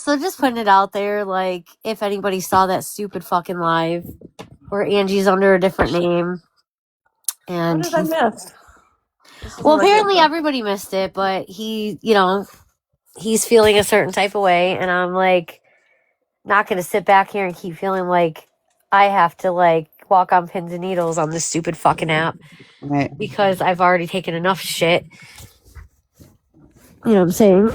So just putting it out there, like, if anybody saw that stupid fucking live where Angie's under a different name. And what did I miss? Well, apparently everybody missed it, but he, he's feeling a certain type of way. And I'm like, not going to sit back here and keep feeling like I have to, like, walk on pins and needles on this stupid fucking app. Right. Because I've already taken enough shit. You know what I'm saying?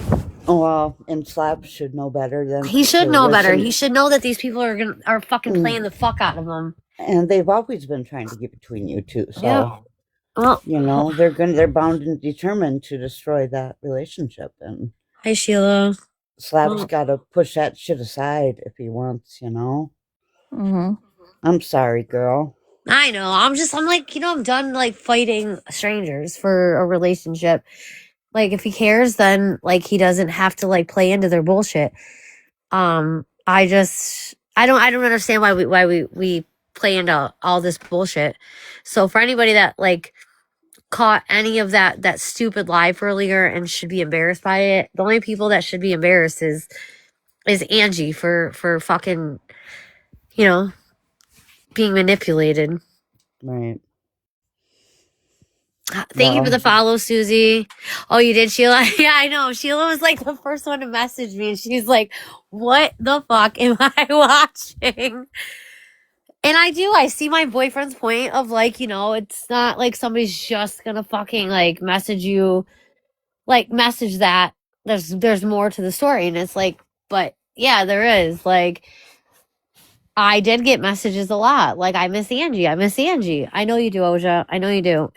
Well, and Slap should know better than he should know better. He should know that these people are fucking playing the fuck out of him. And they've always been trying to get between you two. So, yeah. Well, they're bound and determined to destroy that relationship. And hi, Sheila. Slap's got to push that shit aside if he wants. Mm-hmm. I'm sorry, girl. I know. I'm like, I'm done, like, fighting strangers for a relationship. Like, if he cares, then, like, he doesn't have to, like, play into their bullshit. I don't understand why we play into all this bullshit. So for anybody that, like, caught any of that stupid live earlier and should be embarrassed by it, the only people that should be embarrassed is Angie for fucking, being manipulated. Right. Thank you for the follow, Susie. Oh, you did, Sheila? Yeah, I know. Sheila was, like, the first one to message me, and she's like, what the fuck am I watching? And I see my boyfriend's point of, like, it's not like somebody's just gonna fucking, like, message you, like, message that. There's more to the story. And it's like, but yeah, there is. Like, I did get messages a lot. Like, I miss Angie. I know you do, Oja. I know you do.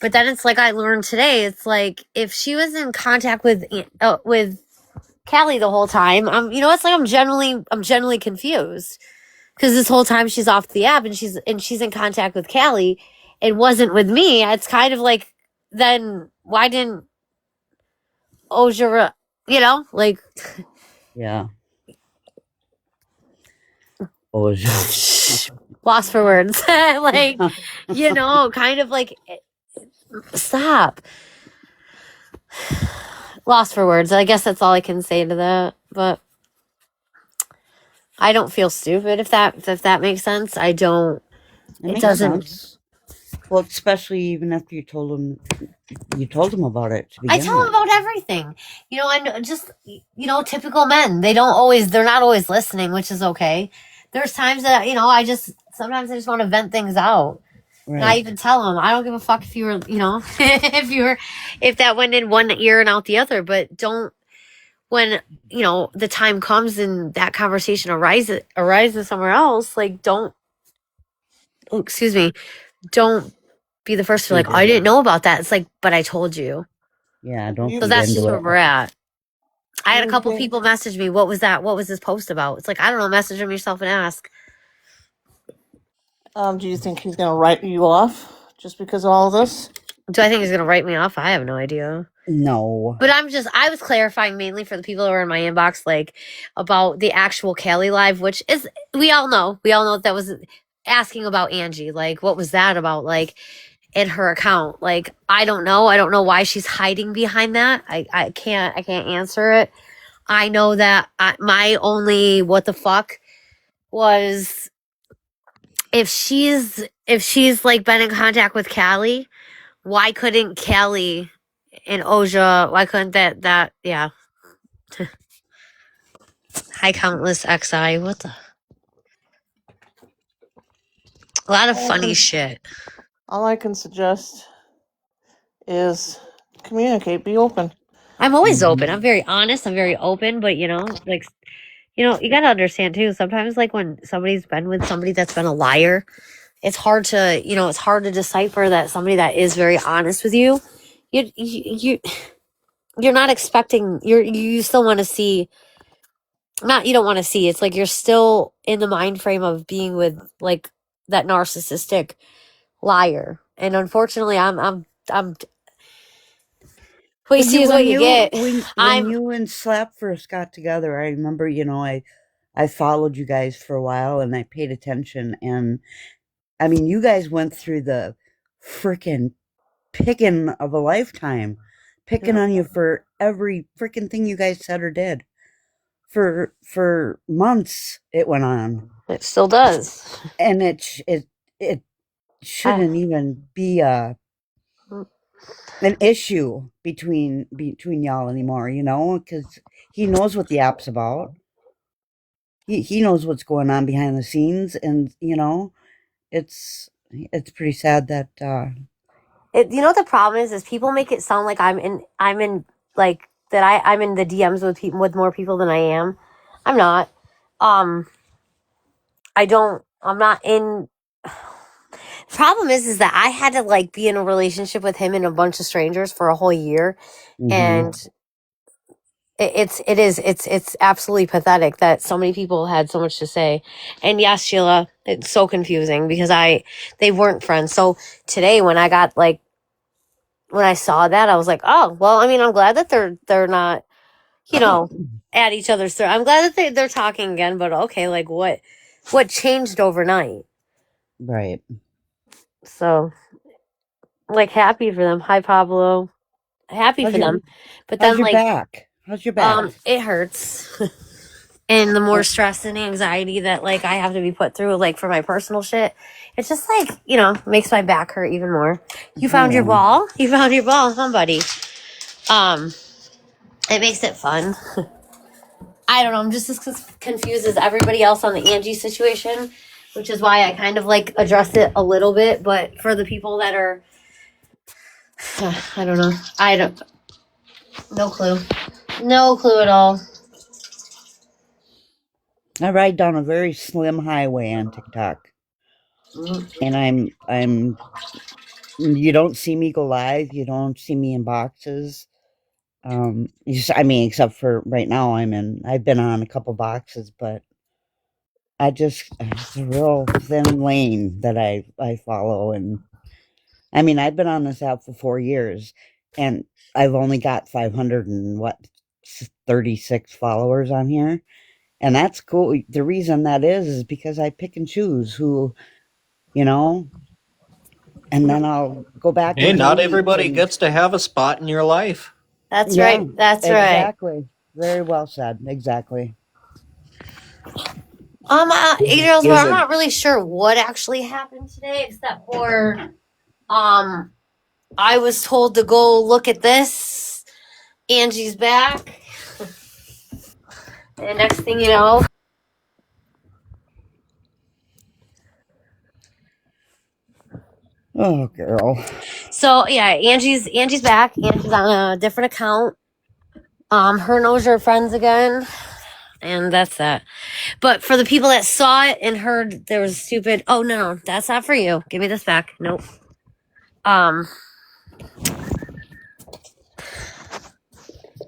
But then it's like I learned today, it's like, if she was in contact with Callie the whole time, it's like I'm generally confused. Because this whole time she's off the app and she's in contact with Callie and wasn't with me. It's kind of like, then why didn't Oja, like... Yeah. Oja. Lost for words. Like, kind of like, stop. Lost for words. I guess that's all I can say to that. But I don't feel stupid, if that makes sense. I don't. It doesn't. Sense. Well, especially even after you told him about it. I tell him about everything. And just, typical men. They're not always listening, which is okay. There's times that, sometimes I just want to vent things out. Right. And I even tell him, I don't give a fuck if you were, if that went in one ear and out the other, but don't, when, the time comes and that conversation arises somewhere else, like, don't be the first to, like, I didn't know about that. It's like, but I told you. Yeah, don't. So that's just where we're at. I had a couple people message me, what was that? What was this post about? It's like, I don't know, message him yourself and ask. Do you think he's going to write you off just because of all this? Do I think he's going to write me off? I have no idea. No. But I was clarifying mainly for the people that were in my inbox, like, about the actual Callie live, which is, we all know that was asking about Angie. Like, what was that about? Like, in her account. Like, I don't know why she's hiding behind that. I can't answer it. I know that my only what the fuck was, if she's like been in contact with Callie, why couldn't Callie and Oja, why couldn't that yeah. Hi, Countless XI. What the? A lot of funny shit. All I can suggest is communicate, be open. I'm always open. I'm very honest. I'm very open, but you gotta understand too. Sometimes, like, when somebody's been with somebody that's been a liar, it's hard to decipher that somebody that is very honest with you. You're not expecting. You still want to see. Not, you don't want to see. It's like you're still in the mind frame of being with, like, that narcissistic liar, and unfortunately, I'm. What you see is what you get. When you and Slap first got together, I remember, I followed you guys for a while and I paid attention. And I mean, you guys went through the freaking picking of a lifetime, picking on you for every freaking thing you guys said or did. for months it went on. It still does. And it shouldn't even be an issue between y'all anymore, you know, because he knows what the app's about. He knows what's going on behind the scenes, and you know, it's pretty sad that You know what the problem is people make it sound like I'm in like that I'm in the DMs with people with more people than I am. I'm not. I'm not in. Problem is that I had to like be in a relationship with him and a bunch of strangers for a whole year, and it's absolutely pathetic that so many people had so much to say. And yes, Sheila, it's so confusing because they weren't friends. So today when I saw that, I was like, oh well, I mean, I'm glad that they're not, you know, at each other's throat. I'm glad that they're talking again, but okay, like what changed overnight? right. So like happy for them. Hi Pablo. Happy for them. But How's then your like back? How's your back? it hurts. And the more stress and anxiety that like I have to be put through like for my personal shit, it's just like, you know, makes my back hurt even more. You found your ball? You found your ball, huh, buddy? It makes it fun. I don't know, I'm just as confused as everybody else on the Angie situation, which is why I kind of like addressed it a little bit, but for the people that are I don't know. No clue. No clue at all. I ride down a very slim highway on TikTok, and I'm. You don't see me go live. You don't see me in boxes. I mean, except for right now, I've been on a couple boxes, but it's a real thin lane that I follow, and I mean, I've been on this app for 4 years, and I've only got 36 followers on here. And that's cool. The reason that is because I pick and choose who, you know, and then I'll go back Hey, and not delete. everybody gets to have a spot in your life. That's right. That's right. Exactly. Very well said. Exactly. I'm not really sure what actually happened today, except for I was told to go look at this. Angie's back. And next thing you know, Oh, girl. so yeah, Angie's back. Angie's on a different account. Her knows her friends again, and that's that. But for the people that saw it and heard there was stupid. Oh no, that's not for you. Give me this back. Nope. I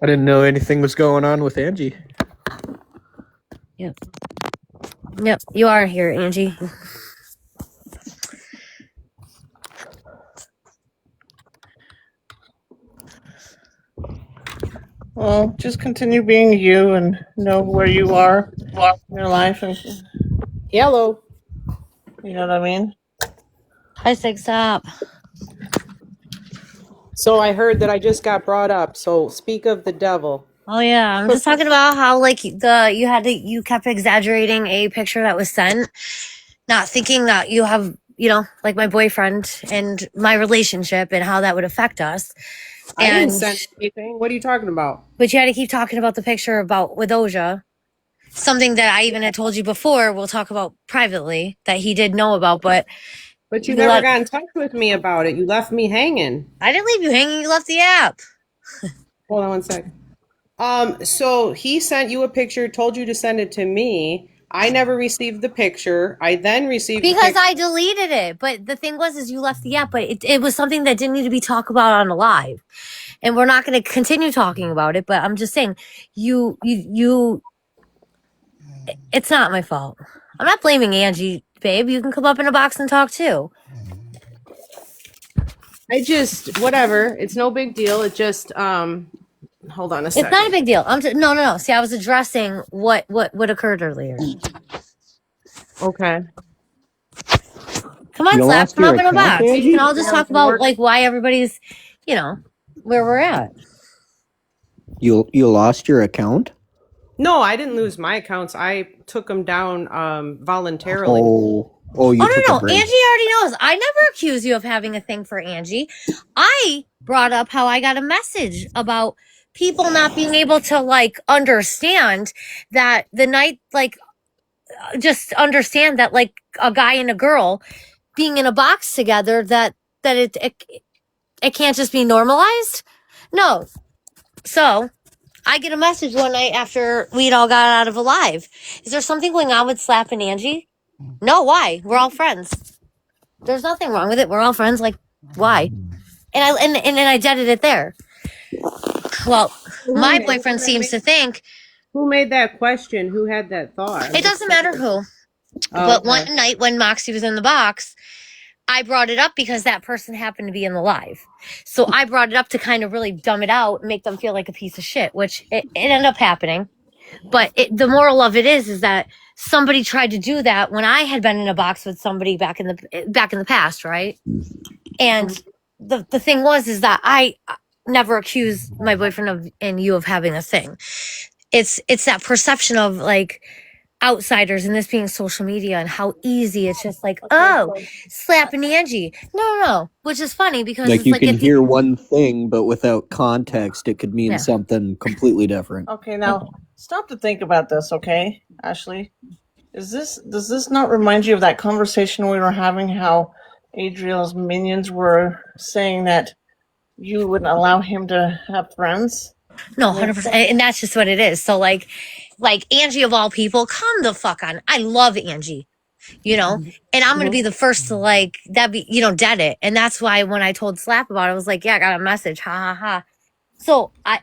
didn't know anything was going on with Angie. Yep, you are here, Angie. Well, just continue being you and know where you are in your life, and Hello. you know what I mean. Hi, Sig, stop. So I heard that I just got brought up. So speak of the devil. Oh yeah, I'm just talking about how like you kept exaggerating a picture that was sent, not thinking that you have, you know, like my boyfriend and my relationship and how that would affect us. I didn't send anything. What are you talking about? But you had to keep talking about the picture with Oja. Something that I even had told you before, we'll talk about privately, that he did know about, but you never got in touch with me about it. You left me hanging. I didn't leave you hanging, you left the app. Hold on one sec. So he sent you a picture, told you to send it to me. I never received the picture. I then received because I deleted it. But the thing is you left the app, but it was something that didn't need to be talked about on a live. And we're not going to continue talking about it, but I'm just saying you it's not my fault. I'm not blaming Angie, babe. You can come up in a box and talk too. whatever. It's no big deal. It just hold on a second. It's not a big deal. No. See, I was addressing what occurred earlier. Okay. Come on, Slap. Come up in a box. We can all just talk about like why everybody's, you know, where we're at. You lost your account? No, I didn't lose my accounts. I took them down voluntarily. Oh, you Oh, took no, a break. Angie already knows. I never accuse you of having a thing for Angie. I brought up how I got a message about people not being able to like understand that the night, like, just understand that like a guy and a girl being in a box together, that it can't just be normalized. No. So I get a message one night after we'd all got out of Alive. Is there something going on with Slap and Angie? No, why? We're all friends. There's nothing wrong with it. We're all friends. Like, why? And then I deaded it there. Well, my boyfriend seems to think Who made that question? Who had that thought? it doesn't matter who. Oh, But okay. one night when Moxie was in the box, I brought it up because that person happened to be in the live. So I brought it up to kind of really dumb it out and make them feel like a piece of shit, which it ended up happening. But the moral of it is that somebody tried to do that when I had been in a box with somebody back in the past, right? And the thing is that I never accused my boyfriend of and you of having a thing. It's that perception of like outsiders and this being social media and how easy it's just like, oh, slapping Angie. No, which is funny because Like it's you like can hear one thing, but without context, it could mean Yeah. something completely different. Okay, now stop to think about this, okay, Ashley? Does this not remind you of that conversation we were having? How Adriel's minions were saying that you wouldn't allow him to have friends? No, 100%. And that's just what it is. So like Angie of all people, come the fuck on. I love Angie, you know, and I'm going to be the first to like, dead it. And that's why when I told Slap about it, I was like, yeah, I got a message. Ha ha ha. So I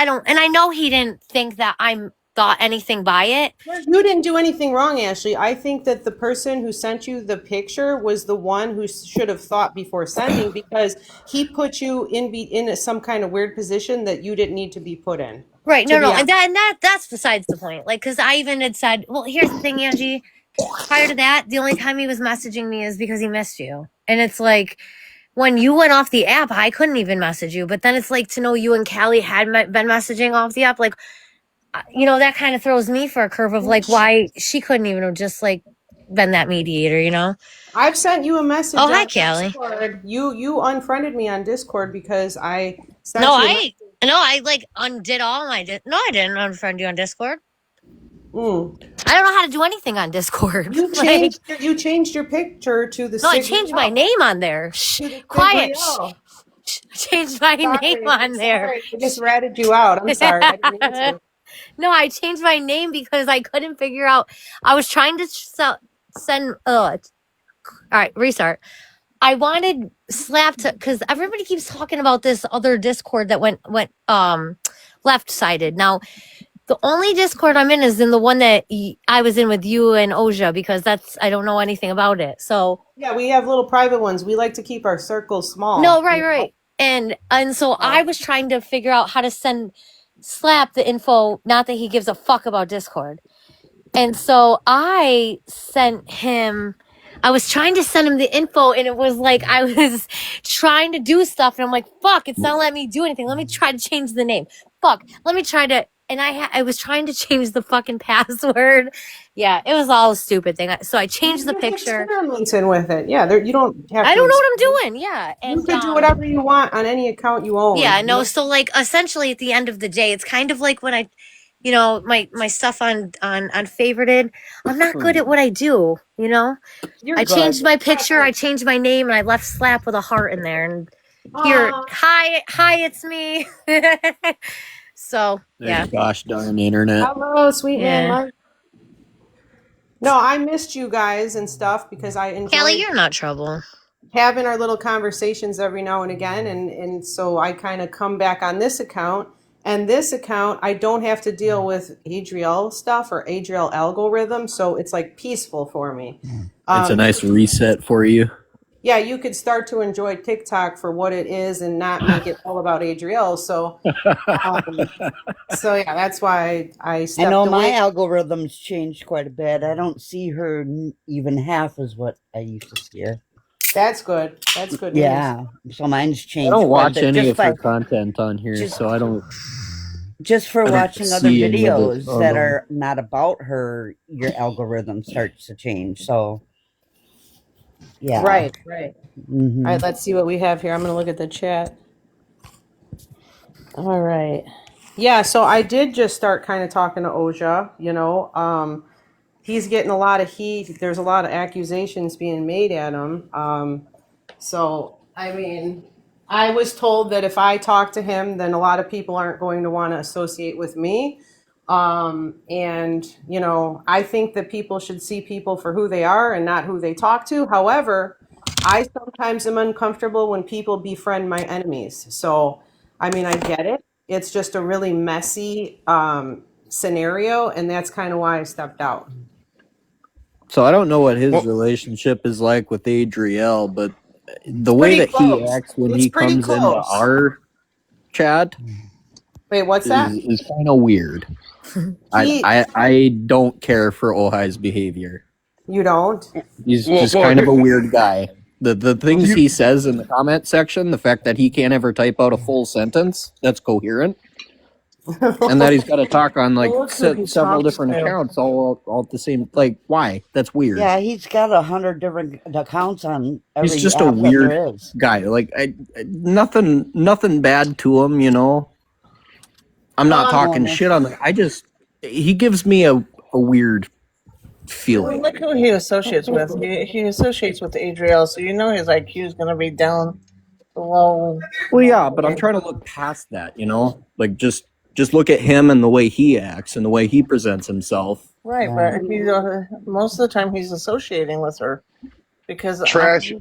don't, and I know he didn't think that I'm thought anything by it. You didn't do anything wrong, Ashley. I think that the person who sent you the picture was the one who should have thought before sending, because he put you in some kind of weird position that you didn't need to be put in. Right. To No, be no. honest. And that's besides the point. Like, cause I even had said, well, here's the thing, Angie, prior to that, the only time he was messaging me is because he missed you. And it's like, when you went off the app, I couldn't even message you. But then it's like to know you and Callie had been messaging off the app, like, that kind of throws me for a curve of like why she couldn't even have just like been that mediator, you know? I've sent you a message. Oh, hi, on Callie. Discord. You unfriended me on Discord because I sent No, you. I like undid all my. No, I didn't unfriend you on Discord. Mm. I don't know how to do anything on Discord. You changed your picture to the. No, I changed my name on there. Shh, quiet. Shh. I changed my name on there. Sorry, I just ratted you out. I'm sorry. I didn't mean to. No, I changed my name because I couldn't figure out. I was trying to send. All right, restart. I wanted Slap to, because everybody keeps talking about this other Discord that went left sided. Now, the only Discord I'm in is in the one that I was in with you and Oja, because I don't know anything about it. So Yeah, we have little private ones. We like to keep our circles small. no, right. And so I was trying to figure out how to send Slap the info, not that he gives a fuck about Discord. And so I was trying to send him the info, and it was like I was trying to do stuff, and I'm like, fuck, it's not letting me do anything. Let me try to change the name. Fuck, let me try to, and I was trying to change the fucking password. Yeah, it was all a stupid thing. So I changed the picture. Experimenting with it. Yeah, you don't have I to. don't know what I'm doing. Yeah. And you can do whatever you want on any account you own. Yeah, no, so like essentially at the end of the day, it's kind of like when I my stuff on favorited. I'm not good at what I do, I changed my picture, I changed my name, and I left Slap with a heart in there. And here, hi, it's me. So yeah. Gosh darn internet. Hello, sweet man. No, I missed you guys and stuff because I enjoyed Callie, you're not trouble. having our little conversations every now and again, and so I kind of come back on this account. And this account, I don't have to deal with Adriel stuff or Adriel algorithm, so it's like peaceful for me. It's a nice reset for you. Yeah, you could start to enjoy TikTok for what it is and not make it all about Adriel. So, so yeah, that's why I stepped I know away. my algorithm's changed quite a bit. I don't see her even half as what I used to see her. That's good. That's good. Yeah, so mine's changed. I don't watch quite a bit, any just of her by- content on here, so I don't. just for I don't watching other see any of it. videos that are not about her, your algorithm starts to change. So, yeah. Right. All Mm-hmm. right, let's see what we have here. I'm going to look at the chat. All right. Yeah, so I did just start kind of talking to Oja, he's getting a lot of heat. There's a lot of accusations being made at him. So, I mean, I was told that if I talk to him, then a lot of people aren't going to want to associate with me. I think that people should see people for who they are and not who they talk to. However, I sometimes am uncomfortable when people befriend my enemies. So, I mean, I get it. It's just a really messy scenario, and that's kind of why I stepped out. So I don't know what his Well, relationship is like with Adriel, but the way Pretty that he close. acts when It's he pretty comes into close. our chat Wait, what's that? is kind of weird. I don't care for Ojai's behavior. You don't? He's well, just well, kind of a here, weird guy. The things he says in the comment section, the fact that he can't ever type out a full sentence that's coherent, and that he's got to talk on like Well, look who he several talks different to. accounts all at the same. Like, why? That's weird. Yeah, he's got 100 different accounts on every He's just a app that weird there is. guy. Like, nothing bad to him, I'm not talking no. shit on the. He gives me a weird Well, feeling. look who he associates with. He associates with Adriel, so you know his IQ is going to be down below. Well, yeah, but I'm trying to look past that, like just look at him and the way he acts and the way he presents himself. Right, Yeah. but most of the time he's associating with her because trash,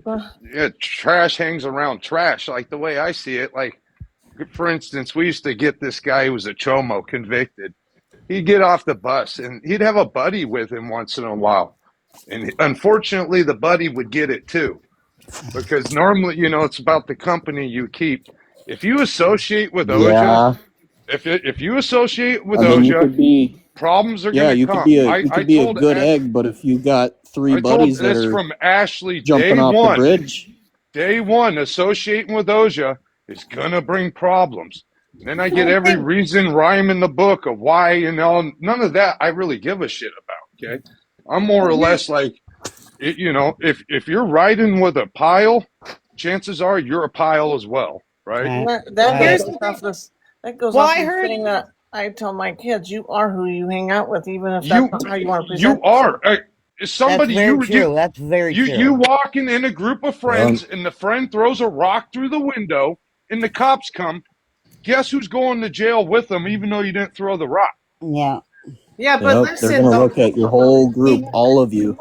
trash hangs around trash. Like the way I see it, like for instance, we used to get this guy who was a chomo convicted. He'd get off the bus and he'd have a buddy with him once in a while. And unfortunately, the buddy would get it too. Because normally, it's about the company you keep. If you associate with Oja, if you associate with you Oja, could be problems are going to you come. could be a good egg, but if you got three buddies that this are from Ashley jumping day off one. the bridge, Day one, associating with Oja is going to bring problems. And then I get every reason, rhyme in the book of why, none of that I really give a shit about, okay? I'm more or less like, if you're riding with a pile, chances are you're a pile as well, right? That goes off this thing that I tell my kids: you are who you hang out with, even if that's not how you want to present. You are. Somebody That's very true. That's very true. You walking in a group of friends, and the friend throws a rock through the window, and the cops come. Guess who's going to jail with them, even though you didn't throw the rock? Yeah. Yeah, but listen, they're going to look at your whole group, all of you.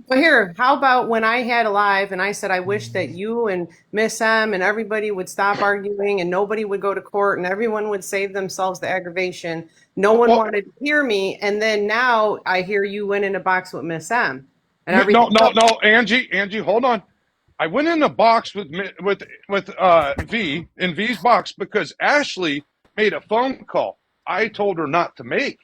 But here, how about when I had a live and I said I wish that you and Miss M and everybody would stop arguing and nobody would go to court and everyone would save themselves the aggravation. No one wanted to hear me, and then now I hear you went in a box with Miss M. And everything. No, Angie, hold on. I went in a box with V in V's box because Ashley made a phone call I told her not to make.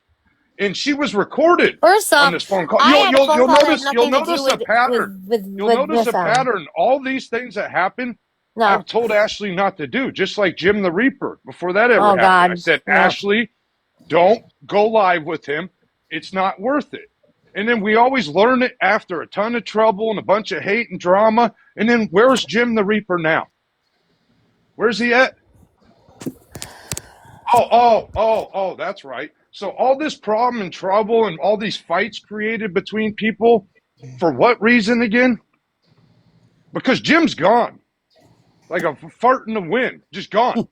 And she was recorded First off, on this phone call. I had a phone call that had You'll nothing to do notice a pattern. You'll notice a pattern. All these things that happen, No. I've told Ashley not to do, just like Jim the Reaper. Before that ever happened, God. I said, No. Ashley, don't go live with him. It's not worth it. And then we always learn it after a ton of trouble and a bunch of hate and drama. And then where's Jim the Reaper now? Where's he at? Oh, that's right. So all this problem and trouble and all these fights created between people, for what reason again? Because Jim's gone. Like a fart in the wind, just gone.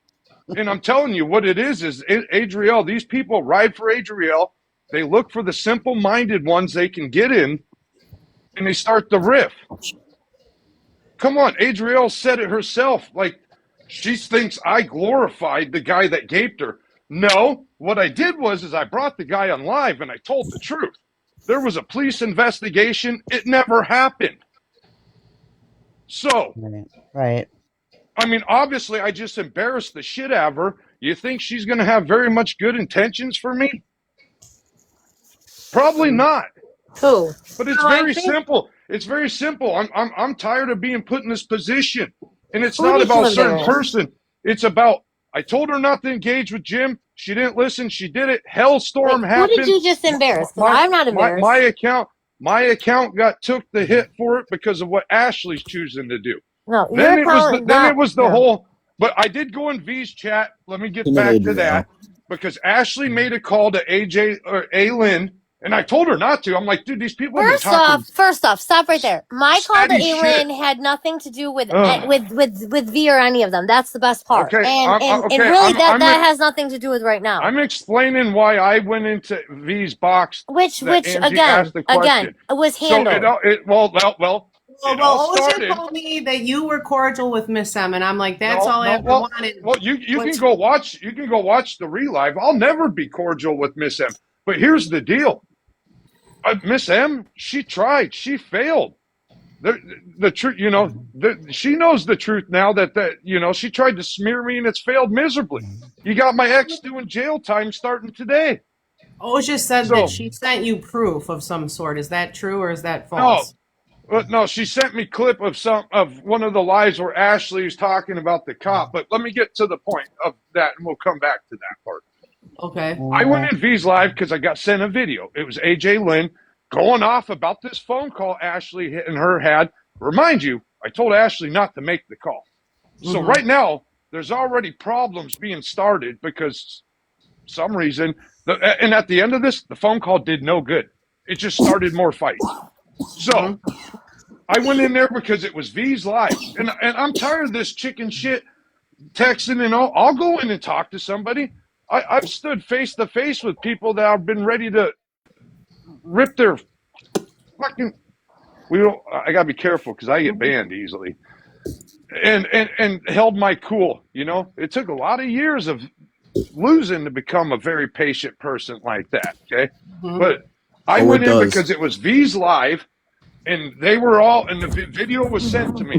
And I'm telling you what it is Adriel, these people ride for Adriel. They look for the simple-minded ones they can get in, and they start the riff. Come on, Adriel said it herself. Like, she thinks I glorified the guy that gaped her. No, what I did was I brought the guy on live and I told the truth. There was a police investigation. It never happened. So, right. I mean, obviously, I just embarrassed the shit out of her. You think she's going to have very much good intentions for me? Probably not. Who? But it's very simple. It's very simple. I'm tired of being put in this position, and it's not about a certain person. It's about I told her not to engage with Jim. She didn't listen. She did it. Hellstorm Wait, who happened. did you just embarrass? 'Cause I'm not embarrassed. My account took the hit for it because of what Ashley's choosing to do. No, Then your it was account. then it was the no. whole. But I did go in V's chat. Let me get Him and back to Adriel. that because Ashley made a call to AJ or Aylin, and I told her not to. I'm like, dude, these people have been talking. First off, stop right there. My call to Steady shit. Aylin had nothing to do with Ugh. with V or any of them. That's the best part. Okay, and really that has nothing to do with right now. I'm explaining why I went into V's box. Which Angie again asked the question. it was handled. It all OJ started. told me that you were cordial with Miss M, and I'm like, that's all I ever wanted. Well, you can go watch. You can go watch the relive. I'll never be cordial with Miss M. But here's the deal. Miss M, she tried. She failed. The truth, she knows the truth now that she tried to smear me and it's failed miserably. You got my ex doing jail time starting today. OJ said that she sent you proof of some sort. Is that true or is that false? No, she sent me clip of one of the lives where Ashley was talking about the cop. But let me get to the point of that, and we'll come back to that part. Okay. I went in V's live because I got sent a video. It was AJ Lynn going off about this phone call Ashley and her had. Remind you, I told Ashley not to make the call. So right now, there's already problems being started because some reason, and at the end of this, the phone call did no good. It just started more fights. So I went in there because it was V's live, and I'm tired of this chicken shit texting and all. I'll go in and talk to somebody. I've stood face to face with people that I've been ready to rip their fucking. I gotta be careful because I get banned easily, and held my cool. It took a lot of years of losing to become a very patient person like that. Okay, but I went in because it was V's live. And they were all, and the video was sent to me,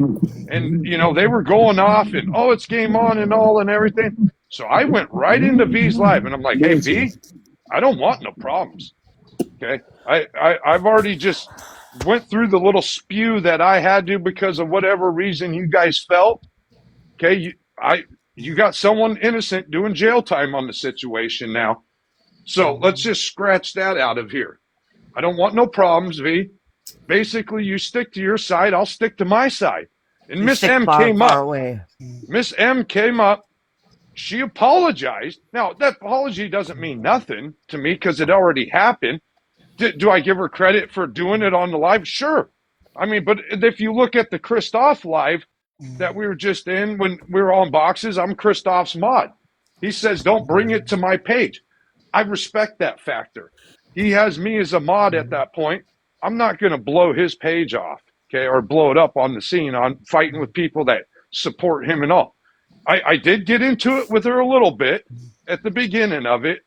and they were going off, and it's game on and all and everything. So I went right into V's live, and I'm like, hey V, I don't want no problems. Okay, I've already just went through the little spew that I had to because of whatever reason you guys felt. Okay, you got someone innocent doing jail time on the situation now, so let's just scratch that out of here. I don't want no problems, V. Basically, you stick to your side, I'll stick to my side. And Miss M came up. Miss M came up. She apologized. Now, that apology doesn't mean nothing to me because it already happened. Do I give her credit for doing it on the live? Sure. I mean, but if you look at the Christoph live that we were just in when we were on boxes, I'm Christoph's mod. He says, don't bring it to my page. I respect that factor. He has me as a mod at that point. I'm not going to blow his page off, okay, or blow it up on the scene on fighting with people that support him and all. I did get into it with her a little bit at the beginning of it.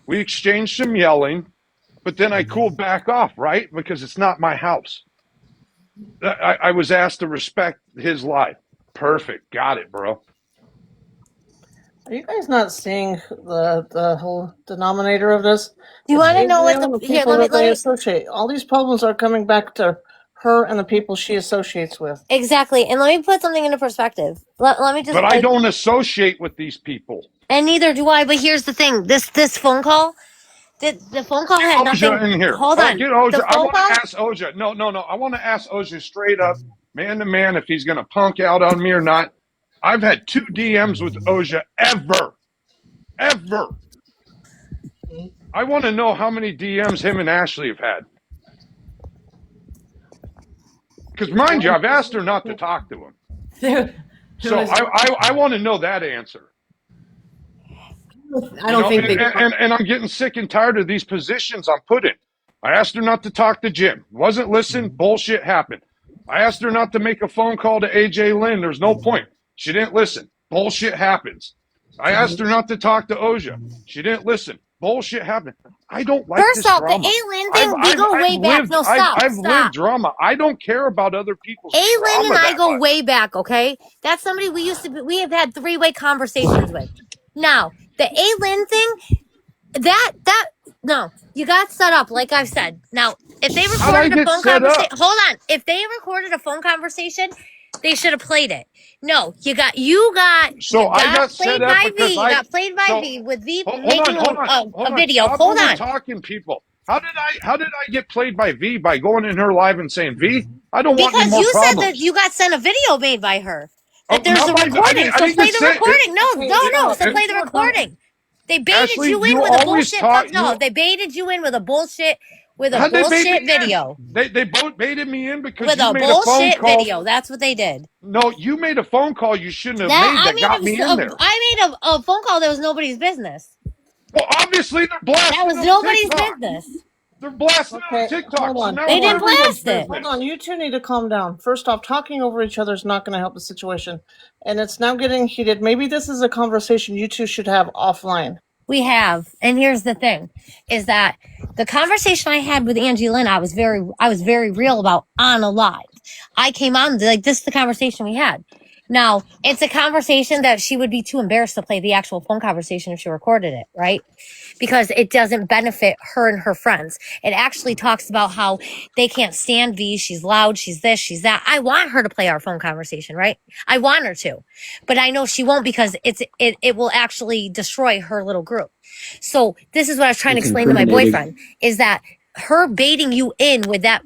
We exchanged some yelling, but then I cooled back off, right? Because it's not my house. I was asked to respect his life. Perfect. Got it, bro. Are you guys not seeing the whole denominator of this? Do you want to know Israel what and the the here? people Let that they me associate. All these problems are coming back to her and the people she associates with. exactly, and let me put something into perspective. Let me just. But I don't associate with these people. And neither do I. But here's the thing: this phone call, the phone call had nothing. Oja in here. Hold on. Get Oja. The I phone want to call. ask Oja. No. I want to ask Oja straight up, man to man, if he's going to punk out on me or not. I've had 2 DMs with Oja ever. I want to know how many DMs him and Ashley have had. Because mind you, I've asked her not to talk to him. So I want to know that answer. I don't think they. And I'm getting sick and tired of these positions I'm put in. I asked her not to talk to Jim. Wasn't listening. Bullshit happened. I asked her not to make a phone call to AJ Lynn. There's no point. She didn't listen. Bullshit happens. I asked her not to talk to Oja. She didn't listen. Bullshit happened. I don't like First this off, drama. the Aylin thing, we go way back. No, stop. I've lived drama. I don't care about other people's Aylin and I go much. way back, okay? That's somebody we have had 3-way conversations with. Now, the Aylin thing, no, you got set up, like I've said. Now, if they recorded a phone conversation, hold on. If they recorded a phone conversation, They should have played it. No, you got So I got set played up by because V. You I. got played by So V with V hold on, making hold on, a hold on. video. Stop Hold over on. talking, people. How did I get played by V by going in her live and saying V? I don't want any Because more you said that problems. you got sent a video made by her. Oh, That there's not a by I recording. didn't. I So didn't play get the sent it. recording. No, Okay, no, no. stop. So play the Slow down. recording. They baited Ashley, you in you with a always bullshit fuck. taught No, you. they baited you in with a bullshit How'd they bait me in? video. They both baited me in because With you a made a phone bullshit call. video. That's what they did. No, you made a phone call you shouldn't have That made that got me in there. I made a phone call that was nobody's business. Well, obviously they're That blasting was it on nobody's TikTok. business. They're blasting it on Okay, TikTok. hold So on. now They it's didn't everybody's blast it. Hold business. on. You two need to calm down. First off, talking over each other is not going to help the situation. And it's now getting heated. Maybe this is a conversation you two should have offline. We have. And here's the thing is that the conversation I had with Angie Lynn, I was very real about on a live. I came on like this is the conversation we had. Now, it's a conversation that she would be too embarrassed to play the actual phone conversation if she recorded it, right? Because it doesn't benefit her and her friends. It actually talks about how they can't stand V. She's loud. She's this, she's that. I want her to play our phone conversation, right? I want her to, but I know she won't because it will actually destroy her little group. So this is what I was trying to It's explain to my incriminating. boyfriend is that her baiting you in with that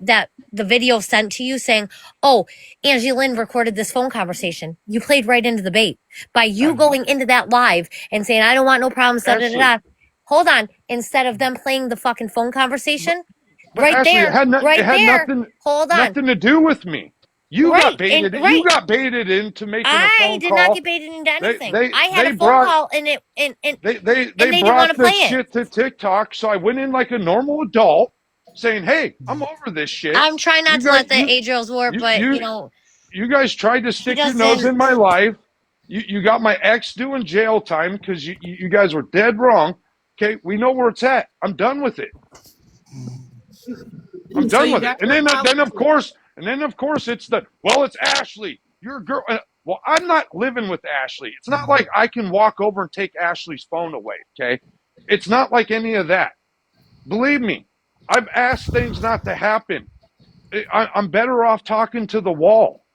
the video sent to you saying, oh, Angie Lynn recorded this phone conversation. You played right into the bait by you going into that live and saying, I don't want no problems, da da da da. Hold on. Instead of them playing the fucking phone conversation, But right Ashley, there, it had hold on. nothing to do with me. You Right, got baited. and- right. You got baited into making a I phone did call. not get baited into anything. I had they a phone brought- call and it and They they didn't brought wanna play this it. shit to TikTok, so I went in like a normal adult, saying, "Hey, I'm over this shit." I'm trying not You to let guys- the Adriel's work, but you know, you guys tried to stick your doesn't- nose in my life. You got my ex doing jail time because you guys were dead wrong. Okay, we know where it's at. I'm done with it. I'm So done you with it. got And your then apology. of course it's it's Ashley. You're a girl. Well, I'm not living with Ashley. It's not like I can walk over and take Ashley's phone away. Okay, it's not like any of that. Believe me, I've asked things not to happen. I'm better off talking to the wall.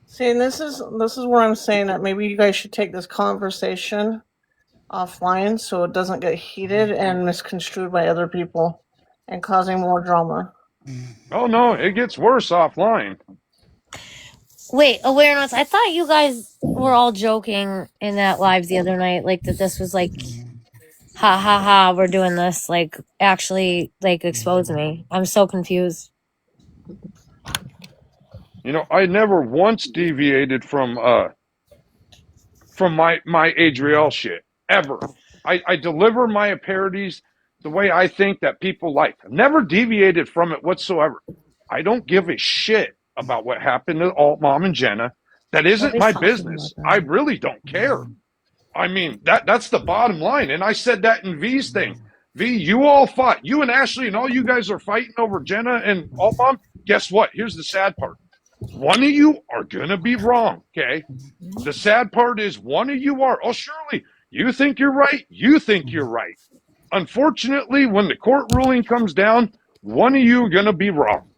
See, and this is where I'm saying that maybe you guys should take this conversation offline so it doesn't get heated and misconstrued by other people and causing more drama. Oh no, it gets worse offline. wait, awareness. I thought you guys were all joking in that live the other night, like that this was like ha ha ha, we're doing this, like actually like expose me. I'm so confused. You know, I never once deviated from my Adriel shit ever. I deliver my parodies the way I think that people like. I've never deviated from it whatsoever. I don't give a shit about what happened to Alt Mom and Jenna. That isn't my business. I really don't care. I mean, that's the bottom line. And I said that in V's thing. V, you all fought. You and Ashley and all you guys are fighting over Jenna and Alt Mom. Guess what? Here's the sad part. One of you are going to be wrong, okay? The sad part is one of you are. Oh, surely you think you're right. You think you're right. Unfortunately, when the court ruling comes down, one of you are going to be wrong,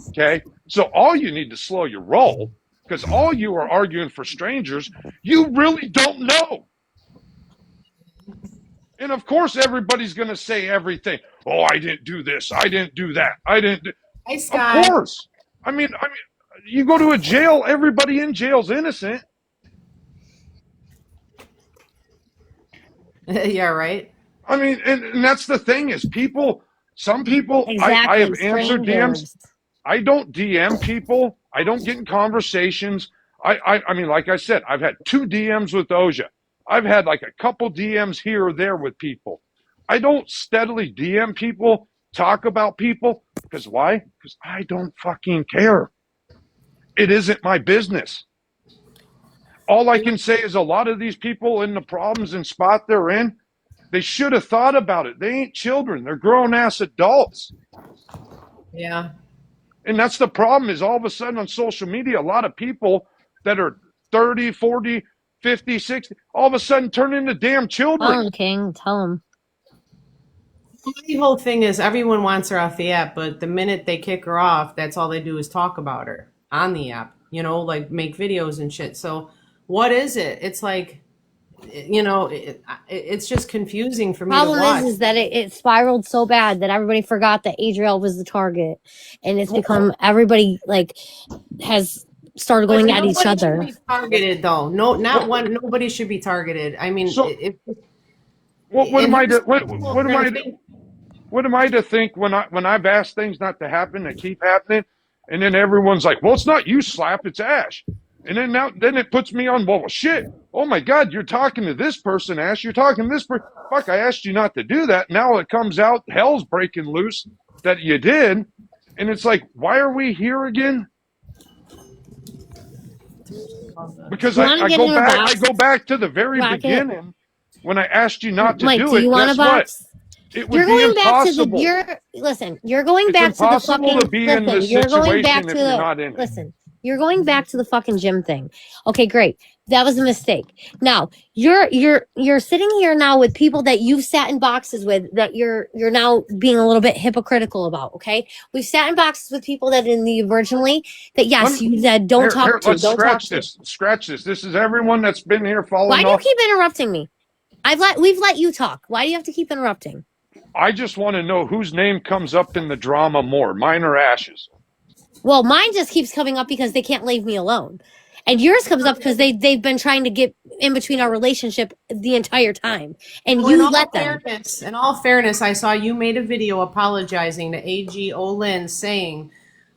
okay? So all you need to slow your roll because all you are arguing for strangers you really don't know. And of course, everybody's going to say everything. Oh, I didn't do this. I didn't do that. I didn't do. Hey, Sky. Of course. I mean, you go to a jail, everybody in jail's innocent. Yeah, right. I mean, and that's the thing is some people, I have answered DMs. I don't DM people. I don't get in conversations. I mean, like I said, I've had 2 DMs with Oja. I've had like a couple DMs here or there with people. I don't steadily DM people, talk about people. Because why? Because I don't fucking care. It isn't my business. All I can say is a lot of these people in the problems and spot they're in, they should have thought about it. They ain't children. They're grown-ass adults. Yeah. And that's the problem is all of a sudden on social media, a lot of people that are 30, 40, 50, 60, all of a sudden turn into damn children. Tell him, King. Tell him. The whole thing is everyone wants her off the app, but the minute they kick her off, that's all they do is talk about her on the app. you know, like make videos and shit. So what is it? It's like, you know, it's just confusing for me to Problem watch. is that it spiraled so bad that everybody forgot that Adriel was the target, and it's become everybody like has started going at each Nobody should other. be targeted though. No, not one. Nobody should be targeted. I mean, So what it am I hurts to people what am for I the to, thing. what am I to think when I've asked things not to happen that keep happening, and then everyone's like, "Well, it's not you, Slap, it's Ash," and then it puts me on. Well, shit. Oh my God, you're talking to this person, Ash. You're talking to this person. Fuck, I asked you not to do that. Now it comes out, hell's breaking loose that you did, and it's like, why are we here again? Because You want to get in a I box? go back to the very Rocket, beginning when I asked you not to Mike, do do you it. want a Guess what? box? It would You're be going back to the impossible. listen, you're going It's back to the impossible to fucking be in listen, this you're going back situation to if you're the not in it. listen, you're going back to the fucking gym thing. Okay, great. That was a mistake. Now, you're sitting here now with people that you've sat in boxes with that you're now being a little bit hypocritical about, okay? We've sat in boxes with people that in the originally that yes, you said don't talk to, Let's don't talk scratch to. this. Scratch this. This is everyone that's been here Why following do you off. keep interrupting me? We've let you talk. Why do you have to keep interrupting? I just want to know whose name comes up in the drama more, mine or Ash's. Well, mine just keeps coming up because they can't leave me alone. And yours comes up because they've been trying to get in between our relationship the entire time. And Well, you let them. in all fairness, I saw you made a video apologizing to AG Olin saying,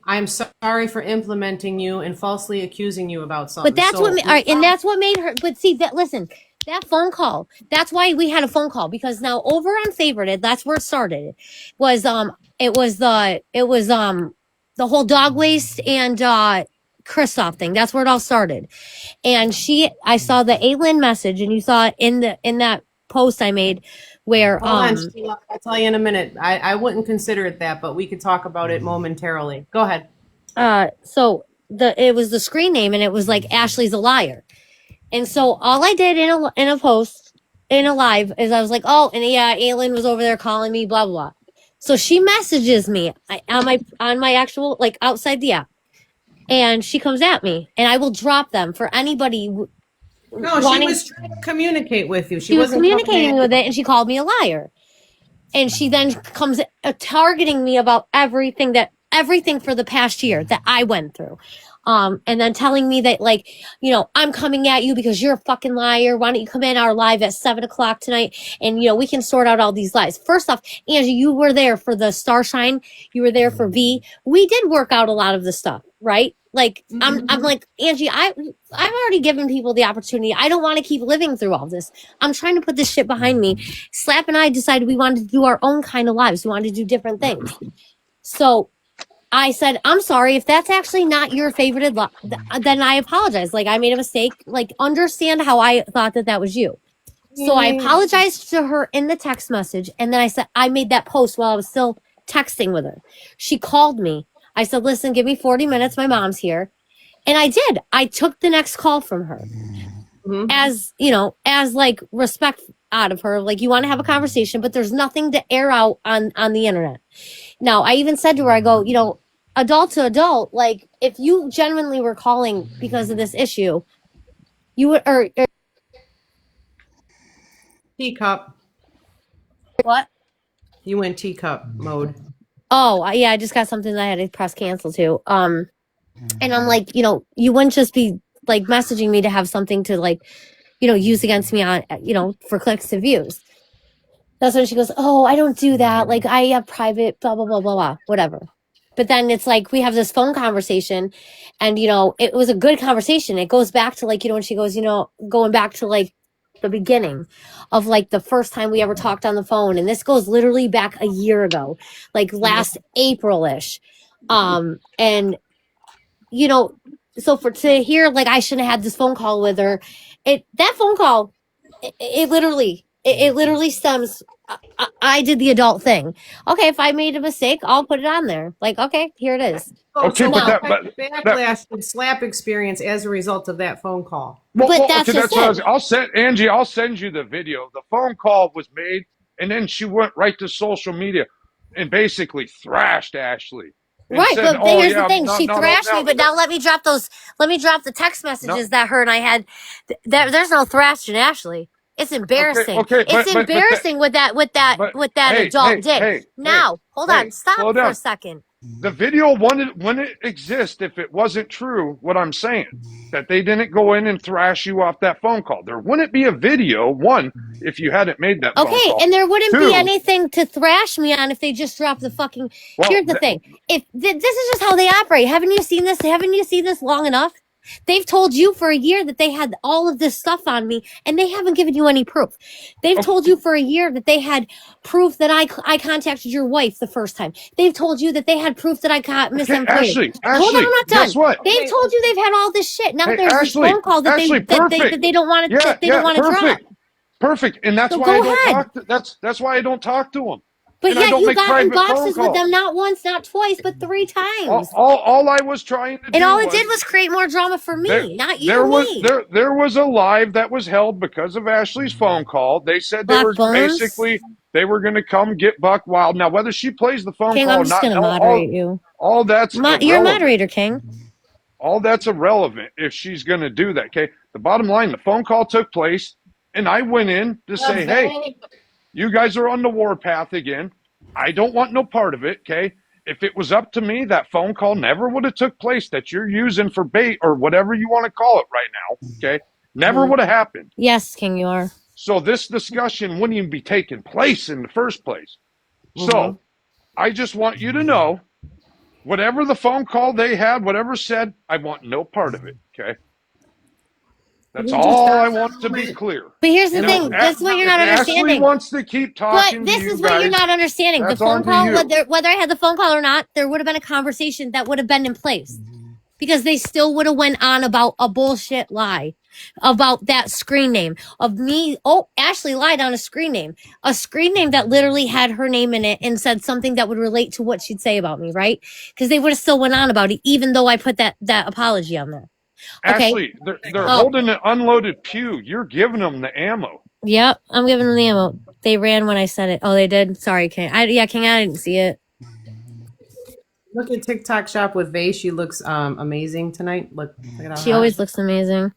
"I'm sorry for implementing you and falsely accusing you about something." But that's So, all right, and that's what made her but see that listen, that phone call, that's why we had a phone call because now over on Favorited, that's where it started. Was the whole dog waste and Kristoff thing. That's where it all started. And I saw the Aitlin message, and you saw it in that post I made where hold on, Sheila, I'll tell you in a minute. I wouldn't consider it that, but we could talk about it momentarily. Go ahead. so it was the screen name, and it was like Ashley's a liar. And so all I did in a post in a live is I was like, oh, and yeah, Aitlin was over there calling me, blah blah blah. So she messages me on my actual like outside the app, and she comes at me, and I will drop them for anybody No, she was trying to communicate with you. She She was wasn't coming communicating at with it, and she called me a liar. And she then comes targeting me about everything for the past year that I went through. And then telling me that like, I'm coming at you because you're a fucking liar. Why don't you come in our live at 7 o'clock tonight? And we can sort out all these lies. First off, Angie, you were there for the Starshine. You were there for V. We did work out a lot of the stuff, right? Like I'm like, Angie, I've already given people the opportunity. I don't want to keep living through all this. I'm trying to put this shit behind me. Slap and I decided we wanted to do our own kind of lives. We wanted to do different things. So I said, I'm sorry if that's actually not your favorite, then I apologize. Like I made a mistake. Like understand how I thought that was you. So I apologized to her in the text message, and then I said I made that post while I was still texting with her. She called me. I said, listen, give me 40 minutes. My mom's here. And I did. I took the next call from her as like respect out of her. Like you want to have a conversation, but there's nothing to air out on the internet. Now, I even said to her, I go, adult to adult, like if you genuinely were calling because of this issue, you would, or teacup. what? You went teacup mode. Oh, yeah, I just got something that I had to press cancel to. And I'm like, you wouldn't just be like messaging me to have something to like, use against me on, for clicks to views. That's when she goes, oh, I don't do that. Like I have private, blah, blah, blah, blah, blah, whatever. But then it's like, we have this phone conversation and, it was a good conversation. It goes back to like, when she goes, going back to like the beginning of like the first time we ever talked on the phone. And this goes literally back a year ago, like last April-ish. And so to hear like I shouldn't have had this phone call with her, that phone call, it literally stems. I did the adult thing. Okay, if I made a mistake, I'll put it on there. Like, okay, here it is. Okay, So but what that, type but of backlash did Slap experience as a result of that phone call? But that's okay, just what I it. was. I'll send Angie. I'll send you the video. The phone call was made, and then she went right to social media and basically thrashed Ashley. and Right, said, but "Oh here's the yeah, thing: no, she no, thrashed me. But now let me drop those. Let me drop the text messages that her and I had. There's no thrashing, Ashley. It's embarrassing. okay, It's but embarrassing with that but hey, adult dick. hey, Now, hold on, stop slow for a down. second. The video wouldn't exist if it wasn't true what I'm saying, that they didn't go in and thrash you off that phone call. There wouldn't be a video, one, if you hadn't made that phone Okay, call. and there wouldn't be Two, anything to thrash me on if they just dropped the fucking. well, Here's the thing: if this is just how they operate. Haven't you seen this? Haven't you seen this long enough? They've told you for a year that they had all of this stuff on me, and they haven't given you any proof. They've okay, told you for a year that they had proof that I contacted your wife the first time. They've told you that they had proof that I got Miss okay, Employed. Hold on, Ashley, I'm not guess done. what? They've told you they've had all this shit. Now Hey, there's this phone call that Ashley, perfect. they don't want to Yeah, that they don't want to drop. perfect. And that's So why I go don't ahead. talk. That's why I don't talk to them. But And I yet don't you make got in private phone boxes with them calls. not once, not twice, but 3 times. All I was trying to And do all it did was create more drama for me, not you, me. there was a live that was held because of Ashley's phone call. They said they Black were Bones. basically they were going to come get Buck Wild. Now whether she plays the phone King, call I'm or just not, gonna moderate you. all that's You're a irrelevant. moderator, King. All that's irrelevant if she's going to do that. Okay. The bottom line, the phone call took place, and I went in to say, hey, you guys are on the warpath again. I don't want no part of it. Okay. If it was up to me, that phone call never would have took place that you're using for bait or whatever you want to call it right now. Okay. Never would have happened. Yes, King, you are. So this discussion wouldn't even be taking place in the first place. So I just want you to know, whatever the phone call they had, whatever said, I want no part of it. Okay. That's all I want to be clear. But here's the Now, thing. That's what you're if not Ashley understanding. wants to keep But talking to this you is what you're guys, not understanding. The that's phone on to call, you. whether I had the phone call or not, there would have been a conversation that would have been in place. Because they still would have went on about a bullshit lie about that screen name of me. Oh, Ashley lied on a screen name that literally had her name in it and said something that would relate to what she'd say about me, right? Because they would have still went on about it, even though I put that apology on there. Okay. Ashley, they're holding an unloaded pew. You're giving them the ammo. Yep, I'm giving them the ammo. They ran when I said it. Oh, they did. Sorry, King. King, I didn't see it. Look at TikTok shop with Vay. She looks amazing tonight. Look at how She always looks amazing.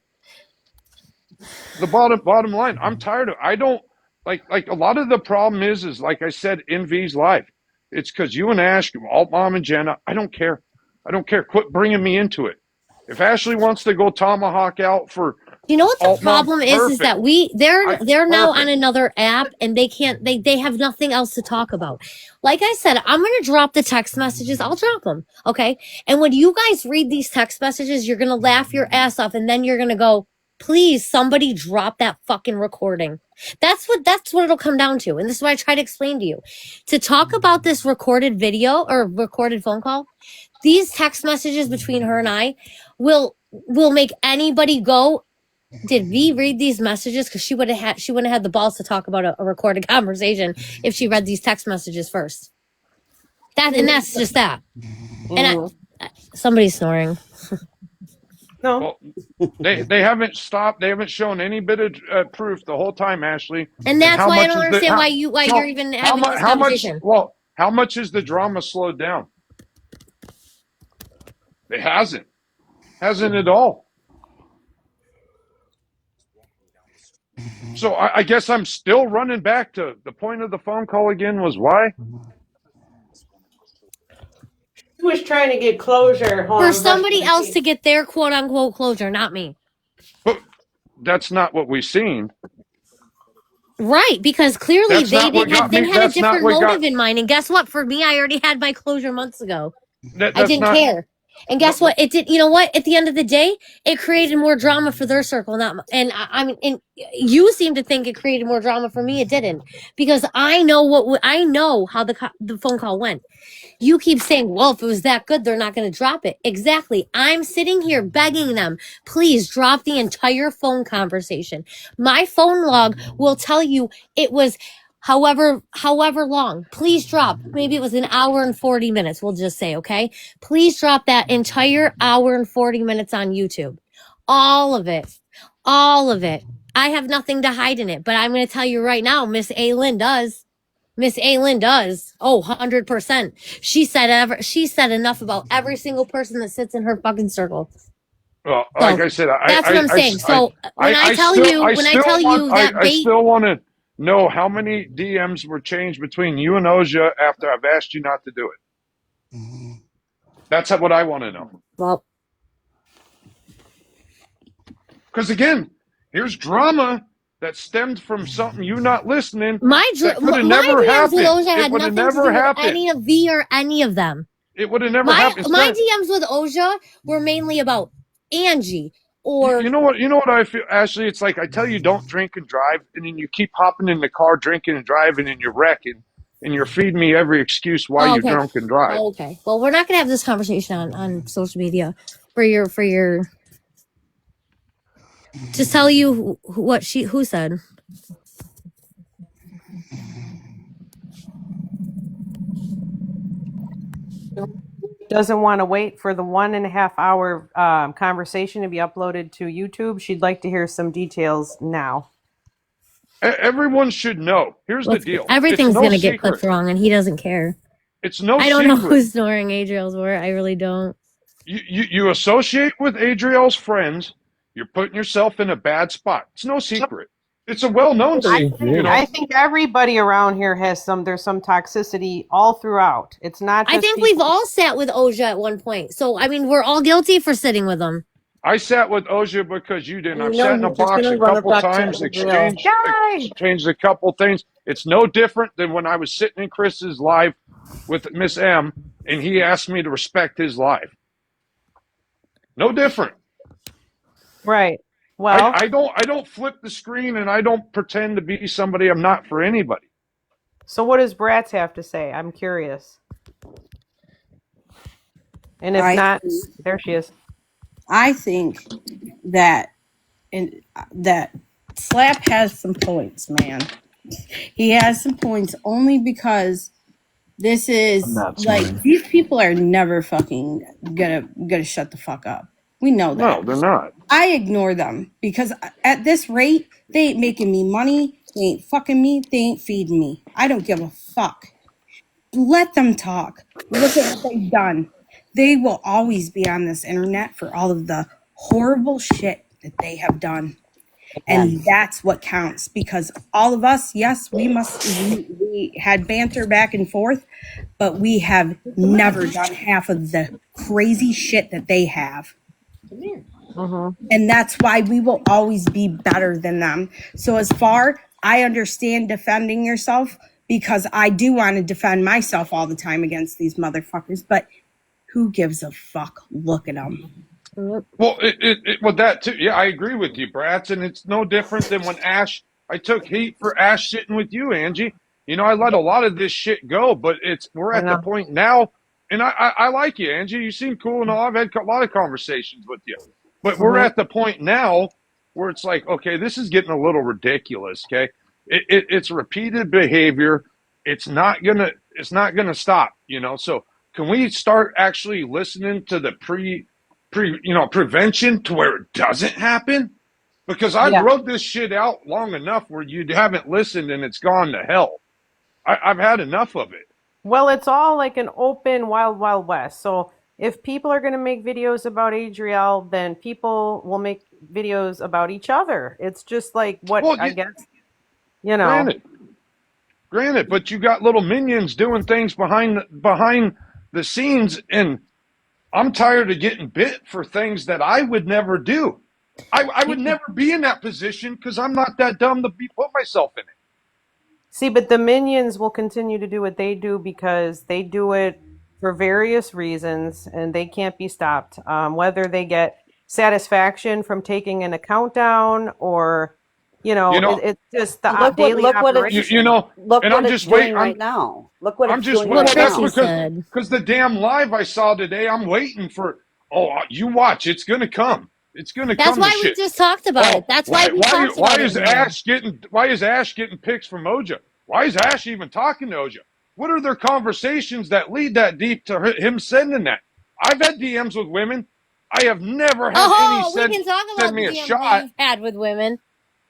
The bottom line, I'm tired of. I don't like a lot of the problem is like I said in V's live. It's because you and Ash, Alt Mom and Jenna. I don't care. Quit bringing me into it. If Ashley wants to go tomahawk out for, you know what the Alt Mom, problem is that they're now on perfect. another app and they have nothing else to talk about. Like I said, I'm gonna drop the text messages. I'll drop them, okay? And when you guys read these text messages, you're gonna laugh your ass off, and then you're gonna go, "Please, somebody drop that fucking recording." That's what it'll come down to, and this is what I try to explain to you. To talk about this recorded video or recorded phone call, these text messages between her and I will make anybody go, did V read these messages? Because she wouldn't have had the balls to talk about a recorded conversation if she read these text messages first. That's just that. And somebody's snoring. No. Well, they haven't stopped. They haven't shown any bit of proof the whole time, Ashley. And that's why I don't understand why you're even having this conversation. How much is the drama slowed down? It hasn't at all. So I guess I'm still running back to the point of the phone call again was why? She was trying to get closure For somebody else to get their quote unquote closure, not me. But that's not what we've seen. Right, because clearly they had a different motive in mind. And guess what? For me, I already had my closure months ago. I didn't care. And guess what? It did. You know what? At the end of the day, it created more drama for their circle. And you seem to think it created more drama for me. It didn't, because I know how the phone call went. You keep saying, well, if it was that good, they're not going to drop it. Exactly. I'm sitting here begging them, please drop the entire phone conversation. My phone log will tell you it was however long. Please drop. Maybe it was an hour and 40 minutes. We'll just say, okay? Please drop that entire hour and 40 minutes on YouTube. All of it. All of it. I have nothing to hide in it, but I'm going to tell you right now, Miss Aylin does. Miss Aylin does. Oh, 100%. She said enough about every single person that sits in her fucking circle. Well, So like I said, that's what I'm saying. So when I tell you that I still want to know how many DMs were changed between you and Oja after I've asked you not to do it. That's what I want to know. Well, because again, here's drama that stemmed from something you not listening. my DMs with Oja had nothing to do with any of V or any of them. It would have never happened. My DMs with Oja were mainly about Angie. Or you know what I feel, Ashley? It's like I tell you, don't drink and drive, and then you keep hopping in the car, drinking and driving, and you're wrecking, and you're feeding me every excuse why you're drunk and drive. Okay. Well, we're not gonna have this conversation on social media for your to tell you who said. Doesn't want to wait for the 1.5 hour conversation to be uploaded to YouTube. She'd like to hear some details now. Everyone should know. Here's the deal. Everything's going to get clipped wrong, and he doesn't care. It's no secret. I don't know who's snoring Adriel's word. I really don't. You associate with Adriel's friends, you're putting yourself in a bad spot. It's no secret. It's a well-known secret. I think everybody around here has there's some toxicity all throughout. It's not just I think we've all sat with Oja at one point. So, I mean, we're all guilty for sitting with him. I sat with Oja because you didn't. I've sat in a box a couple times, exchanged a couple things. It's no different than when I was sitting in Chris's live with Miss M, and he asked me to respect his live. No different. Right. Well, I don't flip the screen, and I don't pretend to be somebody I'm not for anybody. So what does Bratz have to say? I'm curious. And if not, there she is. I think that Slap has some points, man. He has some points only because this is like these people are never fucking gonna shut the fuck up. We know that. No, they're not. I ignore them because at this rate, they ain't making me money. They ain't fucking me. They ain't feeding me. I don't give a fuck. Let them talk. Look at what they've done. They will always be on this internet for all of the horrible shit that they have done. And that's what counts because all of us, yes, we had banter back and forth, but we have never done half of the crazy shit that they have. And that's why we will always be better than them. So as far, I understand defending yourself because I do want to defend myself all the time against these motherfuckers, but who gives a fuck? Look at them. Well, well, that too. Yeah, I agree with you, Bratz, and it's no different than when I took heat for Ash sitting with you, Angie. You know, I let a lot of this shit go, but we're at the point now, and I like you, Angie. You seem cool and all. I've had a lot of conversations with you, but we're at the point now where it's like, okay, this is getting a little ridiculous. Okay, it's repeated behavior. It's not gonna stop. You know, so can we start actually listening to the prevention to where it doesn't happen? Because I've wrote this shit out long enough where you haven't listened and it's gone to hell. I've had enough of it. Well, it's all like an open wild, wild west. So if people are going to make videos about Adriel, then people will make videos about each other. It's just like I guess, you know. Granted, but you got little minions doing things behind the scenes, and I'm tired of getting bit for things that I would never do. I would never be in that position because I'm not that dumb to put myself in it. See, but the minions will continue to do what they do because they do it for various reasons and they can't be stopped. Whether they get satisfaction from taking an account down or, it's just the daily operation. Look and what I'm it's just doing waiting right now. Look what I'm it's just doing right waiting now. because the damn live I saw today, I'm waiting for. Oh, you watch, it's gonna come. It's gonna come. That's why we just talked about it. That's why we talked about it. Why is Ash getting pics from Oja? Why is Ash even talking to Oja? What are their conversations that lead that deep to him sending that? I've had DMs with women. I have never had any we can talk about send me the a DMs shot. you've had with women.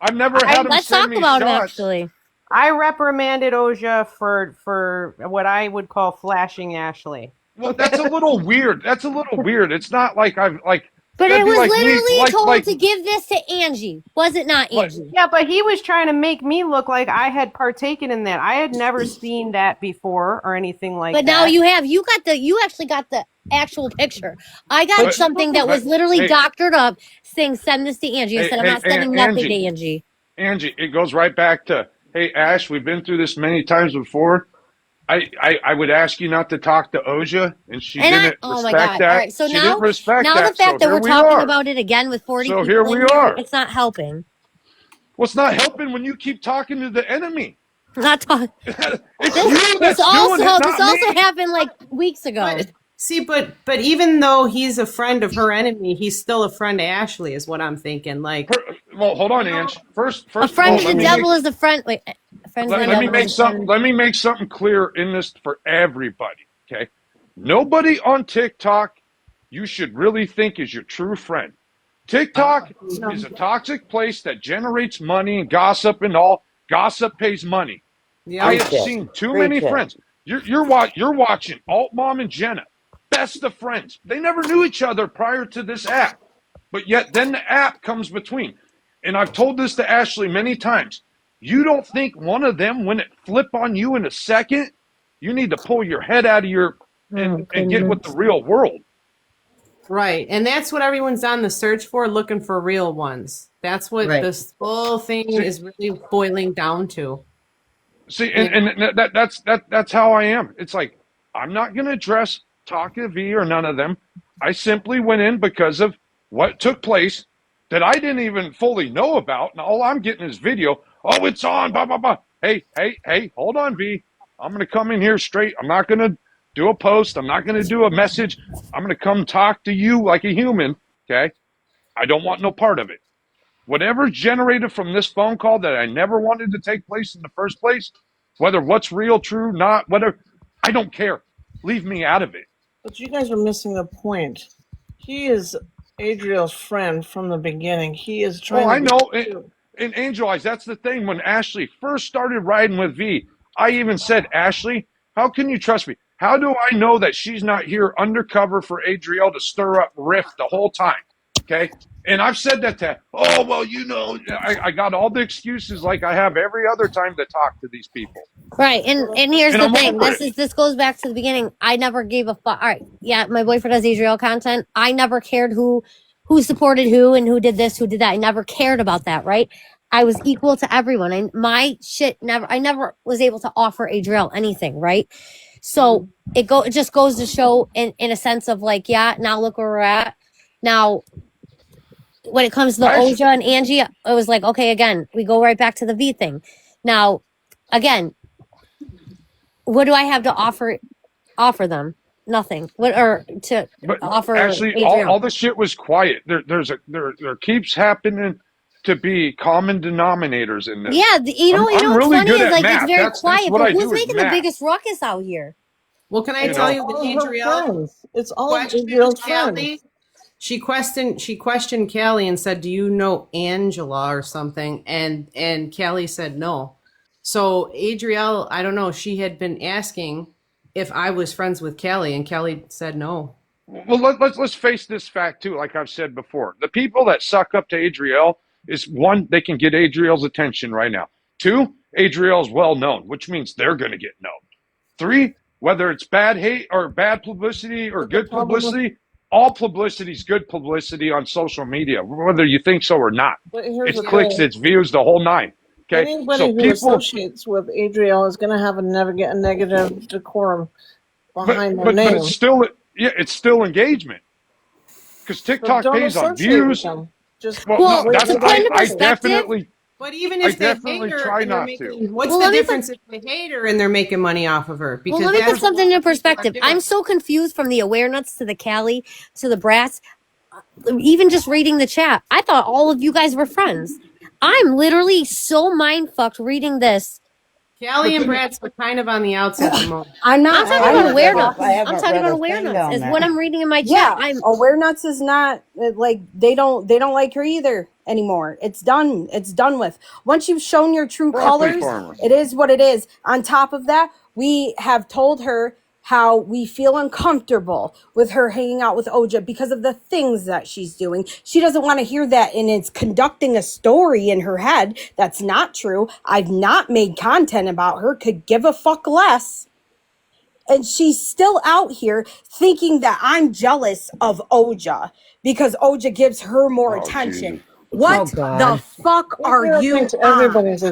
I've never had them Let's send talk me about shots. it, actually. I reprimanded Oja for what I would call flashing Ashley. Well, that's a little weird. That's a little weird. It's not like I've like. But That'd it be was like me, literally told like, to give this to Angie. Was it not, like. Angie? Yeah, but he was trying to make me look like I had partaken in that. I had never seen that before or anything like But that. now you have. You actually got the actual picture. I got But- something that was literally hey. doctored up saying send this to Angie. I Hey, said I'm hey, not sending hey, nothing to Angie. Angie. Angie, it goes right back to, hey, Ash, we've been through this many times before. I would ask you not to talk to Oja, and she didn't oh my respect God. that. All right, so she didn't respect now that. the fact that here we're we talking are. about it again with 40 So people here in we here, are. it's not helping. Well, it's not helping when you keep talking to the enemy. I'm not talking. It's you that's doing it, This not also me. happened like weeks ago. But even though he's a friend of her enemy, he's still a friend to Ashley, is what I'm thinking. Like, Well, hold on, Ange. First A of all, friend to the devil is a friend. Wait, a friend to the let me devil make is a friend. something. Let me make something clear in this for everybody. Okay, nobody on TikTok you should really think is your true friend. TikTok is a toxic place that generates money and gossip and all. Gossip pays money. yeah, I have Preach it. seen too Preach many it. friends. You're watching Alt Mom and Jenna, best of friends. They never knew each other prior to this app, but yet then the app comes between. And I've told this to Ashley many times. You don't think one of them, when it flip on you in a second, you need to pull your head out of your and get with the real world. right. And that's what everyone's on the search for, looking for real ones. That's what Right. this whole thing is really boiling down to. See, and that's how I am. It's like I'm not going to address Taka V or none of them. I simply went in because of what took place that I didn't even fully know about, and all I'm getting is video. Oh, it's on, blah blah blah. Hey, hold on, V. I'm going to come in here straight. I'm not going to do a post. I'm not going to do a message. I'm going to come talk to you like a human. Okay, I don't want no part of it. Whatever's generated from this phone call that I never wanted to take place in the first place, whether what's real, true, not, whether, I don't care. Leave me out of it. But you guys are missing the point. He is Adriel's friend from the beginning. He is trying. I know. In Angel Eyes, that's the thing. When Ashley first started riding with V, I even said, Ashley, how can you trust me? How do I know that she's not here undercover for Adriel to stir up rift the whole time? Okay. And I've said that to, oh, well, I got all the excuses like I have every other time to talk to these people. Right, and here's And the I'm thing. over it. This goes back to the beginning. I never gave a fuck. All right, yeah, my boyfriend does Adriel content. I never cared who supported who and who did this, who did that. I never cared about that. Right, I was equal to everyone. And I never was able to offer Adriel anything. Right, so it just goes to show in a sense of like, yeah, now look where we're at. Now, when it comes to the Oja and Angie, it was like, okay, again, we go right back to the V thing. Now, again, what do I have to offer them? Nothing. Offer Actually, Adriel? all the shit was quiet. There keeps happening to be common denominators in this. Yeah, you know I'm what's really funny good is at like math. it's very That's quiet, what but I who's do is making the math. biggest ruckus out here? Well, can I You tell know. you that all of her Adriel friends. It's all of questioned Adriel's Callie? friends. She questioned Callie and said, "Do you know Angela or something?" And Callie said no. So Adriel, I don't know, she had been asking if I was friends with Callie, and Callie said no. Well, let's face this fact too. Like I've said before, the people that suck up to Adriel is one, they can get Adriel's attention right now. Two, Adriel's well known, which means they're going to get known. Three, whether it's bad hate or bad publicity or good publicity, all publicity is good publicity on social media, whether you think so or not. But here's It's the clicks, thing. it's views, the whole nine. Okay, Anybody who associates with Adriel is going to have a negative decorum behind their name. But it's still, it's still engagement because TikTok don't pays on associate with views. them. Just Well, no, that's to put into I perspective- definitely. But even I if they definitely hate her, try and they're not making, to. what's Well, the let me difference if they hate her and they're making money off of her? Well, let me put something into perspective. I'm so confused from the awareness to the Callie to the brats. Even just reading the chat, I thought all of you guys were friends. I'm literally so mind fucked reading this. Callie and Brad's are kind of on the outs at the moment. I'm I'm not. talking I about haven't read awareness. it. I haven't I'm talking read about a thing awareness. down Is there. what I'm reading in my chat. Yeah, I'm awareness is not like they don't like her either. anymore. It's done. It's done with. Once you've shown your true Broccoli colors, farmer. it is what it is. On top of that, we have told her how we feel uncomfortable with her hanging out with Oja because of the things that she's doing. She doesn't want to hear that, and it's conducting a story in her head that's not true. I've not made content about her, could give a fuck less. And she's still out here thinking that I'm jealous of Oja because Oja gives her more Oh, attention. Jesus. What Oh, the God. fuck are Adriel you thinks on? everybody's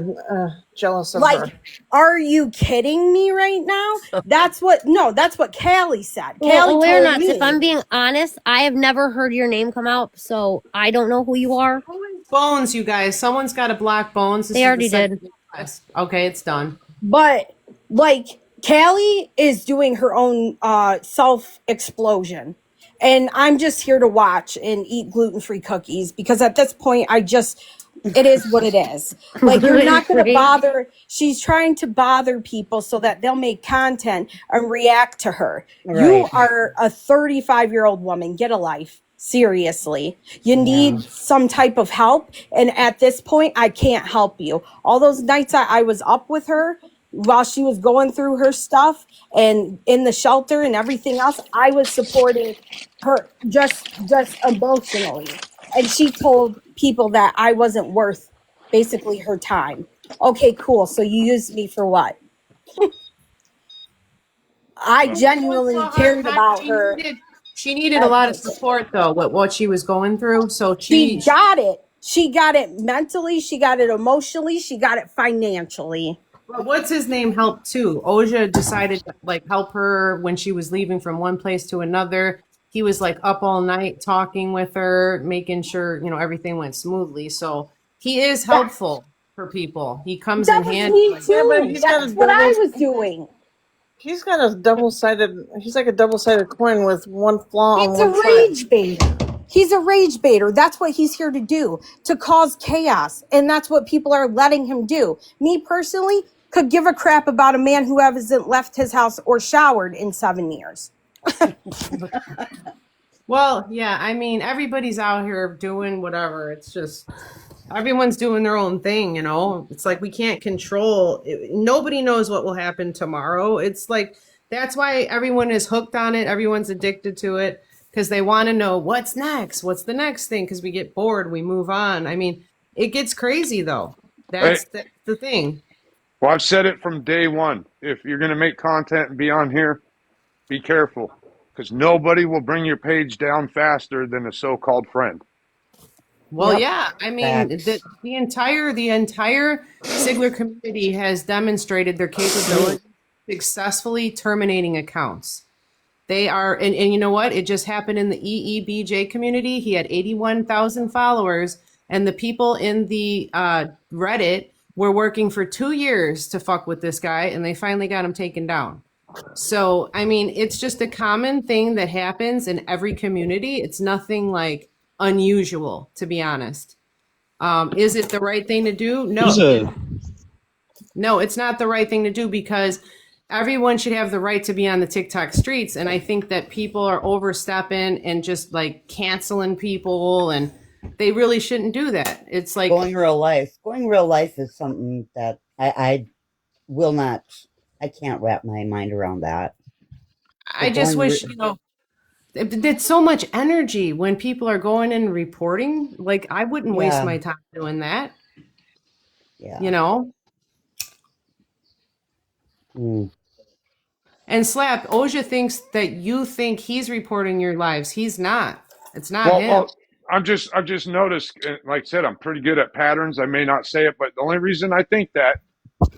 jealous of her. Like, are you kidding me right now? That's what Callie said. Well, Callie we're told nuts. me. If I'm being honest, I have never heard your name come out, so I don't know who you are. Bones, you guys. Someone's got to block Bones. This They is already the second did. request. Okay, it's done. But like Callie is doing her own self explosion. And I'm just here to watch and eat gluten-free cookies because at this point it is what it is. Like, you're not going to Gluten-free? bother. She's trying to bother people so that they'll make content and react to her. You Right. are a 35-year-old woman. Get a life. Seriously. You need some type of help. And at this point, I can't help you. All those nights I was up with her while she was going through her stuff and in the shelter and everything else, I was supporting her just emotionally. And she told people that I wasn't worth basically her time. Okay, cool. So you used me for what? I genuinely Well, cared about her. She needed a lot of support though with what she was going through. So She got it. She got it mentally. She got it emotionally. She got it financially. Well, what's his name helped too. Oja decided to like help her when she was leaving from one place to another. He was like up all night talking with her, making sure, everything went smoothly. So he is helpful for people. He comes That in was handy. me Like, Yeah, but too. he's got That's a what I double. was doing. He's got a double-sided. He's like a double-sided coin with one flaw on He's a one side. rage baiter. He's a rage baiter. That's what he's here to do, to cause chaos. And that's what people are letting him do. Me personally could give a crap about a man who hasn't left his house or showered in 7 years. well, yeah, I mean, everybody's out here doing whatever. It's just everyone's doing their own thing, It's like we can't control. Nobody knows what will happen tomorrow. It's like that's why everyone is hooked on it. Everyone's addicted to it because they want to know what's next. What's the next thing? Because we get bored, we move on. I mean, it gets crazy though. That's the thing. Well, I've said it from day one. If you're going to make content and be on here, be careful because nobody will bring your page down faster than a so-called friend. Well, Yep. yeah. I mean, Facts. the entire Sigler community has demonstrated their capability successfully terminating accounts. They are, and you know what? It just happened in the EEBJ community. He had 81,000 followers, and the people in the Reddit were working for 2 years to fuck with this guy, and they finally got him taken down. So, I mean, it's just a common thing that happens in every community. It's nothing like unusual, to be honest. Is it the right thing to do? No. No, it's not the right thing to do because everyone should have the right to be on the TikTok streets. And I think that people are overstepping and just like canceling people, and they really shouldn't do that. It's like Going real life. Going real life is something that I will not. I can't wrap my mind around that. I just wish, it's so much energy when people are going and reporting. Like, I wouldn't waste Yeah. my time doing that, Yeah. Mm. And Slap, Oja thinks that you think he's reporting your lives. He's not. It's not him. Well, I've just noticed, like I said, I'm pretty good at patterns. I may not say it, but the only reason I think that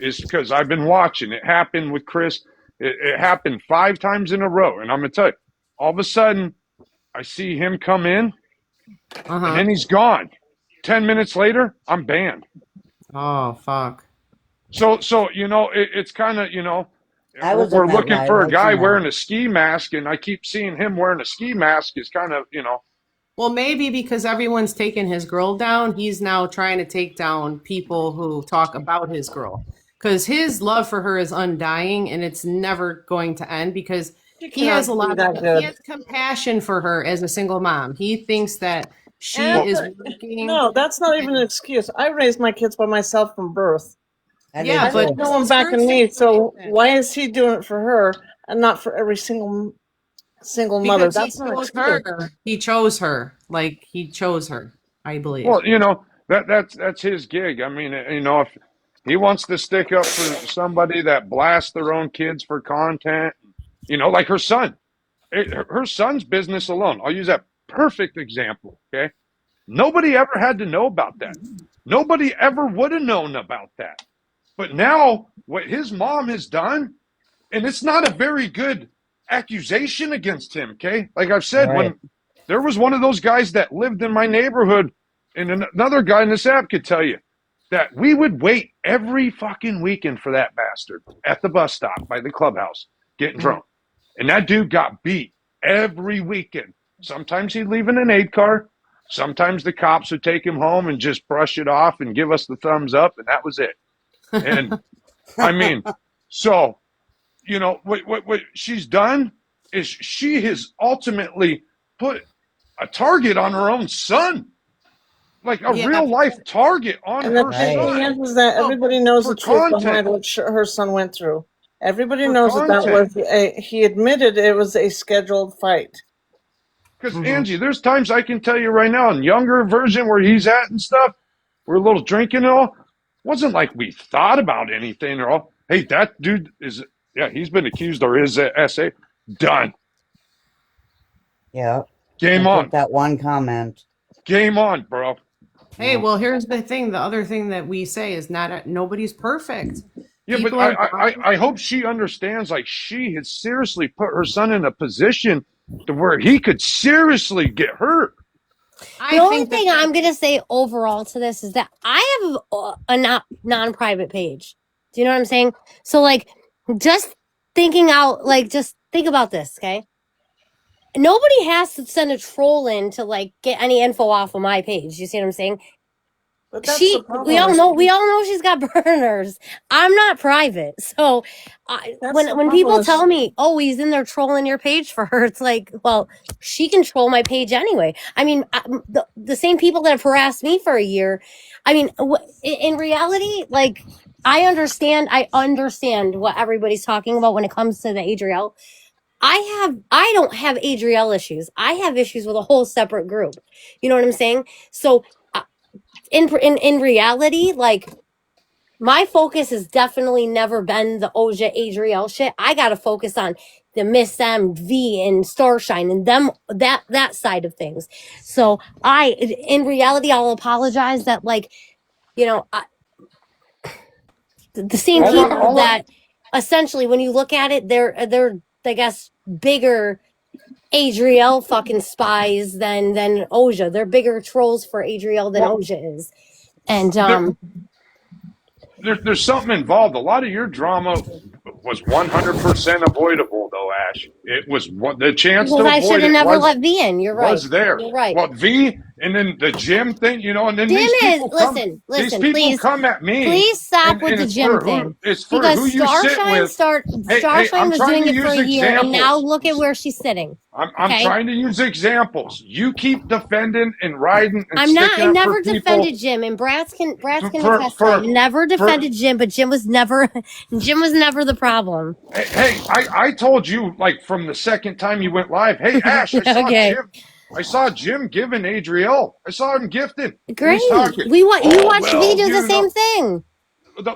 is because I've been watching. It happened with Chris. It happened 5 times in a row. And I'm going to tell you, all of a sudden, I see him come in, and then he's gone. 10 minutes later, I'm banned. Oh, fuck. So it's kind of, we're looking for a guy wearing a ski mask, and I keep seeing him wearing a ski mask is kind of, Well, maybe because everyone's taken his girl down, he's now trying to take down people who talk about his girl. Because his love for her is undying, and it's never going to end because he has a lot of, he has compassion for her as a single mom. He thinks that She And is working. no, that's not even an excuse. I raised my kids by myself from birth. I Yeah, did I but too. have no one this is her backing me. So situation. why is he doing it for her and not for every single mother? Because he That's not an chose excuse. her. He chose her. Like he chose her, I believe. Well, that's his gig. I mean, if he wants to stick up for somebody that blasts their own kids for content, like her son. Her son's business alone. I'll use that perfect example. Okay. Nobody ever had to know about that. Nobody ever would have known about that. But now, what his mom has done, and it's not a very good accusation against him, okay? Like I've said, Right. when there was one of those guys that lived in my neighborhood, and another guy in this app could tell you that we would wait every fucking weekend for that bastard at the bus stop by the clubhouse getting drunk. And that dude got beat every weekend. Sometimes he'd leave in an 8 car. Sometimes the cops would take him home and just brush it off and give us the thumbs up, and that was it. And I mean, so, what she's done is she has ultimately put a target on her own son, like a Yeah. real life target on And the her Right. thing son is that Well, everybody knows for the truth content. behind what her son went through. Everybody For knows that content. was he admitted it was a scheduled fight. Because Angie, there's times I can tell you right now, in younger version where he's at and stuff, we're a little drinking and all. Wasn't like we thought about anything or all. Hey, that dude he's been accused or is SA done. Yeah. Game Except on. that one comment. Game on, bro. Hey, well, here's the thing. The other thing that we say is nobody's perfect. Yeah, People but are I hope she understands, like, she has seriously put her son in a position to where he could seriously get hurt. The only thing I'm going to say overall to this is that I have a non-private page. Do you know what I'm saying? So, like, just thinking out, like, just think about this, okay? Nobody has to send a troll in to, like, get any info off of my page. You see what I'm saying? But that's the problem. We all know she's got burners. I'm not private. So when people tell me, oh, he's in there trolling your page for her, it's like, well, she can troll my page anyway. I mean, the same people that have harassed me for a year. I mean, in reality, like, I understand what everybody's talking about when it comes to the Adriel. I don't have Adriel issues. I have issues with a whole separate group. You know what I'm saying? So in reality, like, my focus has definitely never been the Oja Adriel shit. I gotta focus on the Miss M, V, and Starshine and them that side of things. So in reality, I'll apologize that, like, the same people that essentially, when you look at it, they're I guess bigger Adriel fucking spies than Oja. They're bigger trolls for Adriel than Oja is. And there's something involved. A lot of your drama was 100% avoidable, though, Ash. It was the chance to avoid I should have it never let V in. You're right. Was there. You're right. Well, V, and then the gym thing, and then Jim these people listen, these people please, come at me. Please stop with the gym thing. It's for because who you sit with. Starshine was doing it for a year, and now look at where she's sitting. I'm trying to use examples. You keep defending and riding and I never defended Jim, and Bratz can attest to that. Never defended Jim, but Jim was never the problem. Hey, I told you, like, from the second time you went live, hey, Ash, I saw Jim giving Adriel. I saw him gifting. Great. You watched me do the same thing.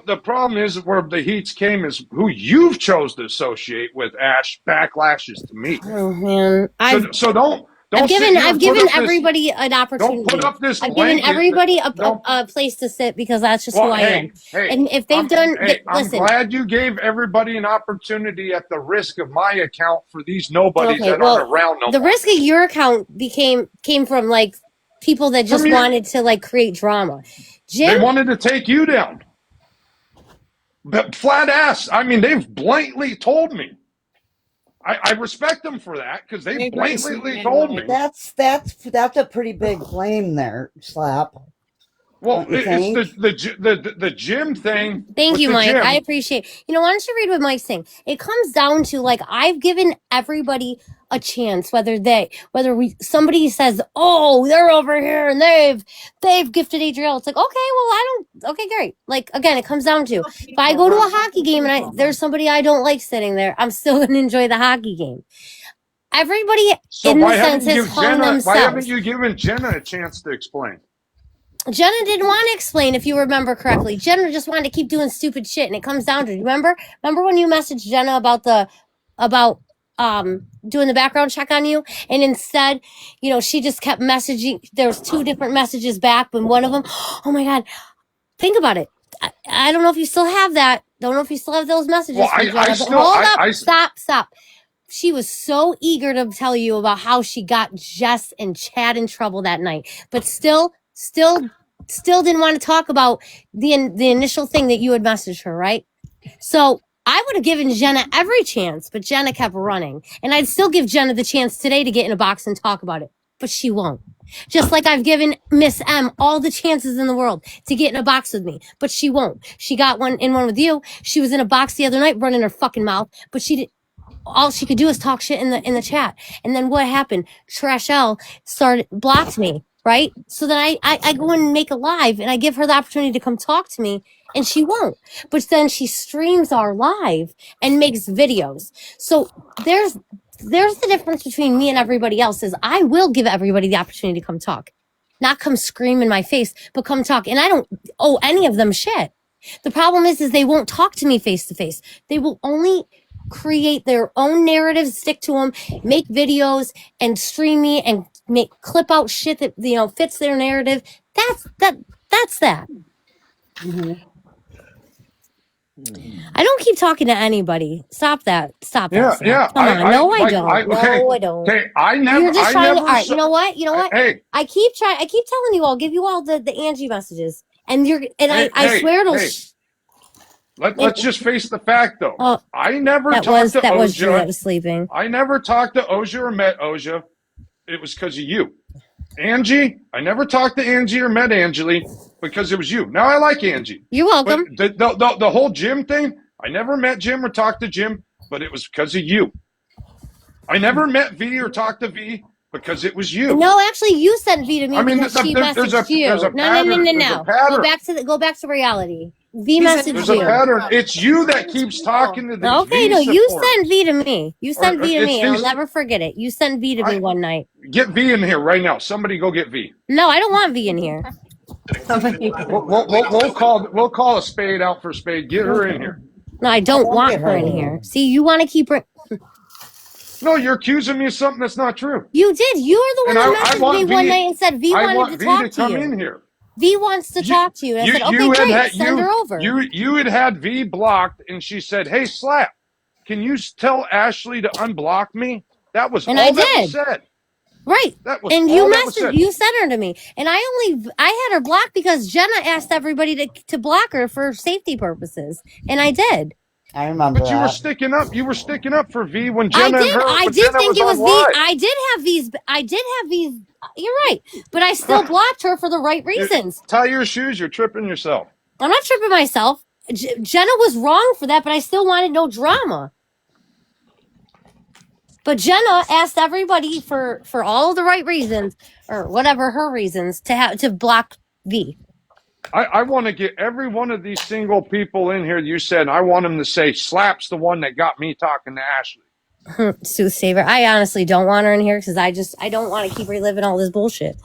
The problem is where the heats came is who you've chose to associate with, Ash, backlashes to me. Oh man. I've given everybody an opportunity. Don't put up this I've given everybody a place to sit because that's just who I am. And if they've done, I'm glad you gave everybody an opportunity at the risk of my account for these nobodies that aren't around no more. The risk of your account came from, like, people that just wanted to, like, create drama. They wanted to take you down. But flat ass. I mean, they've blatantly told me. I respect them for that because they blatantly told me. That's a pretty big claim there, Slap. Well, Don't you it's think? the gym thing. Thank with you, the Mike. I gym. appreciate. Why don't you read what Mike's saying? It comes down to like I've given everybody a chance, somebody says, "Oh, they're over here and they've gifted Adriel." It's like, okay, well, okay, great. Like again, it comes down to if I go to a hockey game and there's somebody I don't like sitting there, I'm still gonna enjoy the hockey game. Everybody, So in the why haven't sense, you has given hung Jenna? Why haven't themselves. you given Jenna a chance to explain? Jenna didn't want to explain, if you remember correctly. Jenna just wanted to keep doing stupid shit, and it comes down to, remember when you messaged Jenna about doing the background check on you, and instead, she just kept messaging. There was 2 different messages back, but one of them, oh my god, think about it. I don't know if you still have that. Don't know if you still have those messages Well, from I Jenna. But still hold up, I stop. She was so eager to tell you about how she got Jess and Chad in trouble that night, but still didn't want to talk about the initial thing that you had messaged her, right? So I would have given Jenna every chance, but Jenna kept running. And I'd still give Jenna the chance today to get in a box and talk about it, but she won't. Just like I've given Miss M all the chances in the world to get in a box with me, but she won't. She got one with you. She was in a box the other night running her fucking mouth, but all she could do is talk shit in the chat. And then what happened? Trashelle blocked me, right? So then I go and make a live and I give her the opportunity to come talk to me, and she won't. But then she streams our live and makes videos. So there's the difference between me and everybody else is I will give everybody the opportunity to come talk. Not come scream in my face, but come talk. And I don't owe any of them shit. The problem is they won't talk to me face to face. They will only create their own narratives, stick to them, make videos and stream me and clip out shit that fits their narrative. That's that. Mm-hmm. I don't keep talking to anybody. Stop that. Stop that. yeah Stop. yeah. Come on. No, I don't. Okay, No, I don't. okay. You're just trying to. All right. Saw, You know what? Hey, I keep telling you. I'll give you all the Angie messages, and I swear it'll. Let's just face the fact, though. Oh, I never talked to that was Drew Oja. that was sleeping. I never talked to Oja or met Oja. It was because of you. Angie, I never talked to Angie or met Angie because it was you. Now I like Angie. You're welcome. But the whole Jim thing, I never met Jim or talked to Jim, but it was because of you. I never met V or talked to V because it was you. No, actually, you sent V to me because she messaged you. There's a pattern. No. Go back to reality. V messaged There's you. a pattern. It's you that keeps talking to these Okay, V no, you supporters. sent V to me. You sent V to me, and I'll these- never forget it. You sent V to me one night. Get V in here right now. Somebody go get V. No, I don't want V in here. We'll call a spade out for a spade. Get her in here. No, I don't want her in here. See, you want to keep her. No, you're accusing me of something that's not true. You did. You were the one And who messaged me one night and said V wanted to talk to come you. in here. V wants to talk to you. And I said, okay, great, send her over. You had V blocked, and she said, "Hey, Slap, can you tell Ashley to unblock me?" That was all that was said. Right. That was and all you that was said. You sent her to me. And I had her blocked because Jenna asked everybody to block her for safety purposes. And I did. I remember. But you were sticking up. You were sticking up for V when Jenna I did. I did think it was V. I did have V's. You're right. But I still blocked her for the right reasons. Tie your shoes. You're tripping yourself. I'm not tripping myself. Jenna was wrong for that, but I still wanted no drama. But Jenna asked everybody for all the right reasons, or whatever her reasons, to block V. I want to get every one of these single people in here. You said I want them to say Slap's the one that got me talking to Ashley. Soothsayer. I honestly don't want her in here because I don't want to keep reliving all this bullshit.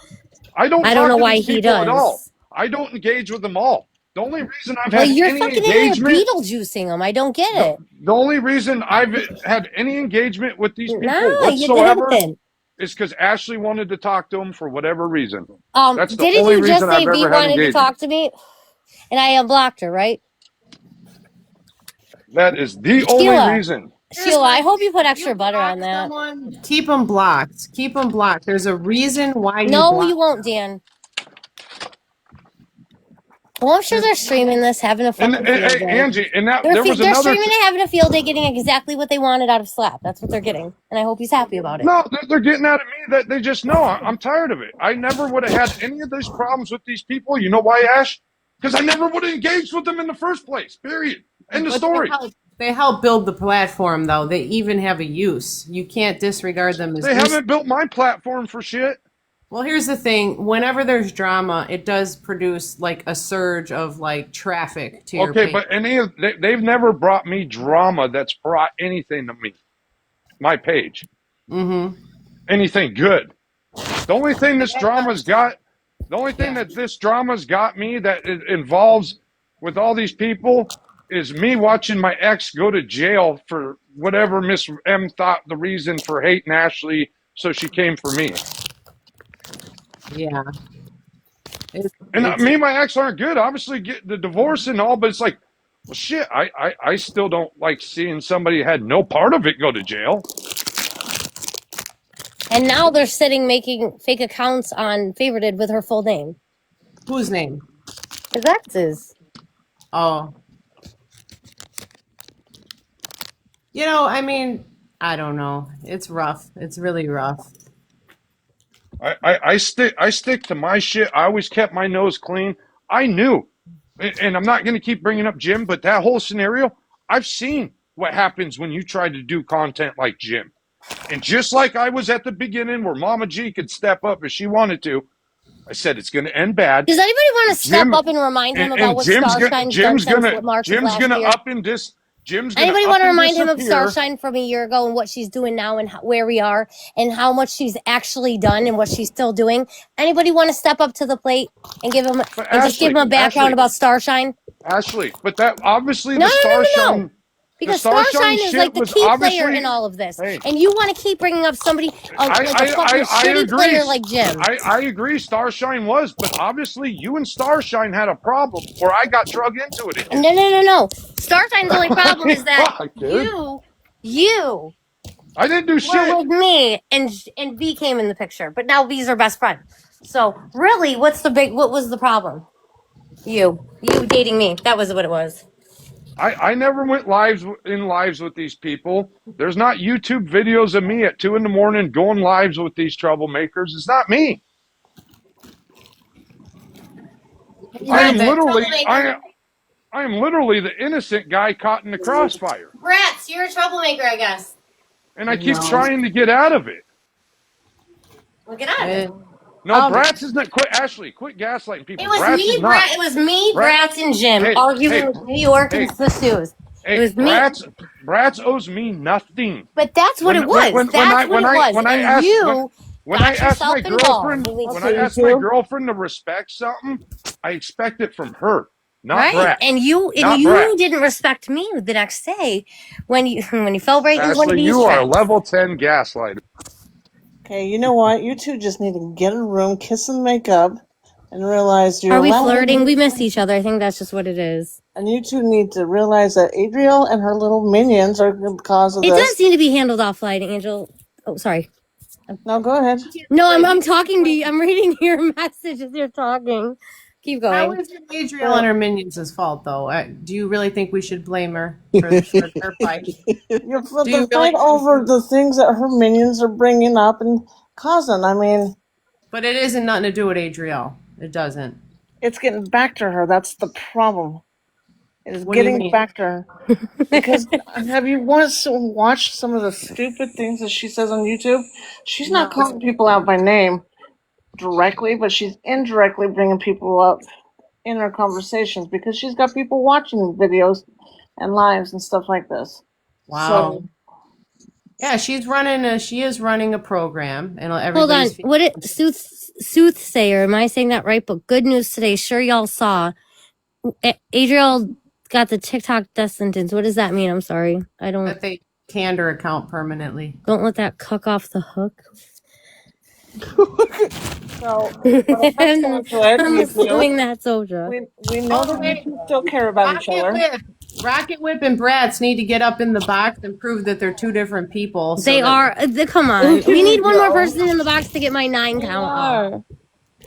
I don't know why he does at all. I don't engage with them all. The only reason I've had you're any fucking engagement, in here Beetlejuicing them. I don't get it. The only reason I've had any engagement with these people whatsoever is because Ashley wanted to talk to them for whatever reason. That's the only reason I've ever had engagement. Didn't you just say V wanted to talk to me, and I unblocked her, right? That is the only reason. Sheila, I hope you put extra butter on that. Keep them blocked. Keep them blocked. There's a reason why you No, you won't, Dan. Well, I'm sure they're streaming this, having a And, fucking field hey, day. Angie, and that They're, there was they're another. streaming it, having a field day, getting exactly what they wanted out of Slap. That's what they're getting, and I hope he's happy about it. No, they're getting out of me that they just know I'm tired of it. I never would have had any of these problems with these people. You know why, Ash? Because I never would have engaged with them in the first place. Period. End of But story. they help build the platform, though. They even have a use. You can't disregard them as They haven't built my platform for shit. Well, here's the thing. Whenever there's drama, it does produce like a surge of like traffic to your Okay, page. but they've never brought me drama that's brought anything to me. My page. Mm-hmm. Anything good. The only thing this drama's got, Yeah. that this drama's got me that it involves with all these people is me watching my ex go to jail for whatever Miss M thought the reason for hating Ashley, so she came for me. Yeah. And me and my ex aren't good. Obviously, get the divorce and all, but it's like, well, shit. I still don't like seeing somebody who had no part of it go to jail. And now they're sitting making fake accounts on Favorited with her full name. Whose name? His ex's. Oh. You know, I mean, I don't know. It's rough. It's really rough. I stick to my shit. I always kept my nose clean. I knew, and I'm not going to keep bringing up Jim, but that whole scenario, I've seen what happens when you try to do content like Jim. And just like I was at the beginning where Mama G could step up if she wanted to, I said it's going to end bad. Does anybody want to step up and remind him about what Starshine's done since what March of last year? Anybody want to remind him of Starshine from a year ago and what she's doing now and where we are and how much she's actually done and what she's still doing? Anybody want to step up to the plate and give him just give him a background about Starshine? Ashley, but that obviously No. Starshine. Because Starshine is like the key player in all of this. Hey, and you want to keep bringing up somebody, like a fucking shitty player like Jim. I agree, Starshine was, but obviously you and Starshine had a problem where I got drug into it again. No. Starshine's only problem is that you I didn't do shit. were with me and V came in the picture, but now V's our best friend. So really, what was the problem? You dating me. That was what it was. I never went lives with these people. There's not YouTube videos of me at 2 a.m. going lives with these troublemakers. It's not me. I am literally the innocent guy caught in the crossfire. Bratz, you're a troublemaker, I guess. And I keep trying to get out of it. Well, get out of it. No, Bratz is not. Ashley, quit gaslighting people. It was Bratz me, It was me, Bratz, and Jim arguing with New York and the Sues. It was me. Bratz owes me nothing. But that's what it was. When I asked my girlfriend to respect something, I expect it from her, not Bratz. And you didn't respect me the next day when you fell right into one of these you are a level 10 gaslighter. Okay, you know what? You two just need to get in a room, kiss and make up, and realize you're. Are we flirting? We miss each other. I think that's just what it is. And you two need to realize that Adriel and her little minions are the cause of this. It does need to be handled offline, Angel. Oh, sorry. No, go ahead. No, I'm talking to you. I'm reading your message as you're talking. Keep going. How is it Adriel and her minions' fault, though? Do you really think we should blame her for her fight? The fight over the things that her minions are bringing up and causing. I mean, but it isn't nothing to do with Adriel. It doesn't. It's getting back to her. That's the problem. It is getting back to her. Because have you watched some of the stupid things that she says on YouTube? She's not calling people out by name directly, but she's indirectly bringing people up in her conversations because she's got people watching videos and lives and stuff like this. Wow. So, yeah, she is running a program, and hold on. Soothsayer? Am I saying that right? But good news today. Sure, y'all saw Adriel got the TikTok death sentence. What does that mean? I'm sorry, I don't. That they canned her account permanently. Don't let that cuck off the hook. So, I'm assuming that's Soja. We know that we still care about each other. Rocket Whip and Bratz need to get up in the box and prove that they're two different people. They are. Come on. We need one more person in the box to get my 9 count.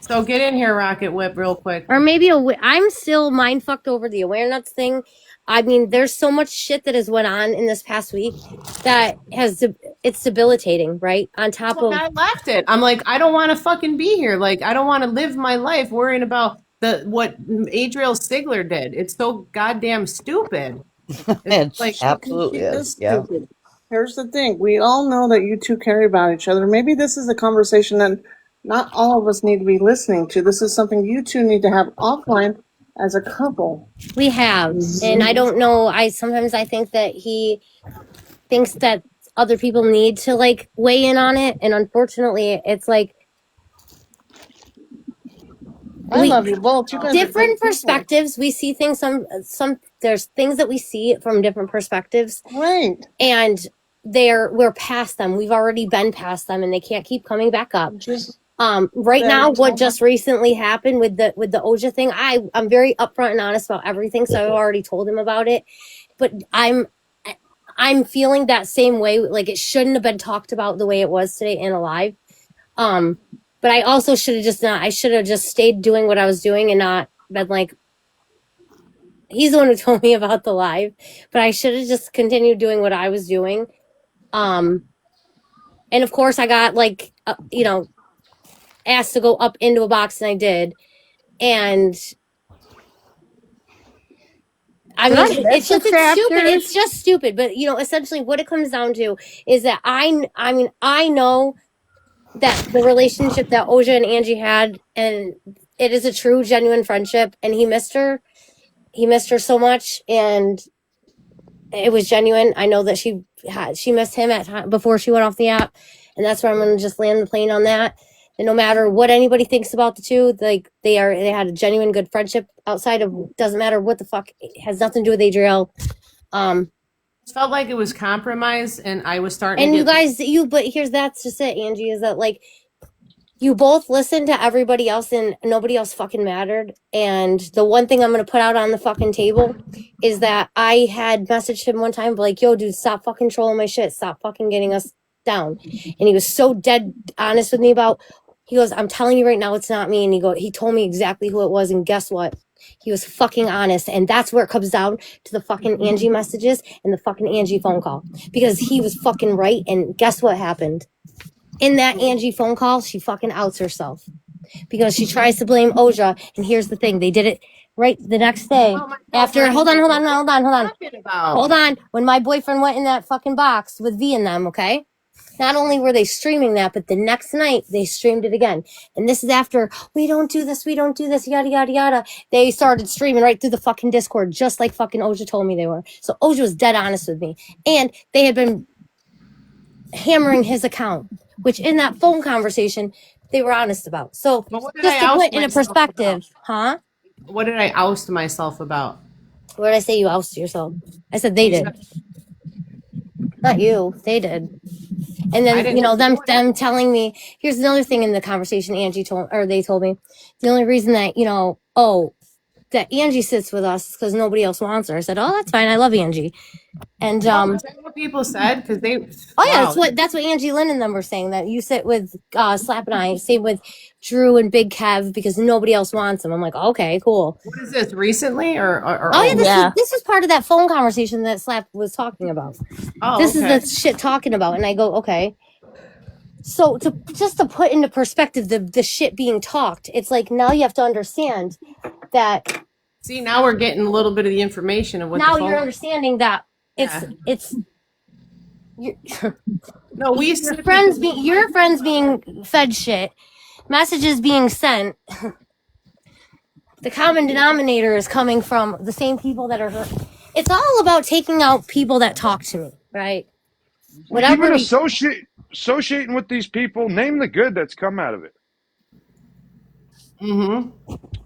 So get in here, Rocket Whip, real quick. Or maybe I'm still mind fucked over the awareness thing. I mean, there's so much shit that has went on in this past week that it's debilitating, right? On top of I left it. I'm like, I don't want to fucking be here. Like, I don't want to live my life worrying about what Adriel Stigler did. It's so goddamn stupid. It's like absolutely She is. is Yeah. stupid. Here's the thing. We all know that you two care about each other. Maybe this is a conversation that not all of us need to be listening to. This is something you two need to have offline as a couple. we have, and I don't know. Sometimes I think that he thinks that other people need to like weigh in on it, and unfortunately, it's like I love you both. You guys are great different people. perspectives. We see things. Some there's things that we see from different perspectives, Right. and we're past them. We've already been past them, and they can't keep coming back up. Just Right Then now, what tell just recently happened with the OJA thing, I'm very upfront and honest about everything, so I've already told him about it. But I'm feeling that same way. Like it shouldn't have been talked about the way it was today in Alive. But I also should have just not. I should have just stayed doing what I was doing and not been like. He's the one who told me about the live, but I should have just continued doing what I was doing. And of course, I got like asked to go up into a box, and I did. And I mean, it's just stupid. It's just stupid. But essentially, what it comes down to is that I mean, I know that the relationship that Oja and Angie had, and it is a true, genuine friendship. And he missed her. He missed her so much, and it was genuine. I know that she missed him at time before she went off the app, and that's where I'm going to just land the plane on that. And no matter what anybody thinks about the two, like they had a genuine good friendship outside of, doesn't matter what the fuck, it has nothing to do with Adriel. It felt like it was compromised, and I was starting. And but that's just it, Angie, is that like you both listened to everybody else and nobody else fucking mattered. And the one thing I'm going to put out on the fucking table is that I had messaged him one time, like, yo, dude, stop fucking trolling my shit. Stop fucking getting us down. And he was so dead honest with me about, he goes, I'm telling you right now, it's not me. And he told me exactly who it was. And guess what? He was fucking honest. And that's where it comes down to the fucking Angie messages and the fucking Angie phone call, because he was fucking right. And guess what happened? In that Angie phone call, she fucking outs herself because she tries to blame Oja. And here's the thing. They did it right the next day after. Hold on. When my boyfriend went in that fucking box with V and them, okay? Not only were they streaming that, but the next night they streamed it again. And this is after, we don't do this, yada, yada, yada. They started streaming right through the fucking Discord, just like fucking Oja told me they were. So Oja was dead honest with me. And they had been hammering his account, which in that phone conversation, they were honest about. So just to put in a perspective, huh? What did I oust myself about? Where did I say you ousted yourself? I said they did. Not you. They did. And then, them telling me, here's another thing in the conversation they told me. The only reason that, that Angie sits with us is because nobody else wants her. I said, oh, that's fine. I love Angie. And is that what people said? Because they that's what Angie Lynn and them were saying, that you sit with Slap and I, same with Drew and Big Kev, because nobody else wants them. I'm like, okay, cool. What is this, recently or this was part of that phone conversation that Slap was talking about. This is the shit talking about. And I go, okay. So to put into perspective the shit being talked, it's like, now you have to understand that. See, now we're getting a little bit of the information of what. Now you're understanding that it's. No, your friends being fed shit, messages being sent. The common denominator is coming from the same people that are hurt. It's all about taking out people that talk to me, right? Whatever. Even associating with these people, name the good that's come out of it. Mm-hmm.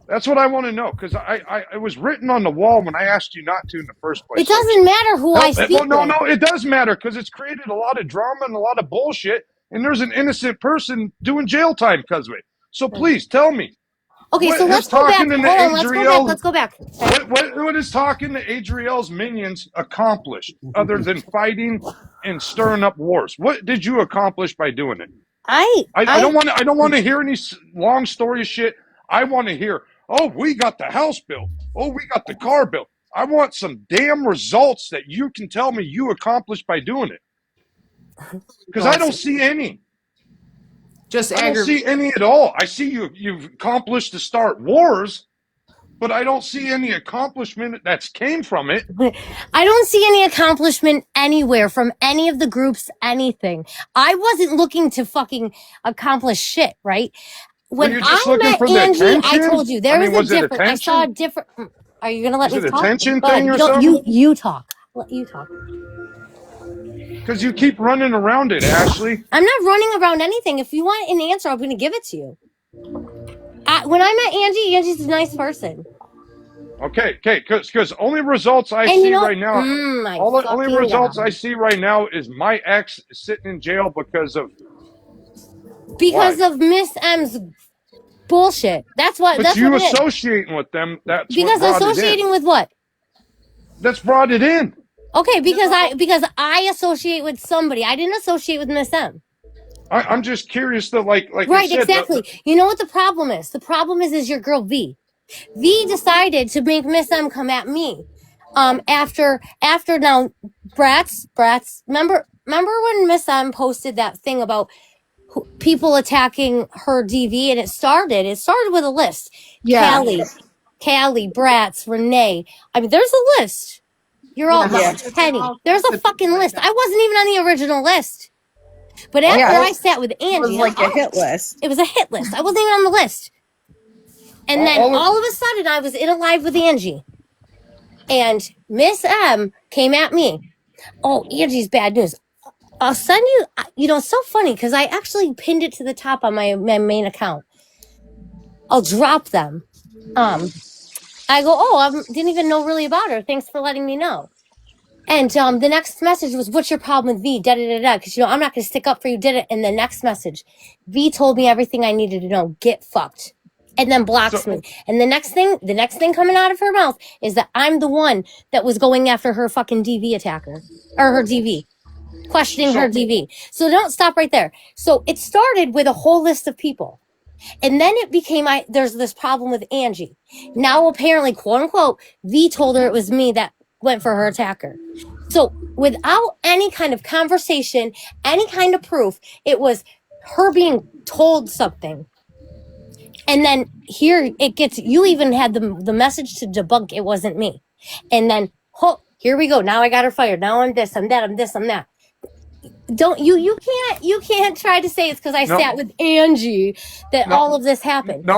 That's what I want to know, because it was written on the wall when I asked you not to in the first place. It doesn't matter who I speak with. No, it does matter, because it's created a lot of drama and a lot of bullshit, and there's an innocent person doing jail time because of it. So please tell me. Okay, so let's go back. Let's go back. What is talking to Adriel's minions accomplished other than fighting and stirring up wars? What did you accomplish by doing it? I don't want to hear any long story shit. I want to hear, oh, we got the house built. Oh, we got the car built. I want some damn results that you can tell me you accomplished by doing it. Because I don't see any. Just I don't see any at all. I see you've accomplished to start wars, but I don't see any accomplishment that's came from it. I don't see any accomplishment anywhere from any of the groups, anything. I wasn't looking to fucking accomplish shit, right? When you're just I looking met for the Angie, I attention? told you there I mean, was was a it different. I saw a attention? different. Are you gonna let Is me it talk? attention Go ahead. thing or You don't. something? You talk. Let you talk. Because you keep running around it, Ashley. I'm not running around anything. If you want an answer, I'm going to give it to you. When I met Angie, Angie's a nice person. Okay, because only results I And see you know, right now, only results I see right now is my ex sitting in jail because of Miss M's bullshit. That's what. But That's you what it is. associating with them, that's what Because brought it in. associating with what? That's brought it in. Okay, because I associate with somebody. I didn't associate with Miss M. I'm just curious to like Right, you said, exactly. You know what the problem is? The problem is your girl V. V decided to make Miss M come at me. After now, Brats. Remember when Miss M posted that thing about people attacking her DV, and it started with a list. Yeah. Callie, Brats, Renee. I mean, there's a list. You're all Penny. There's a fucking list. I wasn't even on the original list. But after I sat with Angie, It was like a hit list. It was a hit list. I wasn't even on the list. And then all of a sudden, I was in a live with Angie. And Miss M came at me. Oh, Angie's bad news. I'll send you, it's so funny because I actually pinned it to the top on my main account. I'll drop them. I go, I didn't even know really about her. Thanks for letting me know. And the next message was, what's your problem with V? Because, I'm not going to stick up for you, did it? And the next message, V told me everything I needed to know. Get fucked. And then blocks me. And the next thing coming out of her mouth is that I'm the one that was going after her fucking DV attacker. Or her DV. Questioning her DV. So don't stop right there. So it started with a whole list of people. And then it became, there's this problem with Angie. Now apparently, quote unquote, V told her it was me that went for her attacker. So without any kind of conversation, any kind of proof, it was her being told something. And then here it gets, you even had the message to debunk it wasn't me. And then, here we go. Now I got her fired. Now I'm this, I'm that, I'm this, I'm that. Don't you can't try to say it's because I sat with Angie that all of this happened. The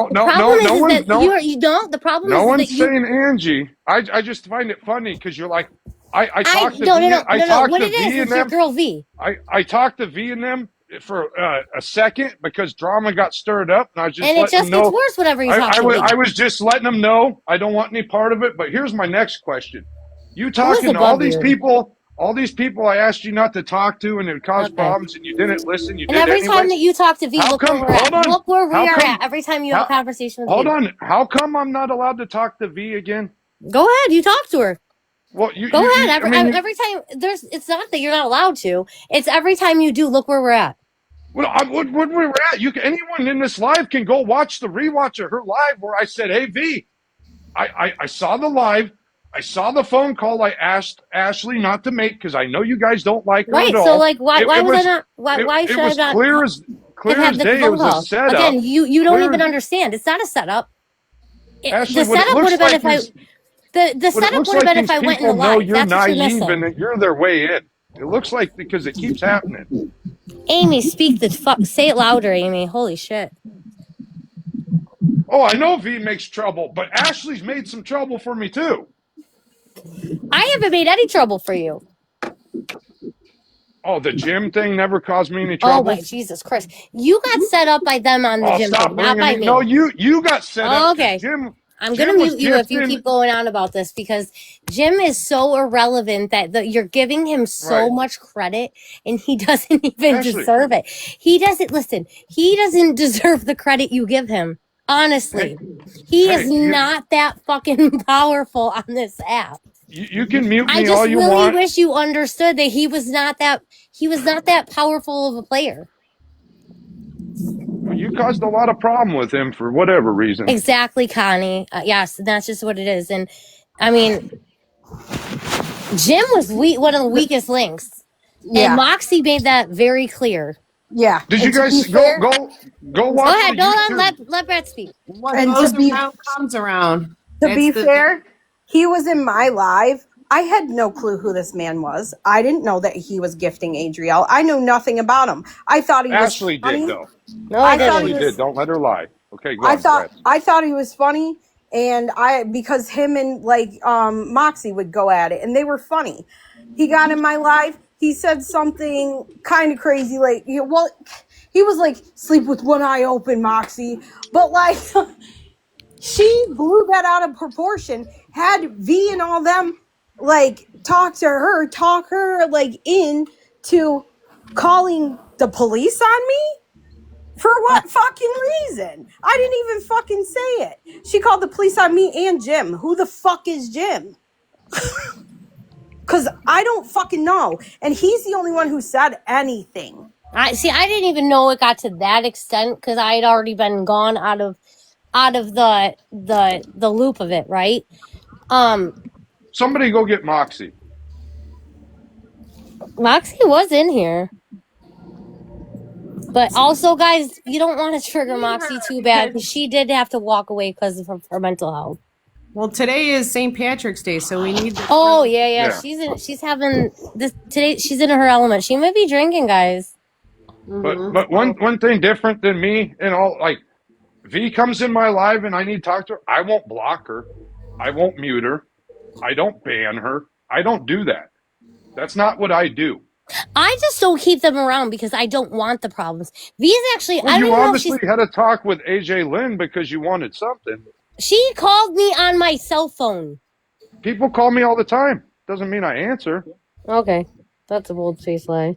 problem no is one's that you saying Angie. I just find it funny because you're like, I talked to what it V is and your them. girl V. I talked to V and them for a second because drama got stirred up, and I was just it just gets worse whenever you talk to V. I was just letting them know I don't want any part of it. But here's my next question: you talking to all these people? All these people I asked you not to talk to, and it caused problems, and you didn't listen. You did every time that you talk to V, look where we're at. Look where we are at every time you have a conversation with V. Hold on. How come I'm not allowed to talk to V again? Go ahead. You talk to her. Well, go ahead. Every time it's not that you're not allowed to. It's every time you do. Look where we're at. Well, what we're at. Anyone in this live can go watch the rewatch of her live where I said, "Hey V, I saw the live. I saw the phone call I asked Ashley not to make because I know you guys don't like her at all." So like, why was I not? Why should I not? Clear as day. It was a setup. Again, you don't even understand. It's not a setup. Ashley, the setup would have been if I. The setup would have been if I went in the live. You're naive and you're their way in. It looks like because it keeps happening. Amy, speak the fuck. Say it louder, Amy. Holy shit. Oh, I know V makes trouble, but Ashley's made some trouble for me too. I haven't made any trouble for you. Oh, the gym thing never caused me any trouble? Oh, my Jesus Christ. You got set up by them on the gym thing, not by me. No, you got set up. Okay. Jim, I'm going to mute you if you keep going on about this because Jim is so irrelevant that you're giving him so much credit and he doesn't even deserve it. He doesn't deserve the credit you give him. Honestly, he is not that fucking powerful on this app. You can mute me all you want. I just really wish you understood that he was not that powerful of a player. Well, you caused a lot of problem with him for whatever reason. Exactly, Connie. Yes, that's just what it is. And I mean, Jim was one of the weakest links. Yeah. And Moxie made that very clear. Yeah. Did And you to be guys fair- go Go watch ahead, the go on, YouTube? let Brett speak. What And goes to be- around comes around. To It's be the- fair, he was in my live. I had no clue who this man was. I didn't know that he was gifting Adriel. I knew nothing about him. I thought he was Ashley funny. did though. No, I thought Ashley he was- did. Don't let her lie. Okay, go I on, thought Brett. I thought he was funny, and because him and Moxie would go at it, and they were funny. He got in my live. He said something kind of crazy, like he was like, "Sleep with one eye open, Moxie," but like she blew that out of proportion. Had V and all them like talk her like into calling the police on me. For what fucking reason? I didn't even fucking say it. She called the police on me and Jim. Who the fuck is Jim? Because I don't fucking know. And he's the only one who said anything. I didn't even know it got to that extent because I had already been gone out of the loop of it, right? Somebody go get Moxie. Moxie was in here. But also, guys, you don't want to trigger Moxie too bad because she did have to walk away because of her mental health. Well, today is St. Patrick's Day, so we need. Oh yeah. Yeah. She's having this today. She's in her element. She might be drinking, guys. But one thing different than me and all, like, V comes in my live and I need to talk to her. I won't block her. I won't mute her. I don't ban her. I don't do that. That's not what I do. I just don't keep them around because I don't want the problems. V's actually, Well, I don't you know if obviously had a talk with AJ Lynn because you wanted something. she called me on my cell phone. People call me all the time. Doesn't mean I answer. Okay, that's a bold-faced lie.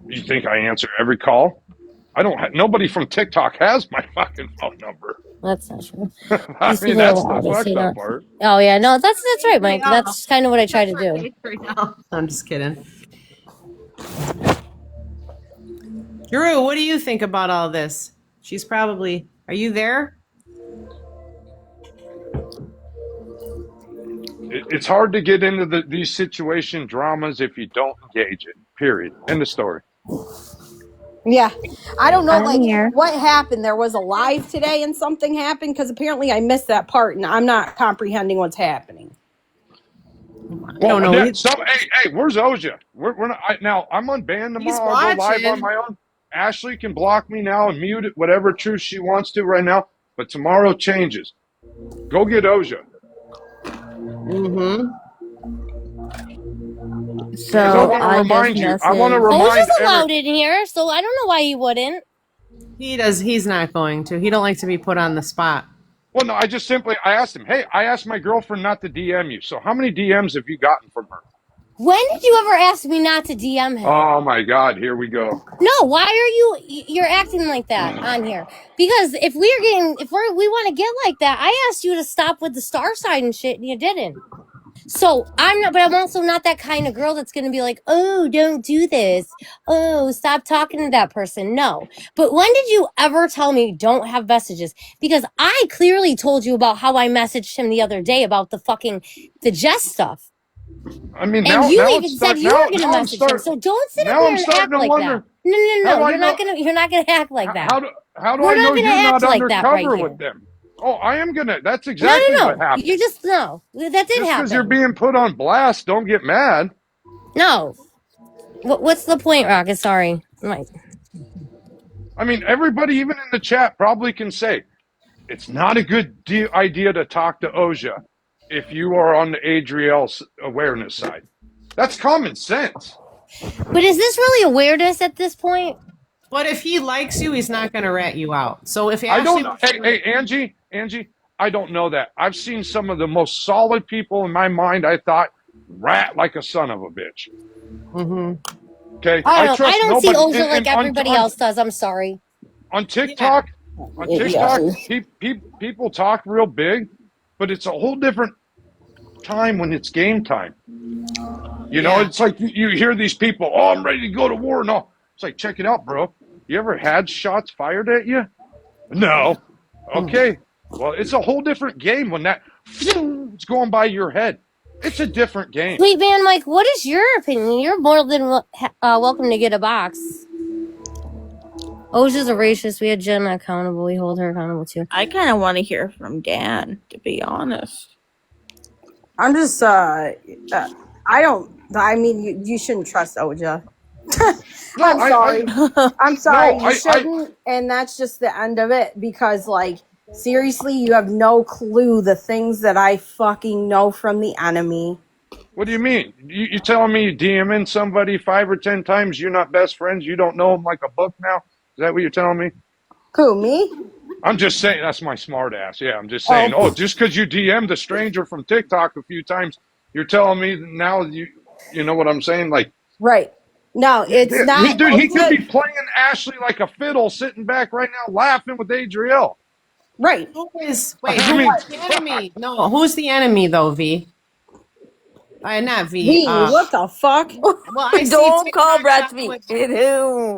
You think I answer every call? I don't. Nobody from TikTok has my fucking phone number. That's not true. I These mean, people that's are the loud, they fucked say up that. part. Oh yeah, no, that's right, Mike. That's kind of what I try to do. I'm just kidding. Drew, what do you think about all this? She's probably. Are you there? It's hard to get into these situation dramas if you don't engage it. Period. End of story. Yeah. I don't know I'm here. what happened. There was a live today and something happened because apparently I missed that part and I'm not comprehending what's happening. Well, know. hey, where's Oja? We're not, now I'm unbanned He's tomorrow. I'll go live watching. on my own. Ashley can block me now and mute it, whatever truth she wants to right now. But tomorrow changes. Go get Oja. So I remind you. I want to remind. Oja's allowed in here, so I don't know why he wouldn't. He does. He's not going to. He don't like to be put on the spot. Well, no, I asked him, hey, I asked my girlfriend not to DM you. So how many DMs have you gotten from her? When did you ever ask me not to DM him? Oh my God, here we go. No, why are you're acting like that on here? Because if we want to get like that, I asked you to stop with the star sign and shit, and you didn't. So but I'm also not that kind of girl that's going to be like, oh, don't do this. Oh, stop talking to that person. No. But when did you ever tell me don't have messages? Because I clearly told you about how I messaged him the other day about the Jess stuff. I mean, And you even said you were going to message him. So don't sit up here and act like that. No. You're not going to act like that. How do We're I not know gonna you're act not like that right undercover here. with them? Oh, I am gonna. That's exactly what happened. You just no. That did Just happen. because you're being put on blast, don't get mad. No. What's the point, Rocket? Sorry. Right. I mean, everybody, even in the chat, probably can say it's not a good idea to talk to Oja if you are on the Adriel's awareness side. That's common sense. But is this really awareness at this point? But if he likes you, he's not going to rat you out. So if Ashley, I don't know. Hey, Angie, I don't know that. I've seen some of the most solid people in my mind. I thought rat like a son of a bitch. Okay, I don't see nobody. Oja like everybody else does. I'm sorry. On TikTok, people talk real big, but it's a whole different time when it's game time. You know, it's like you hear these people, oh, I'm ready to go to war. No, it's like, check it out, bro. You ever had shots fired at you? No. Okay. Well, it's a whole different game when it's going by your head. It's a different game. Sweet man, Mike, what is your opinion? You're more than welcome to get a box. Oja's a racist. We had Jen accountable. We hold her accountable too. I kind of want to hear from Dan, to be honest. I'm just, I mean, you shouldn't trust Oja. No, I'm sorry. I'm sorry. No, you shouldn't. And that's just the end of it because, like, seriously, you have no clue the things that I fucking know from the enemy. What do you mean? You telling me you DMing somebody 5 or 10 times, you're not best friends, you don't know them like a book now? Is that what you're telling me? Who, me? I'm just saying, that's my smart ass. Yeah, I'm just saying, just because you DM'd a stranger from TikTok a few times, you're telling me now you know what I'm saying? Like, right. No, it's not. Dude, he could be playing Ashley like a fiddle, sitting back right now laughing with Adriel. Right. Who's the enemy? No, who's the enemy though, V? Not V. V, what the fuck? Well, I Don't call Brad V. V.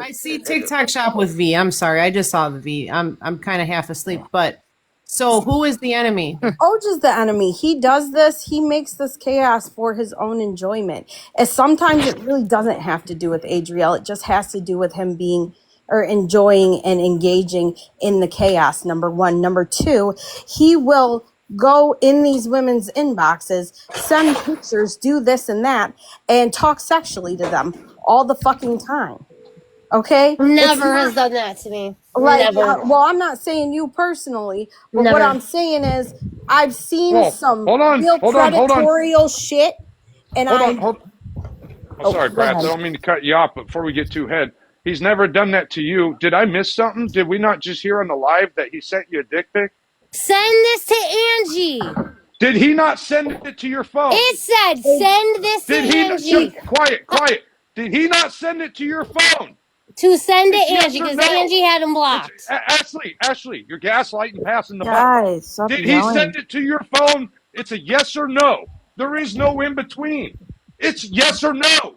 I see TikTok shop with V. I'm sorry, I just saw the V. I'm kind of half asleep, but so who is the enemy? Oja's the enemy. He does this. He makes this chaos for his own enjoyment. And sometimes it really doesn't have to do with Adriel. It just has to do with him being or enjoying and engaging in the chaos. Number one. Number two, he will go in these women's inboxes, send pictures, do this and that, and talk sexually to them all the fucking time. Okay? Never has done that to me. Like, Never. well, I'm not saying you personally, but Never. what I'm saying is I've seen some hold on, real hold on. predatorial shit, and Oh, sorry, go Brad. I ahead. don't mean to cut you off, but before we get too ahead, he's never done that to you. Did I miss something? Did we not just hear on the live that he sent you a dick pic? Send this to Angie. Did he not send it to your phone? It said, send this to Angie. Quiet. Did he not send it to your phone? To send to It's yes Angie or because no. Angie had him blocked. Ashley, you're gaslighting, passing the buck. Guys, stop Did he yelling. send it to your phone? It's a yes or no. There is no in between. It's yes or no.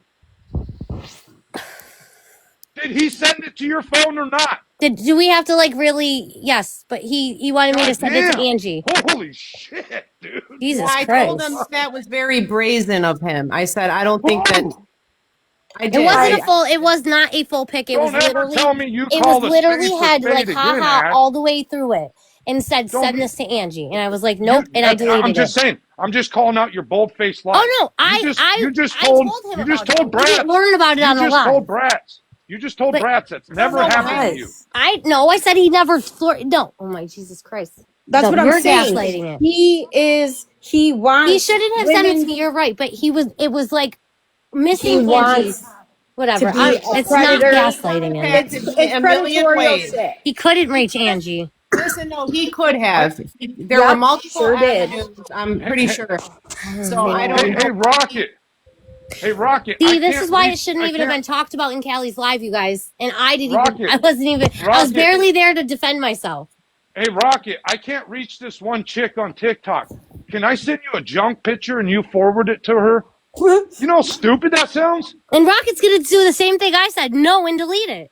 Did he send it to your phone or not? Do we have to like really? Yes, but he wanted me to send it to Angie. Holy shit, dude. Jesus I Christ. told him that was very brazen of him. I said I don't think that. I did. It wasn't a full. It was not a full pic. It was Don't ever literally. tell me you It called was a literally spade for had spade like again, haha Ash. all the way through it and said send this to Angie, and I was like nope, and I deleted it. I'm just saying. I'm just calling out your bold-faced lie. Oh no, I told him You about just it. told Bratz. We didn't learn about it on the You just live. told Bratz. You just told Bratz that's never happened to you. I said he never flirted. No, oh my Jesus Christ. That's what I'm you're saying. gaslighting it. He wants. He shouldn't have sent it to me. You're right, but it was like missing Angie. Whatever. to be a It's not predator. gaslighting it. It's predatorial shit. He couldn't reach Angie. Listen, no, he could have. There Yep, were multiple sure did. avenues. I'm pretty sure. So I don't. Hey, Rocket. Hey, Rocket. See, this is why it shouldn't even have been talked about in Callie's live, you guys. And I didn't Rocket. even. I wasn't even. I was Rocket. barely there to defend myself. Hey, Rocket. I can't reach this one chick on TikTok. Can I send you a junk picture and you forward it to her? You know how stupid that sounds? And Rocket's gonna do the same thing I said. No, and delete it.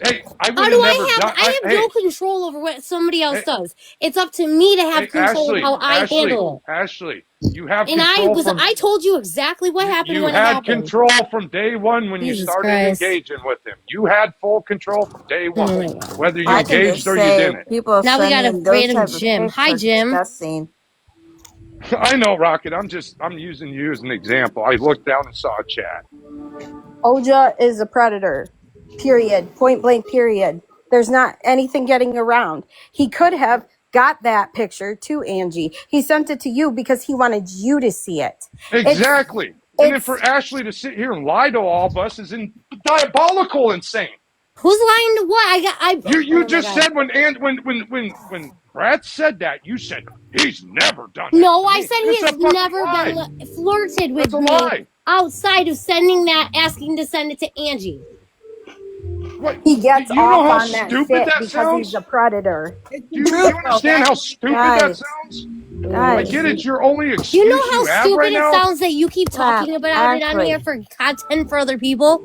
Hey, I would How do I never have? done. I have no control over what somebody else does. It's up to me to have control of how I handle it. Ashley, you have And control I told you exactly what happened you when it had happened. control from day one when Jesus you started Christ. engaging with him. You had full control from day one, Oh my God. whether you I can engaged just or you say didn't. people Now we got a sending those random type of Jim. pics Hi, are Jim. disgusting. I know, Rocket. I'm using you as an example. I looked down and saw a chat. Oja is a predator. Period. Point blank. Period. There's not anything getting around. He could have got that picture to Angie. He sent it to you because he wanted you to see it. Exactly. And then it's- for Ashley to sit here and lie to all of us is diabolical, insane. Who's lying to what? You oh just my God. said when Brad said that, you said he's never done that. No, to I me. said he It's a has fucking never lie. been flirted with That's a me lie. outside of sending that, asking to send it to Angie. What? He gets Do you know off how on that stupid shit that because sounds? he's a predator. Do you understand how stupid that Guys. sounds? I Guys, get it. Your only excuse You know how have stupid right it now. sounds that you keep talking about it on Ashley. here for content for other people?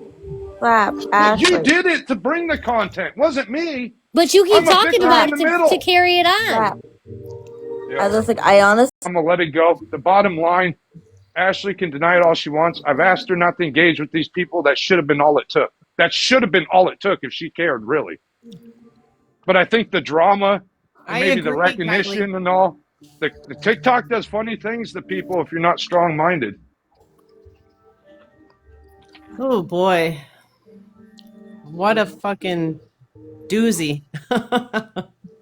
Slap, You Ashley. did it to bring the content. Wasn't me. But you keep I'm a talking victim about in it the to middle. carry it on. Slap. Yeah. I was like, I honestly. I'm going to let it go. The bottom line, Ashley can deny it all she wants. I've asked her not to engage with these people. That should have been all it took. That should have been all it took if she cared, really. But I think the drama and maybe the recognition and all, the TikTok does funny things to people if you're not strong-minded. Oh boy. What a fucking doozy.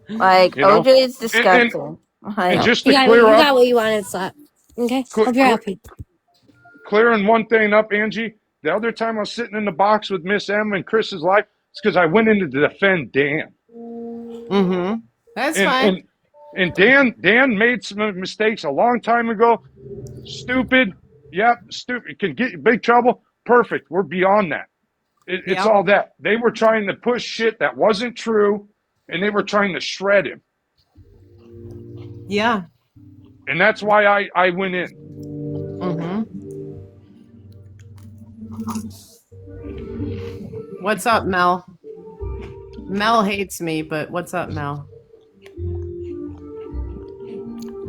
Like, You know? OJ is disgusting. And just You to got, clear you up, got what you wanted, Slap. Okay? Hope you're happy. clearing one thing up, Angie. The other time I was sitting in the box with Miss M and Chris's life, it's because I went in to defend Dan. Mm-hmm. That's fine. And Dan made some mistakes a long time ago. Stupid. Yep, stupid. Can get you big trouble. Perfect. We're beyond that. It's all that. They were trying to push shit that wasn't true, and they were trying to shred him. Yeah. And that's why I went in. Mm-hmm. What's up, Mel? Mel hates me, but what's up, Mel?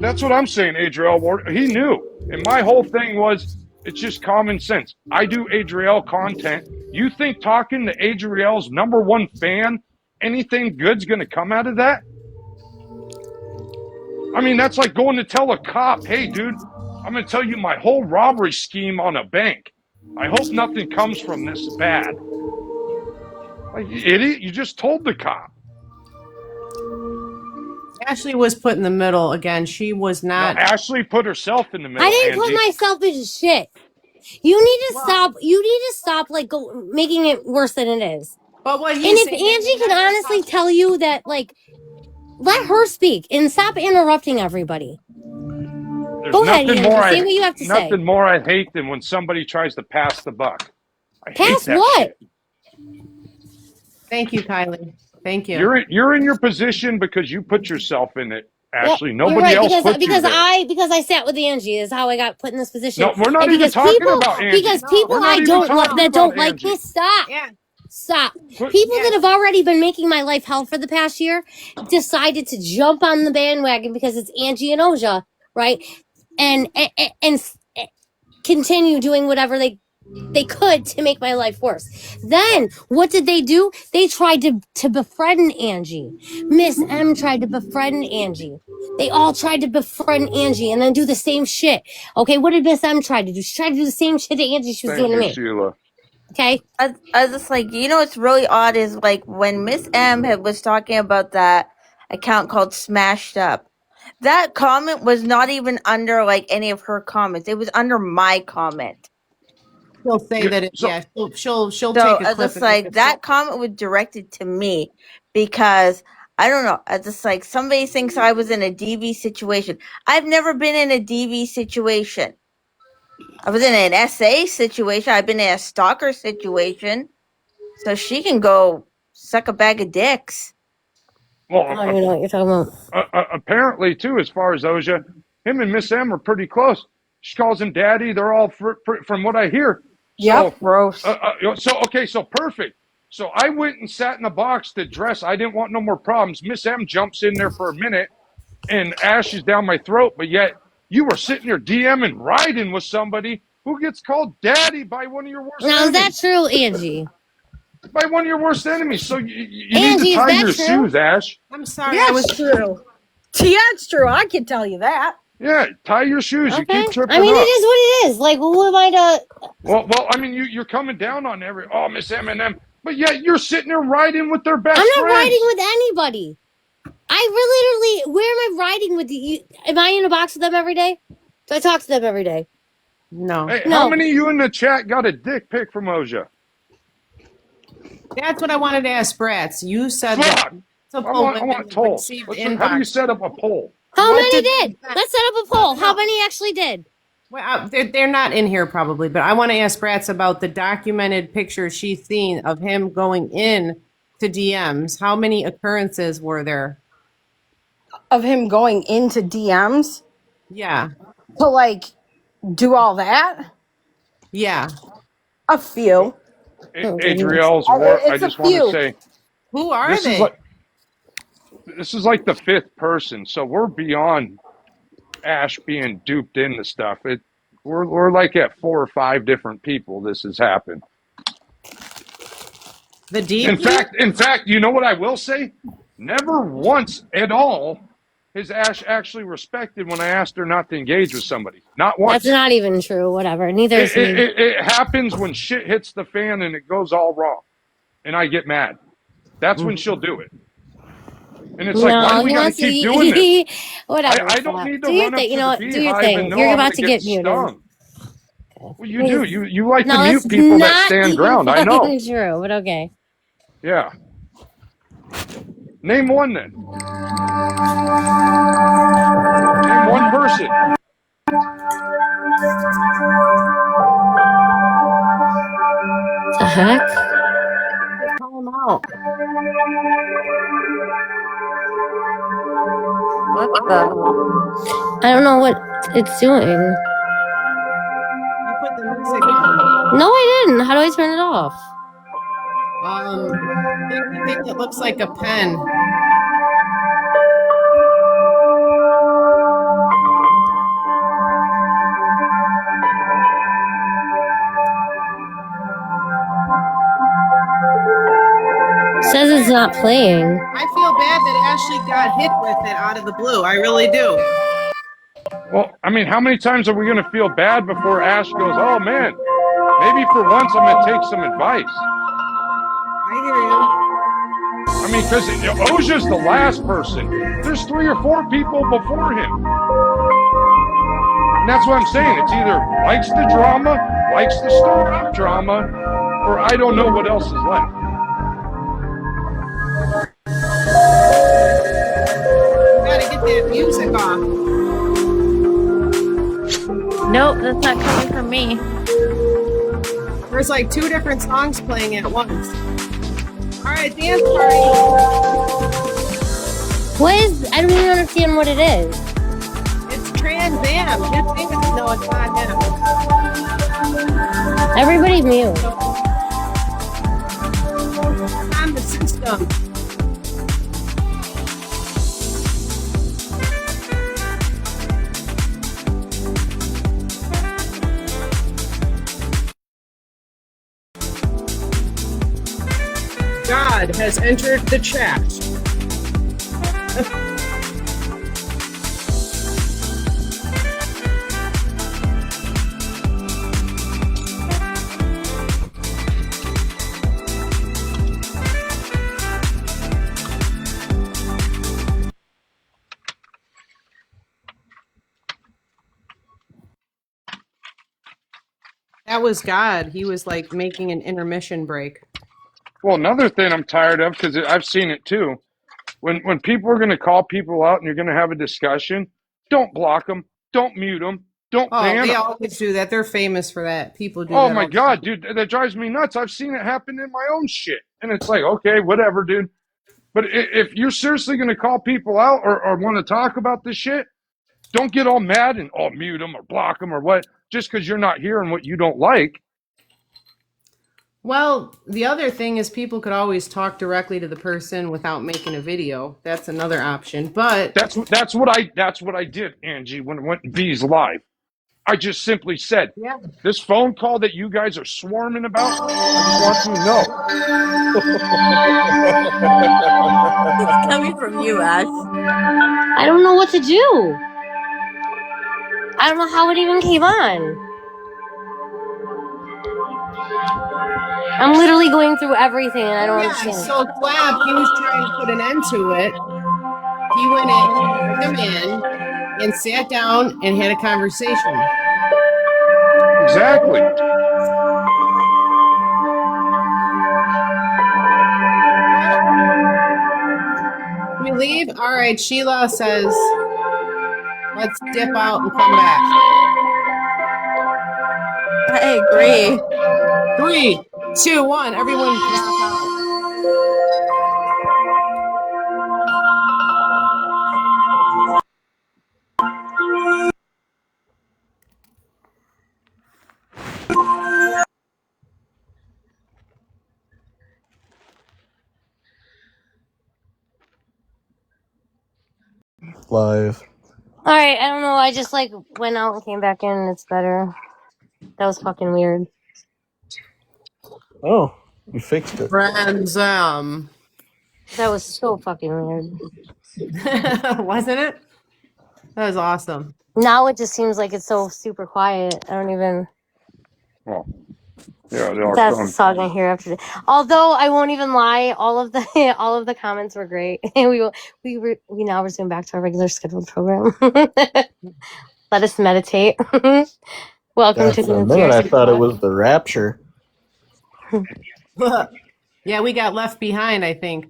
That's what I'm saying, Adriel Ward. He knew. And my whole thing was, it's just common sense. I do Adriel content. You think talking to Adriel's #1 fan, anything good's going to come out of that? I mean, that's like going to tell a cop, hey, dude, I'm going to tell you my whole robbery scheme on a bank. I hope nothing comes from this bad. Like, you idiot, you just told the cop. Ashley was put in the middle again. She was not. No, Ashley put herself in the middle. I didn't put myself in shit. You need to stop. You need to stop, like, making it worse than it is. But what and if Angie can honestly tell you that, like, let her speak and stop interrupting everybody. There's Go ahead, nothing Angie. more Say what you have to say. Nothing more I hate than when somebody tries to pass the buck. I Pass hate that what? shit. Thank you, Kylie. Thank you. You're in your position because you put yourself in it, Ashley. Yep, Nobody right, else put because you there. because I sat with Angie is how I got put in this position. No, we're not and even talking people, about Angie. Because No, people we're not I even don't talking that don't about like Angie. me, stop. Yeah. Stop. What? People that have already been making my life hell for the past year decided to jump on the bandwagon because it's Angie and Oja, right? And continue doing whatever they could to make my life worse. Then what did they do? They tried to befriend Angie. Miss M tried to befriend Angie. They all tried to befriend Angie and then do the same shit. Okay, what did Miss M try to do? She tried to do the same shit to Angie she was doing to me. Sheila. Okay? I was just like, you know what's really odd is like when Miss M was talking about that account called Smashed Up. That comment was not even under like any of her comments. It was under my comment. She'll say that it. So- Yeah, she'll So take a I clip. just like that comment was directed to me because I don't know. I just like somebody thinks I was in a DV situation. I've never been in a DV situation. I was in an SA situation. I've been in a stalker situation. So she can go suck a bag of dicks. Well, I don't even know what you're talking about. apparently, too, as far as Oja, him and Miss M are pretty close. She calls him daddy. They're all, from what I hear. Yep, gross. So perfect. So I went and sat in the box to dress. I didn't want no more problems. Miss M jumps in there for a minute, and Ash is down my throat. But yet you were sitting there DMing, riding with somebody who gets called daddy by one of your worst Now, is that enemies. true, Angie? By one of your worst enemies. So you need Angie, to tie is that your true? shoes, Ash. I'm sorry. Yeah, it's true. Yeah, it's true. I can tell you that. Yeah, tie your shoes. You Okay. keep tripping I mean, up. it is what it is. Like, who am I to... Well, I mean, you're coming down on Miss M&M, but yet you're sitting there riding with their best I'm not friends. riding with anybody. I literally... Where am I riding with you? Am I in a box with them every day? Do I talk to them every day? No. Hey, No. how many of you in the chat got a dick pic from Oja? That's what I wanted to ask Bratz. You said Fuck! that. I want toll. How do you set up a poll? How What many did- did? Let's set up a poll. How many actually did? Well, they're not in here probably, but I want to ask Bratz about the documented pictures she's seen of him going in to DMs. How many occurrences were there? Of him going into DMs Yeah. to like do all that? Yeah. A few. Oh, goodness. Adriel's work. I It's a just want to few. say Who are this is they? like this is like the fifth person, so we're beyond Ash being duped into stuff. We're like at 4 or 5 different people. This has happened. The DP? In fact, you know what I will say? Never once at all has Ash actually respected when I asked her not to engage with somebody. Not That's once. not even true. Whatever. Neither is he. It happens when shit hits the fan and it goes all wrong, and I get mad. That's when she'll do it. And it's like, why No, do we he got to wants to. keep doing this? Whatever. I don't Slap. need to Do your run up thing. You to know the what? Do your beehive and thing. know You're I'm going about to to get get muted. stung. Well, you do. You like to No, mute that's people that not stand even ground. I know. fucking true. But okay. Yeah. Name one then. Name one person. The heck? Call him out. What the? I don't know what it's doing. You put the music on. No, I didn't. How do I turn it off? Pick the thing that looks like a pen. Says it's not playing. I feel bad that Ashley got hit with it out of the blue. I really do. Well, I mean, how many times are we going to feel bad before Ash goes, oh, man, maybe for once I'm going to take some advice? I hear you. I mean, because Oja's the last person. There's 3 or 4 people before him. And that's what I'm saying. It's either likes the drama, likes to stir up drama, or I don't know what else is left. You gotta get that music off. Nope, that's not coming from me. There's like 2 different songs playing at once. All right, dance party. What is? I don't even understand what it is. It's Trans Am. No, it's not him. Everybody mute. It's on the system. God has entered the chat. That was God. He was like making an intermission break. Well, another thing I'm tired of, because I've seen it too, when people are going to call people out and you're going to have a discussion, don't block them, don't mute them, don't Oh, ban they them. always do that. They're famous for that. People do Oh that. my all the God, time. dude, that drives me nuts. I've seen it happen in my own shit. And it's like, okay, whatever, dude. But if you're seriously going to call people out or want to talk about this shit, don't get all mad and mute them or block them or what, just because you're not hearing what you don't like. Well, the other thing is people could always talk directly to the person without making a video. That's another option. But That's what I did, Angie, when it went V's live. I just simply said, yeah, this phone call that you guys are swarming about, I just want you to know. It's coming from you, Ash. I don't know what to do. I don't know how it even came on. I'm literally going through everything and I don't understand. So Slab, he was trying to put an end to it. He went in, took him in, and sat down and had a conversation. Exactly. We leave? All right, Sheila says, let's dip out and come back. I agree. 3, 2, 1, everyone drop out. live. All right, I don't know. I just like went out and came back in, and it's better. That was fucking weird. Oh, you fixed it. Friends, That was so fucking weird. wasn't it? That was awesome. Now it just seems like it's so super quiet. I don't even. Well, yeah, they are That's some. all I'm gonna hear after. Although I won't even lie, all of the all of the comments were great. We now resume back to our regular scheduled program. Let us meditate. Welcome Yeah, to for a the minute I Seriously thought it Pod. was the rapture. Yeah, we got left behind, I think.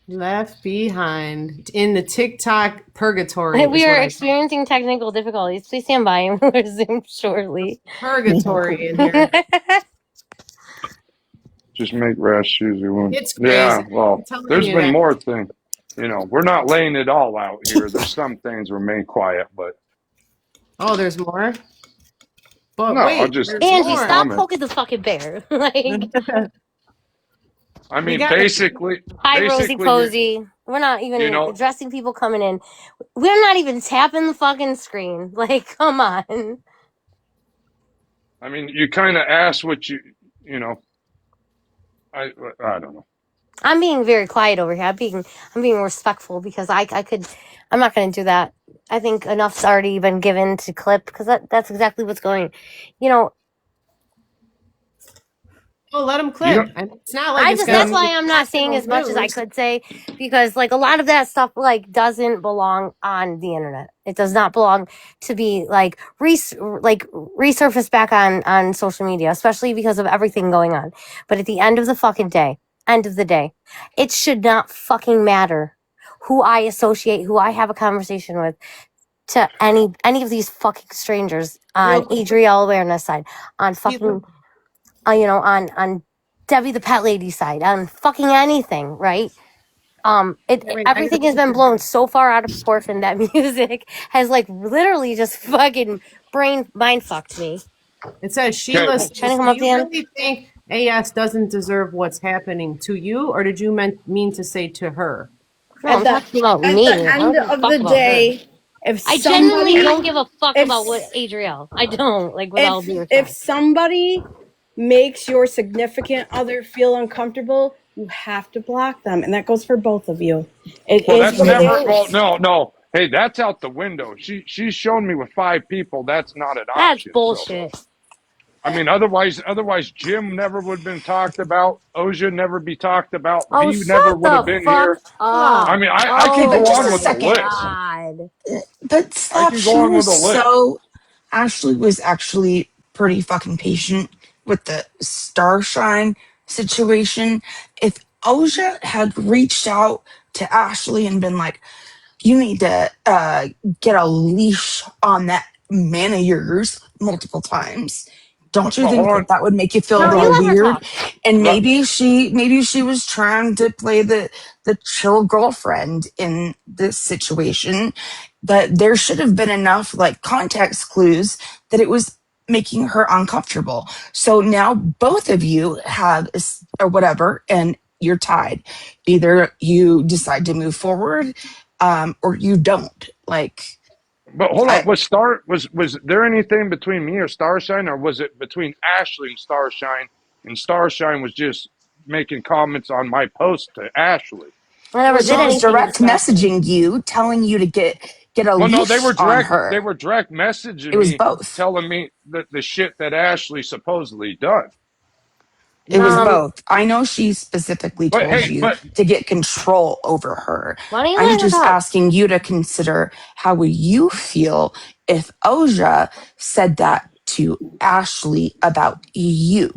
Left behind in the TikTok purgatory. We are experiencing technical difficulties. Please stand by and we'll resume shortly. Purgatory in here. Just make Rash Susie one. It's crazy. Yeah, well, I'm telling there's you been that. more things. You know, we're not laying it all out here. There's some things remain quiet, but Oh, there's more. But no, wait, I'll just there's Angie, more. stop comment. poking the fucking bear. Like, I We mean, got basically, hi, Rosie you're, Posey. We're not even you know, addressing people coming in. We're not even tapping the fucking screen. Like, come on. I mean, you kind of ask what you know. I don't know. I'm being very quiet over here. I'm being respectful because I'm not going to do that. I think enough's already been given to clip because that's exactly what's going. You know, Oh, let them You clip. know, I mean, it's not like it's gonna that's be why I'm not saying as much as I news. could say because like a lot of that stuff like doesn't belong on the internet. It does not belong to be like resurfaced back on social media, especially because of everything going on. But at the end of the day, it should not fucking matter who I associate, who I have a conversation with to any of these fucking strangers on Real quick, Adriel awareness side, on people. fucking on Debbie the Pet Lady side, on fucking anything, right? Wait, I Everything gotta has take been your- blown so far out of proportion that music has like literally just fucking mind fucked me. It says okay. Sheila Hey, says, trying to "Do come up, you Dan? really think AS doesn't deserve what's happening to you, or did you mean to say to her?" No, At I'm the talking about at me. the I don't end give a of fuck the about her. day, if I genuinely somebody don't give a fuck if about what Adriel. I don't, like, with all due if respect. somebody makes your significant other feel uncomfortable, you have to block them, and that goes for both of you. It Well, is that's what it never. Well, is. no. Hey, that's out the window. She's shown me with 5 people. That's not an That's option. So, bullshit. I mean, otherwise, Jim never would have been talked about. Oja never be talked about. Oh, V never shut would have the been fuck here. I up. mean, I Okay, can but go just a on with the Oh, second. list. God. But I Slap, can go she on with was the list. so. Ashley was actually pretty fucking patient with the Starshine situation. If Oja had reached out to Ashley and been like, you need to get a leash on that man of yours multiple times. Don't you But hold think on. that that would make you feel a No, you little let her weird? talk. And Let, maybe she was trying to play the chill girlfriend in this situation, but there should have been enough like context clues that it was making her uncomfortable. So now both of you have or whatever, and you're tied. Either you decide to move forward or you don't. Like, but hold on. I, Was there anything between me or Starshine, or was it between Ashley and Starshine? And Starshine was just making comments on my post to Ashley. I It never was she did all was anything to direct Starshine. messaging you, telling you to get a Well, no, they leash were on direct. They her. were direct messaging It was me, both. telling me that the shit that Ashley supposedly done. It was Mhm. Um, both. I know she specifically But told hey, you but to get control over her. why don't you I'm let her just talk? asking you to consider how would you feel if Oja said that to Ashley about you?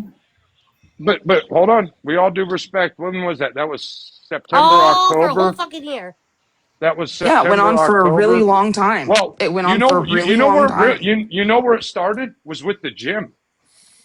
but hold on. We all due respect. When was that? That was September, Oh, for a whole October. fucking year. That was Yeah, it went September, on for a really October. long time. Well, It went on for a you really know long where time. you know where it started was with the gym.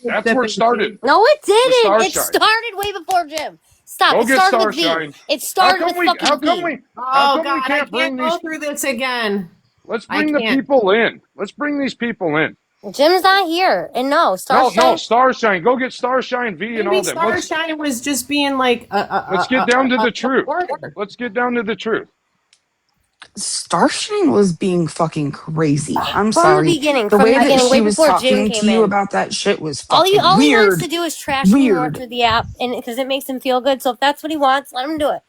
That's where it started No, it with didn't. It Starshine. started way before Jim. Stop. Go It get started with V. Starshine. It How started come with we? How fucking come V. we? How Oh come we God, I can't can't bring go these? through this again. Let's I bring the can't. people in. Let's bring these people in. Jim's not here. And no, No, Starshine. Starshine. Go get Starshine V and Maybe all them. Starshine was just being like Let's get down to a the truth. supporter. Let's get down to the truth. Starshine was being fucking crazy. I'm From the sorry. beginning, The from the way that beginning, she way was before Jim talking to came you in. about that shit was All fucking he wants weird. to do is trash me more Weird. through the app, and because it makes him feel good. So if that's what he wants, let him do it.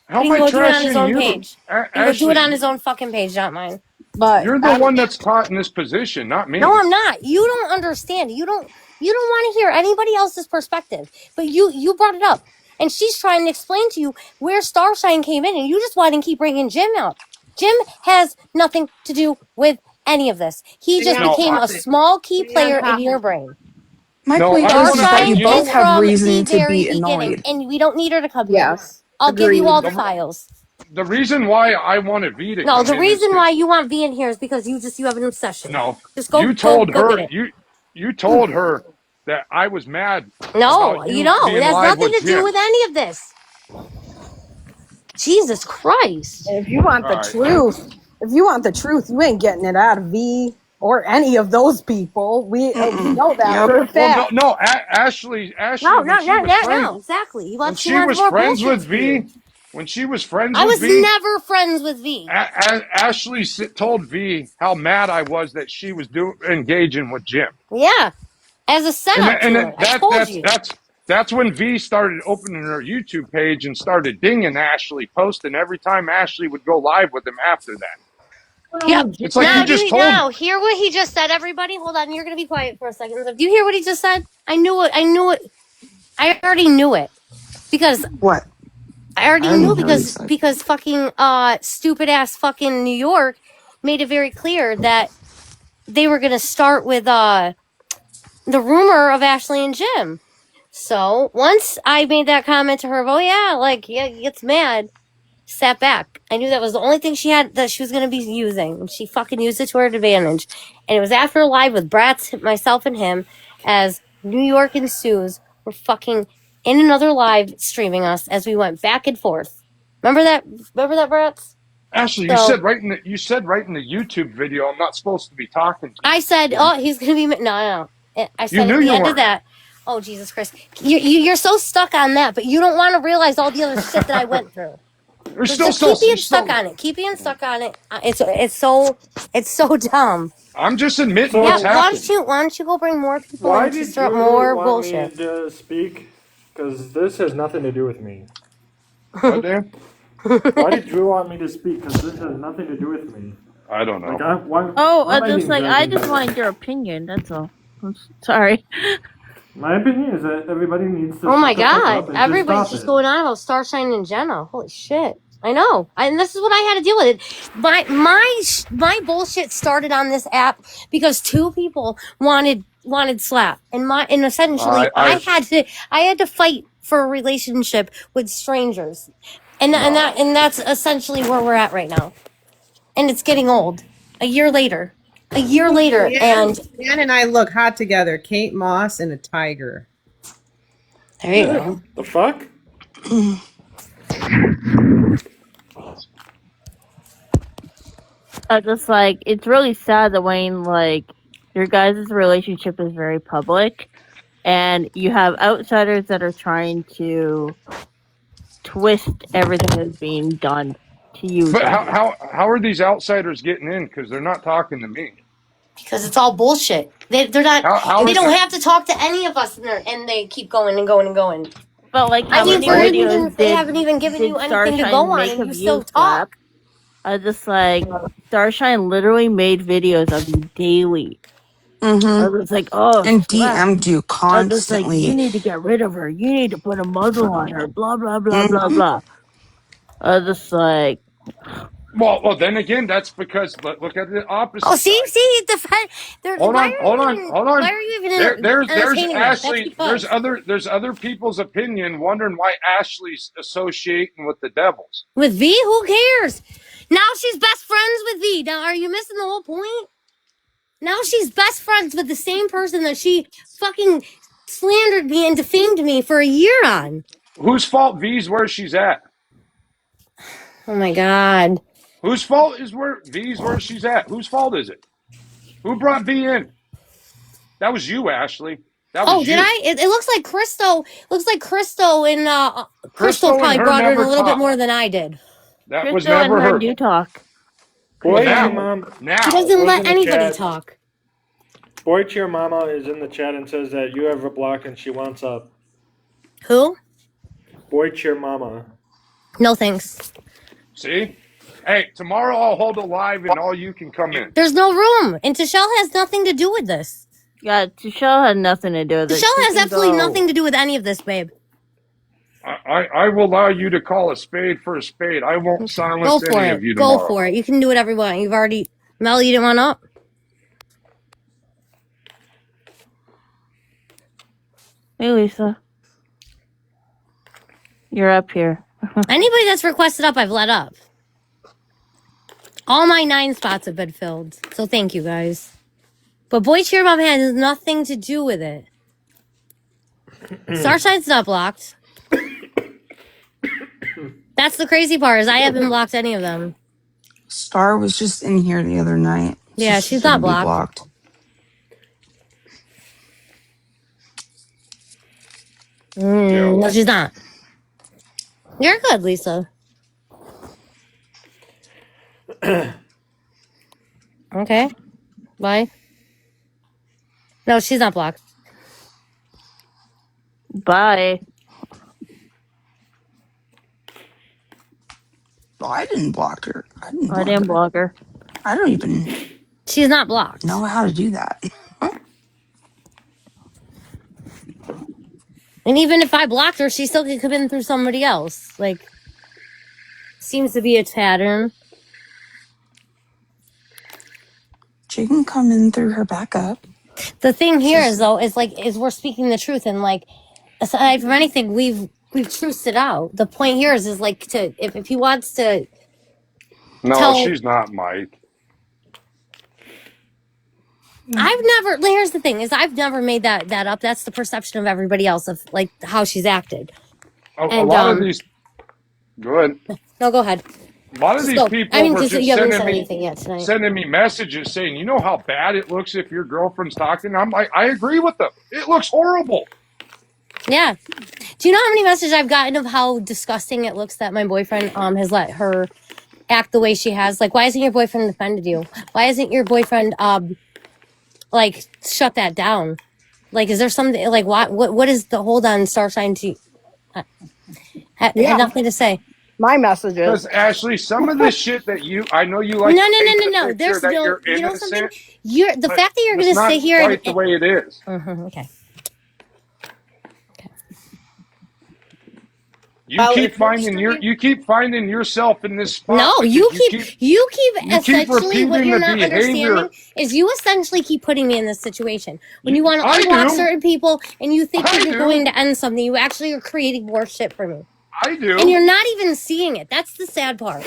How But he am can I go do it on his trashing own you? page. He can go do it on Ashley, his own fucking page, not mine. But you're the one that's caught in this position, not me. No, I'm not. You don't understand. You don't want to hear anybody else's perspective. But you brought it up, and she's trying to explain to you where Starshine came in, and you just want to keep bringing Jim out. Jim has nothing to do with any of this. He Stay just on No, became a topic. small key Stay on player in your topic. brain. My no, point I is, want is that Starshine you to. both is have from the reason to very be beginning, annoyed. and we don't need her to come here. yes, I'll give you agreed. all the files. The reason why I wanted V to No, come the in is reason why because you want V in here is because you have an obsession. no, Just you go told get her it. you told her that I was mad No, about you you know, it being has live nothing with to do Jim. with any of this. Jesus Christ. And if you want All the right. truth, you ain't getting it out of V or any of those people. We Mm-mm. know that Yep. for a Well, fact. no. Ashley, No, when she was friends, no, exactly. when She she wants was more friends bullshit with spewed. V, when she was friends I with was V, never friends with V. Ashley told V how mad I was that she was engaging with Jim, Yeah, as a and setup to her. I told you. that's when V started opening her YouTube page and started dinging Ashley, posting every time Ashley would go live with him after that. Yep. It's like you just told. Now hear what he just said, everybody? Hold on, you're gonna be quiet for a second. Do you hear what he just said? I knew it. I already knew it. Because What? I I already already knew know what he said. because fucking stupid ass fucking New York made it very clear that they were gonna start with the rumor of Ashley and Jim. So once I made that comment to her, oh yeah, like yeah, gets mad, sat back. I knew that was the only thing she had that she was gonna be using. And she fucking used it to her advantage. And it was after a live with Bratz, myself and him, as New York and Suze were fucking in another live streaming us as we went back and forth. Remember that? Remember that, Bratz? Ashley, So you said right in the YouTube video, I'm not supposed to be talking to I said, you. "Oh, he's gonna be no." I You said at knew the you end of weren't. that. Oh Jesus Christ, you're so stuck on that, but you don't want to realize all the other shit that I went through. You're So still just so. keep You're being stuck still. on it. Keep being stuck on it. It's so dumb. I'm just admitting Yeah, what's So, happened. why don't you go bring more people why in to did stir up Drew more want me bullshit? to speak? Because this has nothing to do with me. What, Dan? Why did Drew want me to speak? Because this has nothing to do with me. I don't Like, know. why am I being judged? I just wanted your opinion. That's all. I'm sorry. My opinion is that everybody needs to Oh my shut the fuck god, up and just everybody's stop just it. going on about Starshine and Jenna. Holy shit. I know. And this is what I had to deal with it. My bullshit started on this app because two people wanted slap. And essentially I had to fight for a relationship with strangers. And that's essentially where we're at right now. And it's getting old. A year later. A year Ooh, later and Dan and I look hot together. Kate Moss and a tiger. there you go. The fuck? I just it's really sad that when your guys' relationship is very public, and you have outsiders that are trying to twist everything that's being done to use But them. how are these outsiders getting in? Because they're not talking to me. Because it's all bullshit. They're not. How They is don't it? have to talk to any of us, and they keep going and going and going. But I how mean, many for even videos if they haven't even given did you anything to go Starshine on, make and of you you, still Slap? talk. I just Starshine literally made videos of you daily. I Mm-hmm. was like, oh, And Slap. DM'd you I was just like, you constantly. need to get rid of her. You need to put a muzzle on her. Blah blah blah blah Mm-hmm. blah. I was just like, Well, then again, that's because look at the Oh, opposite see, side. Hold why on, are hold you on, even hold why on. are you even There's entertaining that? That's Ashley. because There's other people's opinion wondering why Ashley's associating with the devils. with V, who cares? Now she's best friends with V. Now, are you missing the whole point? Now she's best friends with the same person that she fucking slandered me and defamed me for a year on. Whose fault V's where she's at? Oh my god. Whose fault is where V's where she's at? Whose fault is it? Who brought V in? That was you, Ashley. That was Oh, you. did I? It looks like Christo. Looks like Christo and Crystal and probably her brought her in a never little bit talked. more than I did. That was Crystal and never her her. do talk. Boy now, Cheer Mom. now. She doesn't Who's let in the anybody chat? talk. Boy Cheer Mama is in the chat and says that you have her blocked and she wants up. Who? Boy Cheer Mama. No thanks. See? Hey, tomorrow I'll hold a live and all you can come in. There's no room, and Tashelle has nothing to do with this. Yeah, Tashelle had nothing to do with it. Tashelle She has can absolutely go- nothing to do with any of this, babe. I will allow you to call a spade for a spade. I won't Go silence for any it. of you Go tomorrow. for it. You can do whatever you want. You've already... Mel, you didn't want up? Hey, Lisa. You're up here. Anybody that's requested up, I've let up. All my 9 spots have been filled. So thank you, guys. But Boy Cheer Mom has nothing to do with it. Starshine's not blocked. That's the crazy part, is I haven't blocked any of them. Star was just in here the other night. So Yeah, she she's not shouldn't be blocked. No, she's not. You're good, Lisa. Okay. Bye. No, she's not blocked. Bye. Well, I didn't block her. I didn't block her. I don't even She's not blocked. know how to do that. And even if I blocked her, she still could come in through somebody else. Like, seems to be a pattern. She can come in through her backup. The thing here is, though, is we're speaking the truth, and like, aside from anything, we've truthed it out. The point here is like, to if he wants to. No, she's not, Mike. Here's the thing, is I've never made that up. That's the perception of everybody else of like how she's acted. A lot of these. Go ahead. No, go ahead. A lot of these people were just sending me messages saying, you know how bad it looks if your girlfriend's talking? I'm like, I agree with them. It looks horrible. Yeah. Do you know how many messages I've gotten of how disgusting it looks that my boyfriend has let her act the way she has? Like, why hasn't your boyfriend defended you? Why hasn't your boyfriend like shut that down? Like, is there something like what is the hold on Starshine to had nothing to say. My messages. Because Ashley, some of this shit that I know you like. No. There's that no. you're You know innocent, something? The fact that you're going to sit here and the way it is. Okay. You keep finding yourself in this spot. No, you keep essentially what you're not behavior. understanding is you essentially keep putting me in this situation. When you want to unblock certain people and you think that you're going to end something, you actually are creating more shit for me. I do. And you're not even seeing it. That's the sad part.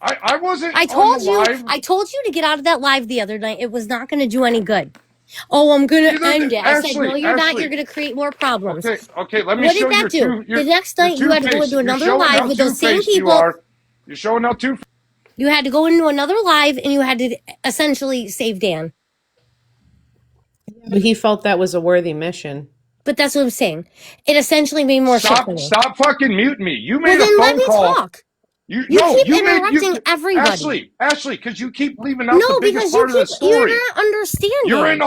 I wasn't. I told you to get out of that live the other night. It was not going to do any good. Oh, I'm going to end it. I said, no, you're not. You're going to create more problems. Okay, let me show you. What did that do? The next night, you had to go into another live with those same people. You're showing out too. You had to go into another live, and you had to essentially save Dan. But he felt that was a worthy mission. But that's what I'm saying. It essentially made more shit for me. Stop fucking muting me. You made a phone let me call. Talk. You keep interrupting everybody. Ashley, because you keep leaving out the biggest part of the story. You're not understanding. You're in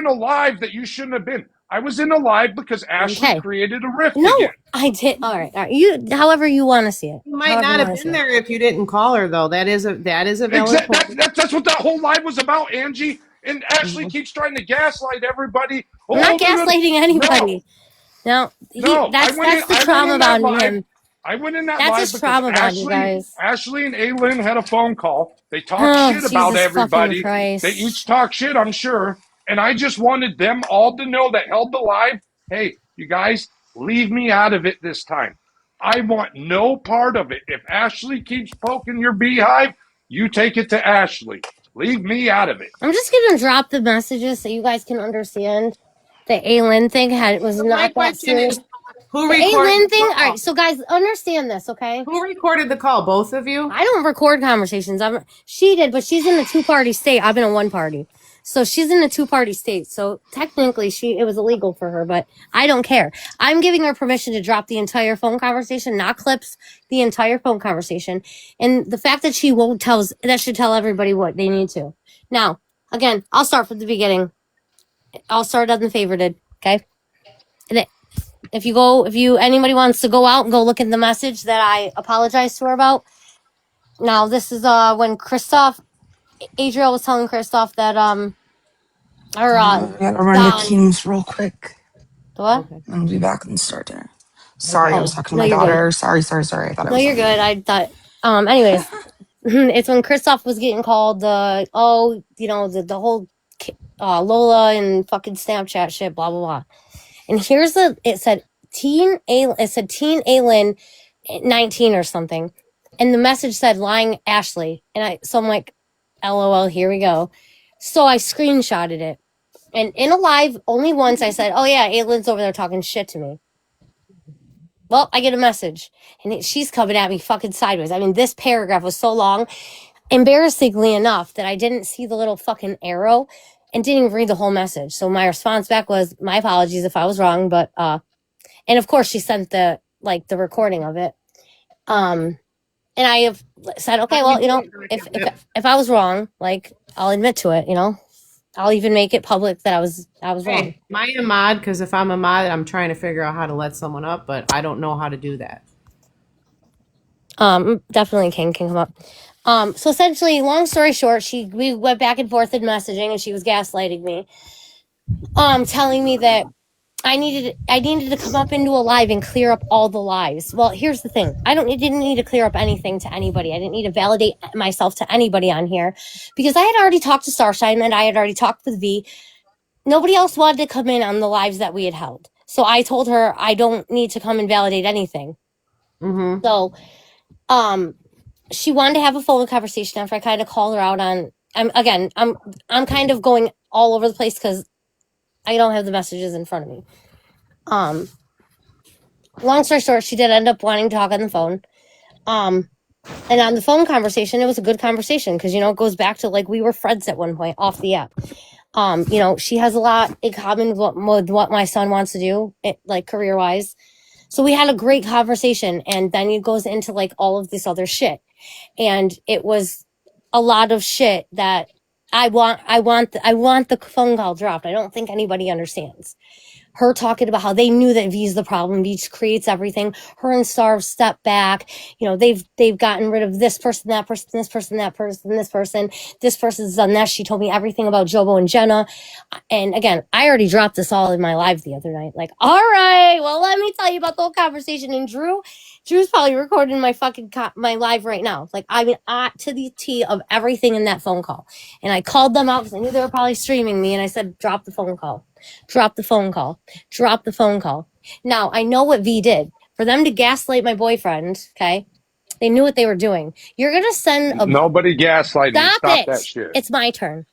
a live that you shouldn't have been. I was in a live because Ashley created a rift again. I did. All right. However you want to see it. You might not have been there if you didn't call her, though. That is a valid point. That's what that whole live was about, Angie. And Ashley keeps trying to gaslight everybody. I'm not gaslighting anybody. No, that's the trauma about him. I went in that live because Ashley and Aylin had a phone call. They talked shit about everybody. They each talk shit, I'm sure. And I just wanted them all to know that held the live. Hey, you guys, leave me out of it this time. I want no part of it. If Ashley keeps poking your beehive, you take it to Ashley. Leave me out of it. I'm just going to drop the messages so you guys can understand the Aylin thing was not that serious. Who recorded the thing? All right, so guys, understand this, okay? Who recorded the call? Both of you? I don't record conversations. She did, but she's in a 2-party state. I'm in a 1-party. So she's in a 2-party state. So technically it was illegal for her, but I don't care. I'm giving her permission to drop the entire phone conversation, not clips, the entire phone conversation. And the fact that she won't that should tell everybody what they need to. Now, again, I'll start from the beginning. I'll start on the favorited, okay? And anybody wants to go out and go look at the message that I apologized to her about. Now, this is when Adriel was telling Christoph that I gotta run to Don. Teams real quick. The what? Okay. I'll be back and start there. Sorry, I was Oh, talking to no, my you're good. daughter. Sorry. I thought I No, was you're on good. mute. I thought. Anyways, it's when Christoph was getting called the whole Lola and fucking Snapchat shit, blah blah blah. And it said teen Aylin, 19 or something, and the message said lying Ashley, and I'm like, LOL, here we go. So I screenshotted it, and in a live only once I said, oh yeah, Aylin's over there talking shit to me. Well, I get a message, and she's coming at me fucking sideways. I mean, this paragraph was so long, embarrassingly enough, that I didn't see the little fucking arrow and didn't even read the whole message. So my response back was, my apologies if I was wrong, but and of course she sent the recording of it. And I have said, okay, well, if I was wrong, like, I'll admit to it, I'll even make it public that I was wrong. Hey, am I a mod? Because if I'm a mod, I'm trying to figure out how to let someone up, but I don't know how to do that. Definitely can come up. So essentially, long story short, we went back and forth in messaging, and she was gaslighting me, telling me that I needed to come up into a live and clear up all the lies. Well, here's the thing: didn't need to clear up anything to anybody. I didn't need to validate myself to anybody on here, because I had already talked to Starshine and I had already talked with V. Nobody else wanted to come in on the lives that we had held, so I told her I don't need to come and validate anything. Mm-hmm. So, she wanted to have a phone conversation after I kind of called her out on. I'm kind of going all over the place because I don't have the messages in front of me. Long story short, she did end up wanting to talk on the phone. And on the phone conversation, it was a good conversation because, it goes back to like we were friends at one point off the app. She has a lot in common with what my son wants to do, like career wise. So we had a great conversation, and then it goes into like all of this other shit. And it was a lot of shit that I want the phone call dropped. I don't think anybody understands. Her talking about how they knew that V's the problem. V creates everything. Her and Starve step back. They've gotten rid of this person, that person, this person, that person, this person. This person's done that. She told me everything about Jobo and Jenna. And again, I already dropped this all in my live the other night. Like, all right, well, let me tell you about the whole conversation. And Drew's probably recording my fucking my live right now. Like, I mean, to the T of everything in that phone call. And I called them out because I knew they were probably streaming me. And I said, drop the phone call. Drop the phone call. Drop the phone call. Now, I know what V did. For them to gaslight my boyfriend, okay? They knew what they were doing. You're going to send a... Nobody gaslighting you. Stop that shit. It's my turn.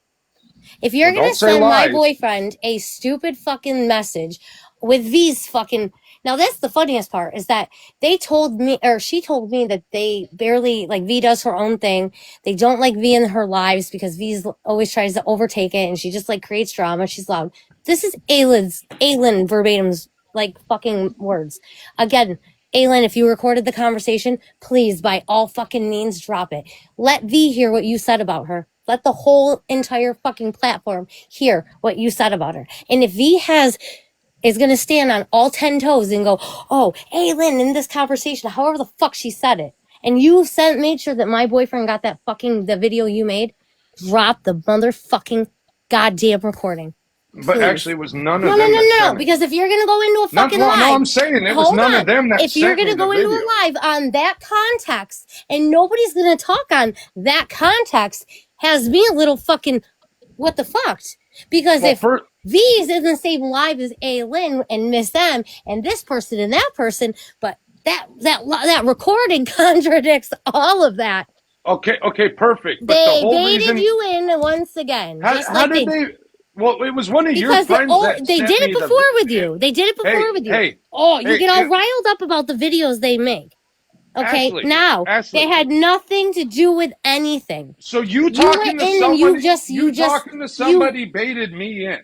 If you're Well, going don't to say send my lies. boyfriend a stupid fucking message with V's fucking... Now, that's the funniest part, is that she told me that they barely, like, V does her own thing. They don't like V in her lives because V always tries to overtake it, and she just, like, creates drama. She's loud. This is Aylin verbatim's, like, fucking words. Again, Aylin, if you recorded the conversation, please, by all fucking means, drop it. Let V hear what you said about her. Let the whole entire fucking platform hear what you said about her. And if V is going to stand on all 10 toes and go, oh, Aylin, in this conversation, however the fuck she said it, and you made sure that my boyfriend got the video you made, drop the motherfucking goddamn recording. But Please. actually, it was none of them. No. Because if you're going to go into a fucking live. No, I'm saying it was none of them that if you're sent me going to the go video. into a live on that context and nobody's going to talk on that context, has me a little fucking what the fuck? Because if V's in the same live as Aylin and Miss M and this person and that person, but that recording contradicts all of that. Okay, perfect. But They the whole baited reason you in once again. How did they? Well, it was one of your friends that they sent did me it before with you. They did it before with you. Hey, you get all riled up about the videos they make. Okay, Ashley, now Ashley. it had nothing to do with anything. So you You talking went to in and somebody, somebody baited me in.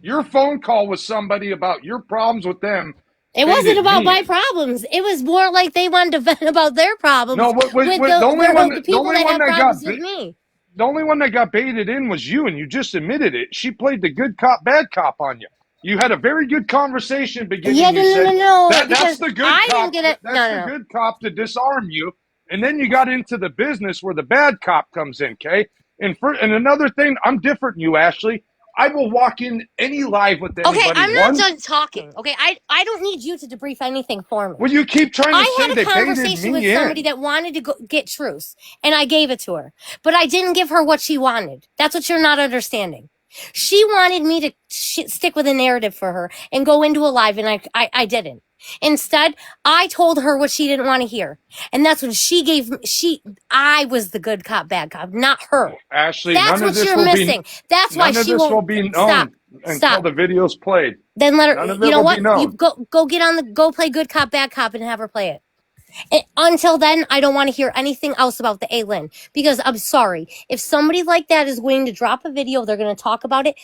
Your phone call with somebody about your problems with them. It wasn't Baited about me my in. problems. It was more like they wanted to vent about their problems No, with the people that had problems with me. the only one that got baited in was you, and you just admitted it. She played the good cop, bad cop on you. You had a very good conversation beginning. Yeah, You said no, that's because the good I cop. didn't get it. That's the good cop to disarm you. And then you got into the business where the bad cop comes in, okay? And another thing, I'm different than you, Ashley. I will walk in any live with anybody. Okay, I'm not done talking. Okay, I don't need you to debrief anything for me. Well, you keep trying to say I had they a conversation with somebody that wanted to get truth, and I gave it to her, but I didn't give her what she wanted. That's what you're not understanding. She wanted me to stick with a narrative for her and go into a live, and I didn't. Instead, I told her what she didn't want to hear, and that's when she gave I was the good cop, bad cop, not her. Ashley, That's what you're missing. That's why she won't will be known until the video's played. Then let her. None of You it know will what? be known. You go play good cop, bad cop, and have her play it. Until then, I don't want to hear anything else about the A-Lin, because I'm sorry. If somebody like that is going to drop a video, they're going to talk about it.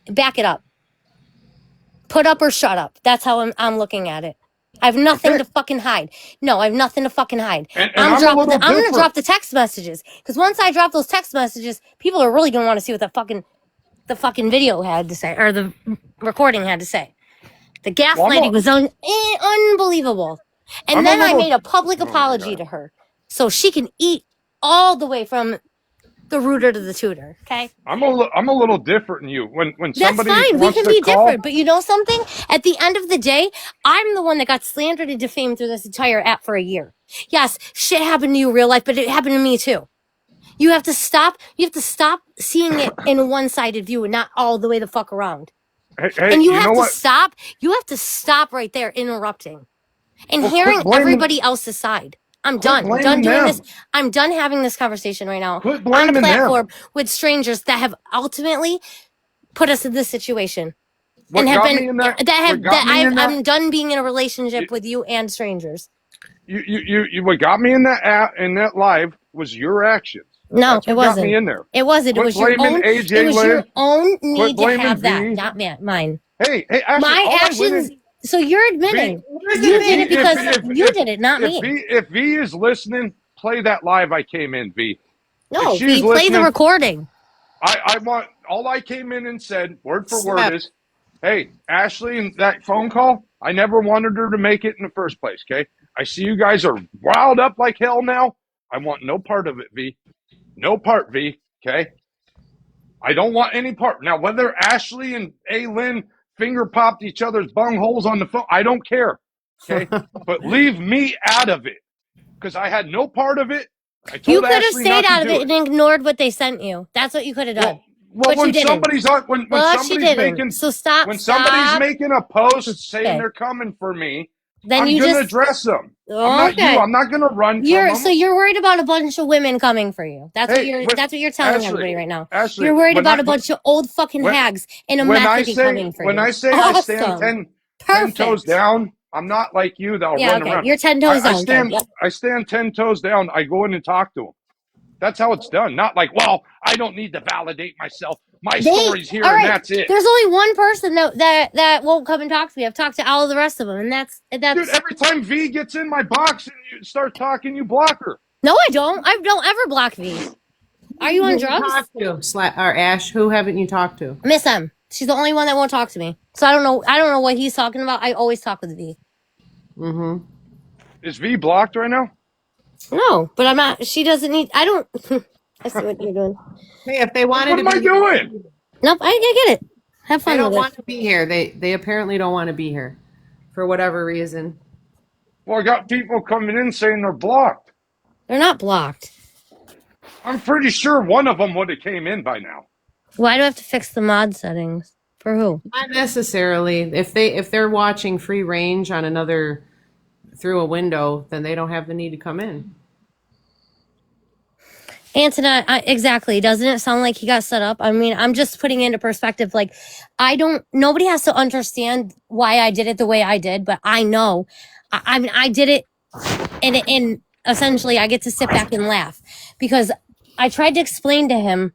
Back it up. Put up or shut up. That's how I'm looking at it. I have nothing to fucking hide. No, I have nothing to fucking hide. And I'm going to drop the text messages, because once I drop those text messages, people are really going to want to see what the fucking video had to say, or the recording had to say. The gaslighting was unbelievable. And then I made a public apology to her, so she can eat all the way from the rooter to the tutor. Okay, I'm a little different than you. When somebody that's fine. We wants can to be call, different, but you know something? At the end of the day, I'm the one that got slandered and defamed through this entire app for a year. Yes, shit happened to you in real life, but it happened to me too. You have to stop. You have to stop seeing it in a one-sided view and not all the way the fuck around. Hey, And you have to what? stop. You have to stop right there, interrupting and Well, hearing quit blaming- everybody else's side. I'm done. I'm done blaming doing them. this. I'm done having this conversation right now Quit on a blaming platform them. with strangers that have ultimately put us in this situation. What And have got been me in that? I'm done being in a relationship with you and strangers. You what got me in that app in that live was your actions. No, That's it what got wasn't. me in there. It wasn't. Quit It was your blaming own. AJ It was your Lynn. own Quit need to blaming have that, V. not mine. Hey, Ashley, My all I went actions. in- So you're admitting V, you did it because you did it, not me. If V is listening, play that live I came in, V. No, if she's we play the listening- recording. I want all I came in and said, word for word, is, hey, Ashley, and that phone call, I never wanted her to make it in the first place, okay? I see you guys are riled up like hell now. I want no part of it, V. No part, V, okay? I don't want any part. Now, whether Ashley and A-Lin finger popped each other's bung holes on the phone, I don't care, okay? But leave me out of it, because I had no part of it. I told You could have Ashley stayed not out to of do it and ignored what they sent you. That's what you could have done. Well, But when you didn't. somebody's on, when Well, she somebody's didn't. making, So stop. when somebody's stop. making a post saying Okay. they're coming for me, Then I'm you gonna just address them. I'm not Okay. you. I'm not gonna run from them. So you're worried about a bunch of women coming for you. That's Hey, what you're telling Ashley, everybody right now. Ashley, You're worried when about I- a bunch of old fucking when- hags in a when I method say coming for you. I stand Awesome. 10 toes Perfect. down, I'm not like you that'll Yeah, run okay. around. You're 10 toes I down. stand Yep. I stand 10 toes down. I go in and talk to them. That's how it's done. Not like, well, I don't need to validate myself. My story's here all and right. that's it. There's only one person that won't come and talk to me. I've talked to all of the rest of them, and that's Dude, every time V gets in my box and you start talking, you block her. No, I don't. I don't ever block V. Are you on drugs? Or Ash, who haven't you talked to? Miss M. She's the only one that won't talk to me. So I don't know what he's talking about. I always talk with V. Mm-hmm. Is V blocked right now? No, but I'm not. She doesn't need. I don't. I see what you're doing. Hey, if they wanted What am I doing? Nope, I get it. Have They fun don't with want it. to be here. They apparently don't want to be here for whatever reason. Well, I got people coming in saying they're blocked. They're not blocked. I'm pretty sure one of them would have came in by now. Why do I have to fix the mod settings? For who? Not necessarily. If they're watching free range on another through a window, then they don't have the need to come in. Antoinette, exactly. Doesn't it sound like he got set up? I mean, I'm just putting into perspective. Like, nobody has to understand why I did it the way I did, but I know. I mean, I did it and essentially I get to sit back and laugh because I tried to explain to him,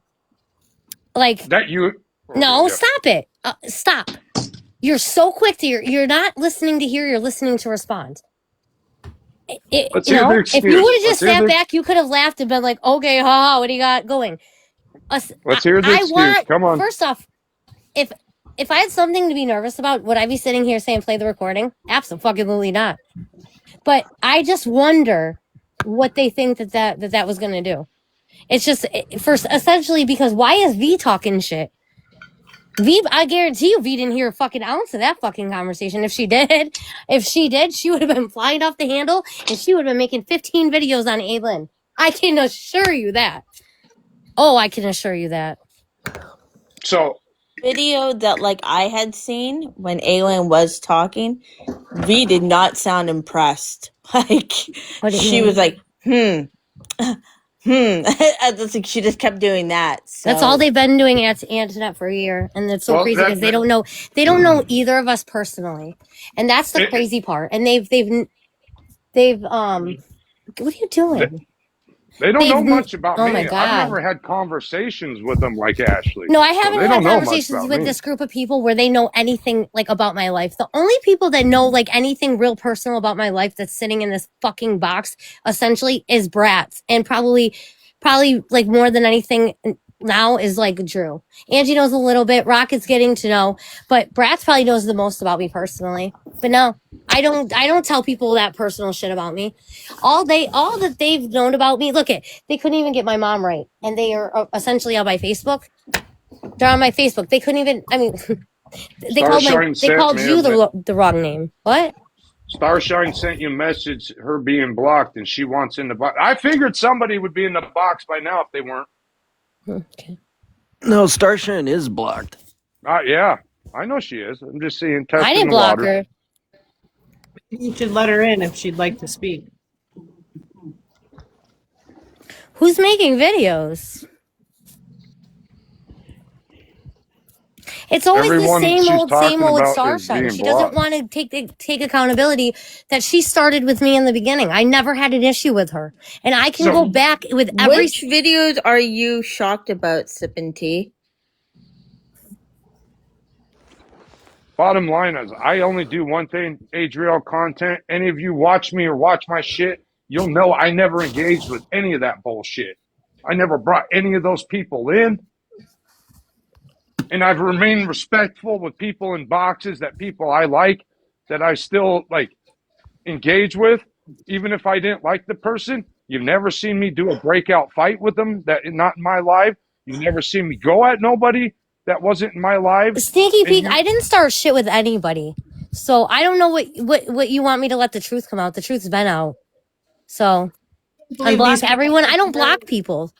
like, That you. no, Yeah. stop it. Stop. You're so quick to you're not listening to hear, you're listening to respond. Let's You hear the know, if you excuse. would have Let's just hear sat the. back, you could have laughed and been like, okay, haha, what do you got going? Let's hear the I excuse. want, Come on. first off, if I had something to be nervous about, would I be sitting here saying play the recording? Absolutely not. But I just wonder what they think that was going to do. It's just first essentially because why is V talking shit? V, I guarantee you, V didn't hear a fucking ounce of that fucking conversation. If she did, she would have been flying off the handle, and she would have been making 15 videos on Aylin. I can assure you that. Oh, I can assure you that. So Video that like I had seen when Aylin was talking, V did not sound impressed. Like What do you she mean? was like, It's like she just kept doing that. So That's all they've been doing at Antoinette for a year, and it's so well, crazy because they don't know either of us personally, and that's the crazy part. And they've what are you doing? They don't know much about Oh my me. I've god. never had conversations with them like Ashley. No, I So haven't they had don't know much conversations about with me. this group of people where they know anything like about my life. The only people that know like anything real personal about my life that's sitting in this fucking box essentially is Bratz, and probably like more than anything now is like Drew. Angie knows a little bit. Rocket's getting to know, but Bratz probably knows the most about me personally. But no, I don't tell people that personal shit about me. All that they've known about me. Look they couldn't even get my mom right, and they are essentially on my Facebook. They're on my Facebook. They couldn't even. I mean, they called you the wrong name. What? Starshine sent you a message, her being blocked, and she wants in the box. I figured somebody would be in the box by now if they weren't. Okay. No, Starshine is blocked. Yeah, I know she is. I'm just saying, I testing didn't the block water. her. You should let her in if she'd like to speak. Who's making videos? It's always Everyone the she's same talking old about is Starshine. being She doesn't blocked. want to take accountability that she started with me in the beginning. I never had an issue with her, and I can go back with every. which videos are you shocked about, Sippin' Tea? Bottom line is, I only do one thing, Adriel content. Any of you watch me or watch my shit, you'll know I never engaged with any of that bullshit. I never brought any of those people in. And I've remained respectful with people in boxes that people I like, that I still like engage with, even if I didn't like the person. You've never seen me do a breakout fight with them that not in my live. You've never seen me go at nobody that wasn't in my live. Sneaky peek, I didn't start shit with anybody. So I don't know what you want me to let the truth come out. The truth's been out. So unblock everyone. I don't block people.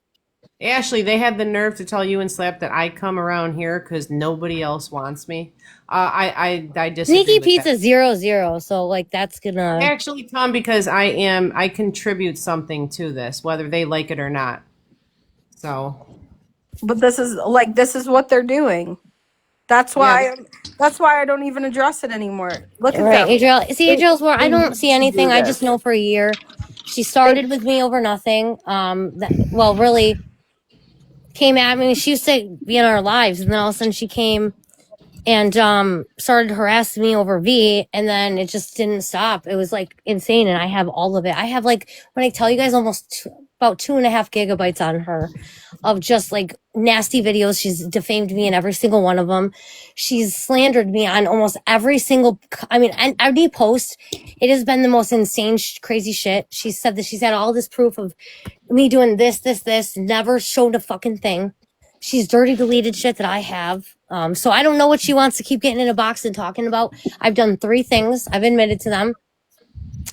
Ashley, they had the nerve to tell you and Slap that I come around here because nobody else wants me. I disagree Sneaky with Pizza that. 0-0. So like that's gonna Actually come because I contribute something to this, whether they like it or not. So But this is what they're doing. That's why I don't even address it anymore. Look at right, them. Adriel. See, Adriel's where I don't see anything. I just this. know for a year. She started with me over nothing. Really came at me. She used to be in our lives, and then all of a sudden she came and started harassing me over V, and then it just didn't stop. It was like insane, and I have all of it. I have like when I tell you guys almost about 2.5 gigabytes on her of just like nasty videos. She's defamed me in every single one of them. She's slandered me on almost every single. I mean, and every post. It has been the most insane, crazy shit. She said that she's had all this proof of me doing this, never showed a fucking thing. She's dirty deleted shit that I have. So I don't know what she wants to keep getting in a box and talking about. I've done 3 things. I've admitted to them.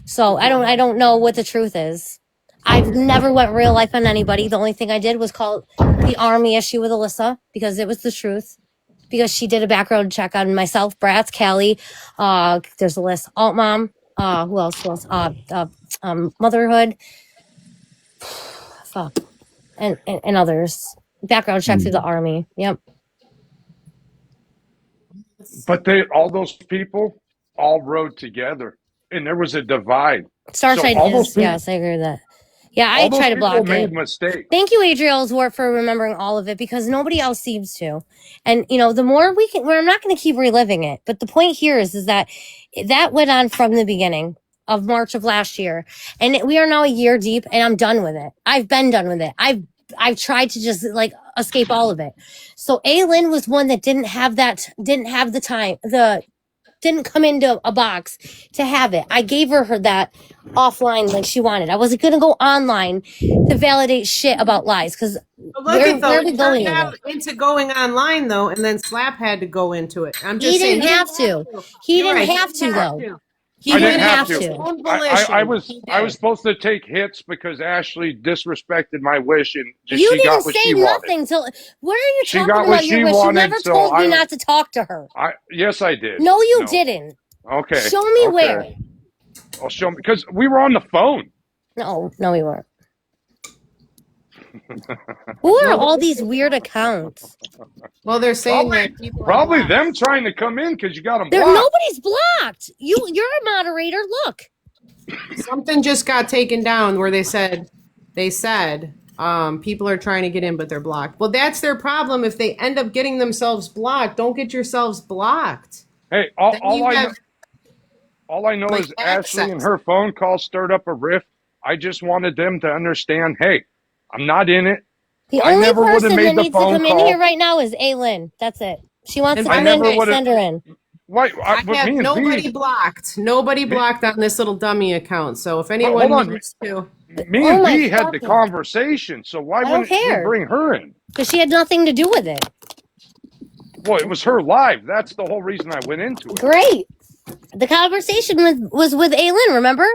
So I don't know what the truth is. I've never went real life on anybody. The only thing I did was call the army issue with Alyssa because it was the truth. Because she did a background check on myself, Bratz, Callie, there's a list, Alt Mom, who else? Motherhood, fuck, and others. Background check through the army. Yep. But all those people all rode together, and there was a divide. Starshine all those is, people, yes, I agree with that. Yeah, I all those try to people block it. made mistakes. Thank you, Adriel's work, for remembering all of it, because nobody else seems to. And the more we can, I'm not going to keep reliving it. But the point here is that went on from the beginning of March of last year, and we are now a year deep, and I'm done with it. I've been done with it. I've tried to just escape all of it. So Aylin was one that didn't have the time, didn't come into a box to have it. I gave her that offline like she wanted. I wasn't going to go online to validate shit about lies, because But look where at though, are we it going turned with out it? into going online though, and then Slap had to go into it. I'm He just saying didn't he didn't have have to. to. He You're didn't right. He have didn't to, have though. to. He I He didn't didn't went have have into to. his to. own volition. He I was did. supposed to take hits because Ashley disrespected my wish and You she got didn't what say she wanted. nothing till. What are you She talking got what about? Your she wish. You wanted, never so told me not to talk to her. yes, I did. No, you No. didn't. Okay. Show me Okay. where. I'll show me because we were on the phone. No, we weren't. Who are all these weird accounts? Well, they're saying Probably, that people are probably blocked. them trying to come in because you got them There, blocked. nobody's blocked. You're a moderator. Look. Something just got taken down where they said people are trying to get in, but they're blocked. Well, that's their problem. If they end up getting themselves blocked, don't get yourselves blocked. Hey, Then you have all I know like is Ashley and access. her phone call stirred up a rift. I just wanted them to understand. Hey, I'm not in it. The I only never would have person that made the needs to phone come in here call. right now is Aylin. That's it. She wants And to by I come the in. never way, would have. Send her in. Why? I But me have and nobody V, blocked. Nobody V. blocked on this little dummy account. So if But hold anyone on, needs to, me Oh and my V had the fucking! conversation. So why I don't wouldn't we care, bring her in? because she had nothing to do with it. Well, it was her live. That's the whole reason I went into it. Great. The conversation was with Aylin. Remember?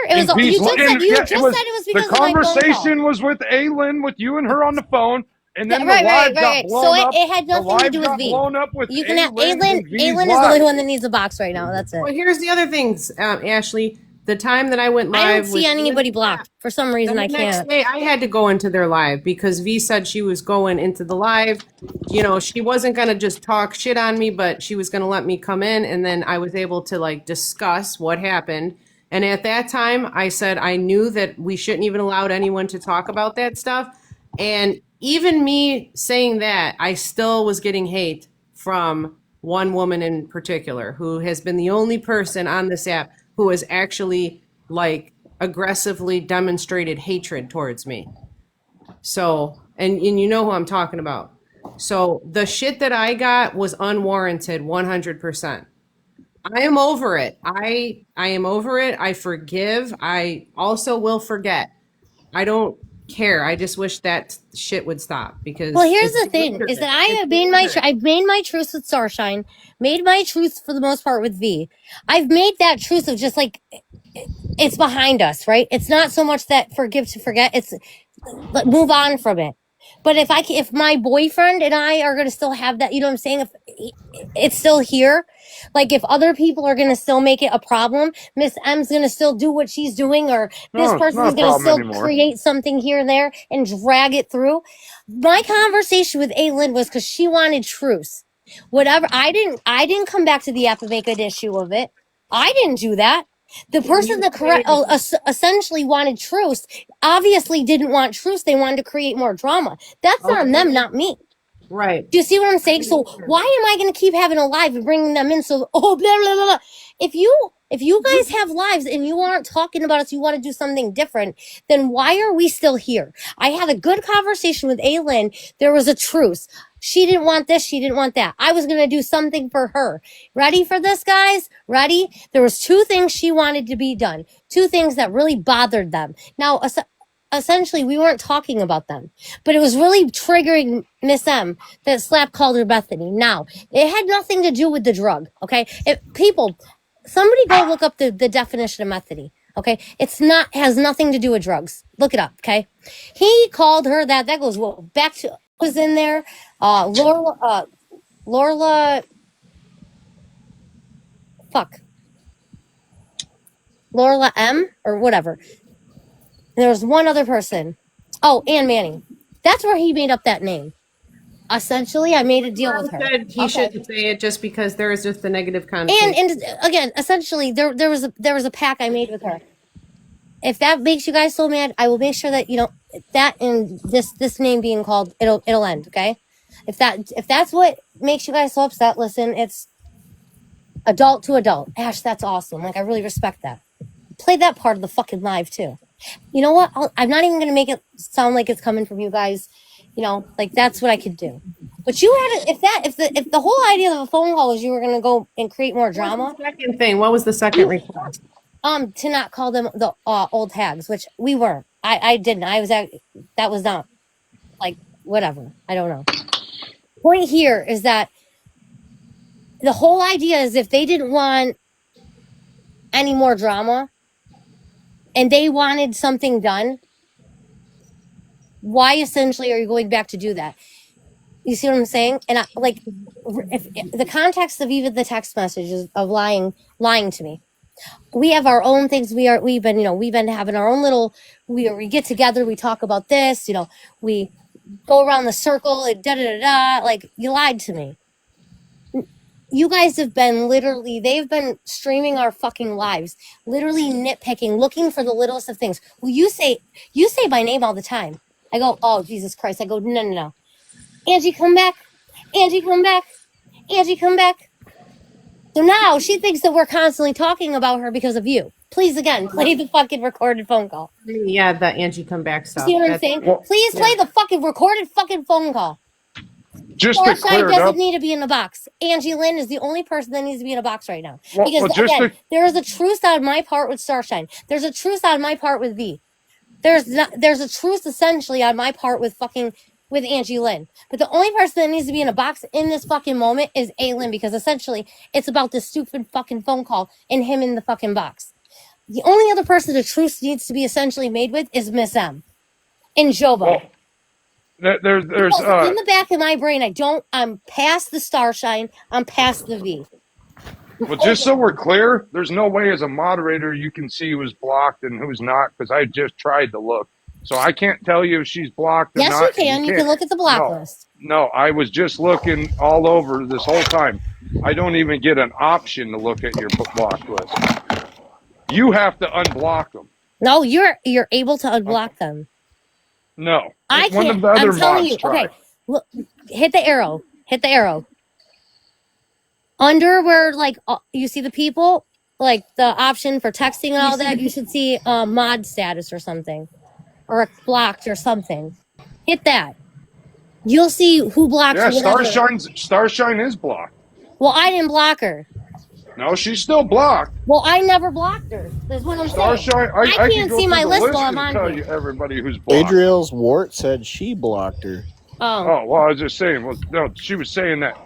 It was. And V's, You just said and yeah, it was it was the because of my phone call. conversation was with Aylin, with you and her on the phone, and then the Right, live got So blown up. it had The nothing to do live with got V. blown up with You can have Aylin Aylin. and V's Aylin is the only live. one that needs a box right now. That's it. well, here's the other things, Ashley. The time that I went I don't live see with anybody blocked for some reason. then I the next can't. day, I had to go into their live because V said she was going into the live. You know, she wasn't going to just talk shit on me, but she was going to let me come in. And then I was able to discuss what happened. And at that time, I said I knew that we shouldn't even allowed anyone to talk about that stuff. And even me saying that, I still was getting hate from one woman in particular who has been the only person on this app who has actually aggressively demonstrated hatred towards me. So, and you know who I'm talking about. So the shit that I got was unwarranted 100%. I am over it. I am over it. I forgive. I also will forget. I don't care. I just wish that shit would stop because Well, here's it's the thing: is that I it's have made my ignorant. I've made my truce with Starshine, made my truce for the most part with V. I've made that truce of just it's behind us, right? It's not so much that forgive to forget. It's move on from it. But if my boyfriend and I are gonna still have that, you know what I'm saying? If it's still here, if other people are gonna still make it a problem, Miss M's gonna still do what she's doing, or this No, it's not person's a gonna problem still anymore. create something here and there and drag it through. My conversation with Aylin was because she wanted truce. Whatever, I didn't come back to the app and make an issue of it. I didn't do that. The person that essentially wanted truce obviously didn't want truce. They wanted to create more drama. That's on them, not me. Right. Do you see what I'm saying? So why am I going to keep having a live and bringing them in? So blah blah blah blah. If you guys have lives and you aren't talking about us, you want to do something different, then why are we still here? I had a good conversation with Aylin. There was a truce. She didn't want this. She didn't want that. I was going to do something for her. Ready for this, guys? Ready? There was 2 things she wanted to be done. 2 things that really bothered them. Now, essentially, we weren't talking about them, but it was really triggering Miss M that Slap called her Bethany. Now, it had nothing to do with the drug, okay? Somebody go look up the definition of methany, okay? Has nothing to do with drugs. Look it up, okay? He called her that. That goes back to, was in there. Lorla, Lorla M or whatever. And there was one other person. Oh, Ann Manning. That's where he made up that name. essentially, I made a deal with her. Said he Okay. shouldn't say it just because there is just a negative connotation. And again, essentially, there was a pact I made with her. If that makes you guys so mad, I will make sure that that and this name being called, it'll end. Okay. If that's what makes you guys so upset, listen, it's adult to adult. Ash, that's awesome. Like, I really respect that. Play that part of the fucking live too. You know what? I'm not even gonna make it sound like it's coming from you guys. Like, that's what I could do. But you had if the whole idea of a phone call was you were gonna go and create more drama. Second thing, what was the second request? To not call them the old hags, which we weren't. I didn't. That was not, like, whatever. I don't know. Point here is that the whole idea is if they didn't want any more drama and they wanted something done, why essentially are you going back to do that? You see what I'm saying? And if the context of even the text messages of lying to me, we have our own things. We've been having our own little. We get together. We talk about this. We go around the circle and da da da da. Like, you lied to me. You guys have been they've been streaming our fucking lives, literally nitpicking, looking for the littlest of things. Well, you say my name all the time. I go, oh, Jesus Christ. I go, no. Angie, come back. Angie, come back. Angie, come back. So now she thinks that we're constantly talking about her because of you. Please, again, play the fucking recorded phone call. Yeah, the Angie come back You stuff. see what I'm saying? Please play the fucking recorded fucking phone call. Just to Starshine clear it doesn't up. need to be in the box. Angie Lynn is the only person that needs to be in a box right now. Well, Because, just again, there is a truce on my part with Starshine. There's a truce on my part with V. There's a truce essentially on my part with Angie Lynn. But the only person that needs to be in a box in this fucking moment is A Lynn, because essentially it's about this stupid fucking phone call and him in the fucking box. The only other person the truce needs to be essentially made with is Miss M and Jobo. Well, there's in the back of my brain, I'm past the Starshine, I'm past the V. Well, just so we're clear, there's no way as a moderator you can see who's blocked and who's not, because I just tried to look. So I can't tell you if she's blocked or yes, not. Yes, you can. You can look at the blacklist. No, I was just looking all over this whole time. I don't even get an option to look at your block list. You have to unblock them. No, you're able to unblock them. No. I can't. One of the other I'm telling you. tried. Okay, look, hit the arrow. Hit the arrow. Under where, like, you see the people, like the option for texting and all that, you should see mod status or something, or blocked or something. Hit that. You'll see who blocked. Yeah, Starshine is blocked. Well, I didn't block her. No, she's still blocked. Well, I never blocked her. That's what I'm Starshine, saying. I can't see my list while I'm on tell here. you everybody who's blocked. Adriel's wart said she blocked her. Oh, well, I was just saying. Well, no, she was saying that.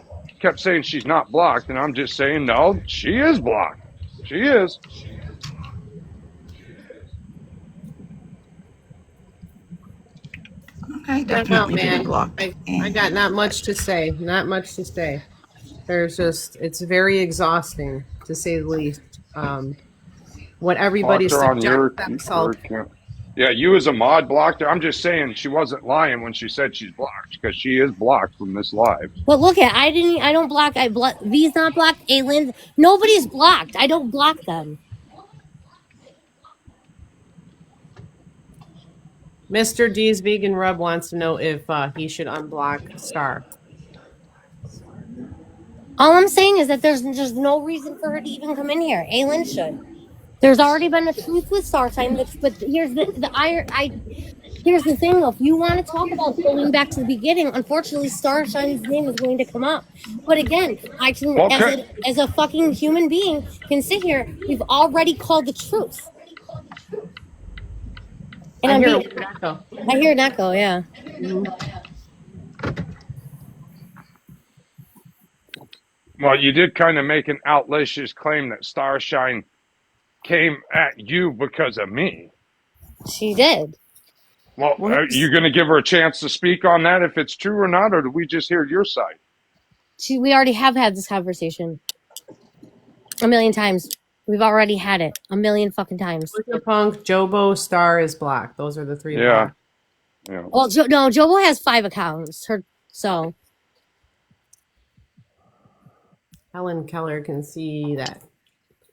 Kept saying she's not blocked, and I'm just saying no, she is blocked. She is. I definitely didn't block. I got not much to say. Not much to say. It's very exhausting, to say the least. What everybody suggests. Yeah, you as a mod blocked her. I'm just saying she wasn't lying when she said she's blocked, because she is blocked from this live. But look I don't block. V's not blocked. A-Lynn, nobody's blocked. I don't block them. Mr. D's Vegan Rub wants to know if he should unblock Star. All I'm saying is that there's no reason for her to even come in here. A-Lynn should. There's already been a truce with Starshine, but here's here's the thing, though. If you want to talk about going back to the beginning, unfortunately, Starshine's name is going to come up. But again, I can, as a fucking human being, can sit here. We've already called the truce. And I hear an echo, yeah. Mm-hmm. Well, you did kind of make an outlandish claim that Starshine came at you because of me. She did. Well, are you going to give her a chance to speak on that, if it's true or not, or do we just hear your side? We already have had this conversation a million times. We've already had it a million fucking times. Punk, Jobo, Star is blocked. Those are the three. Yeah. Well, no, Jobo has 5 accounts. So Helen Keller can see that.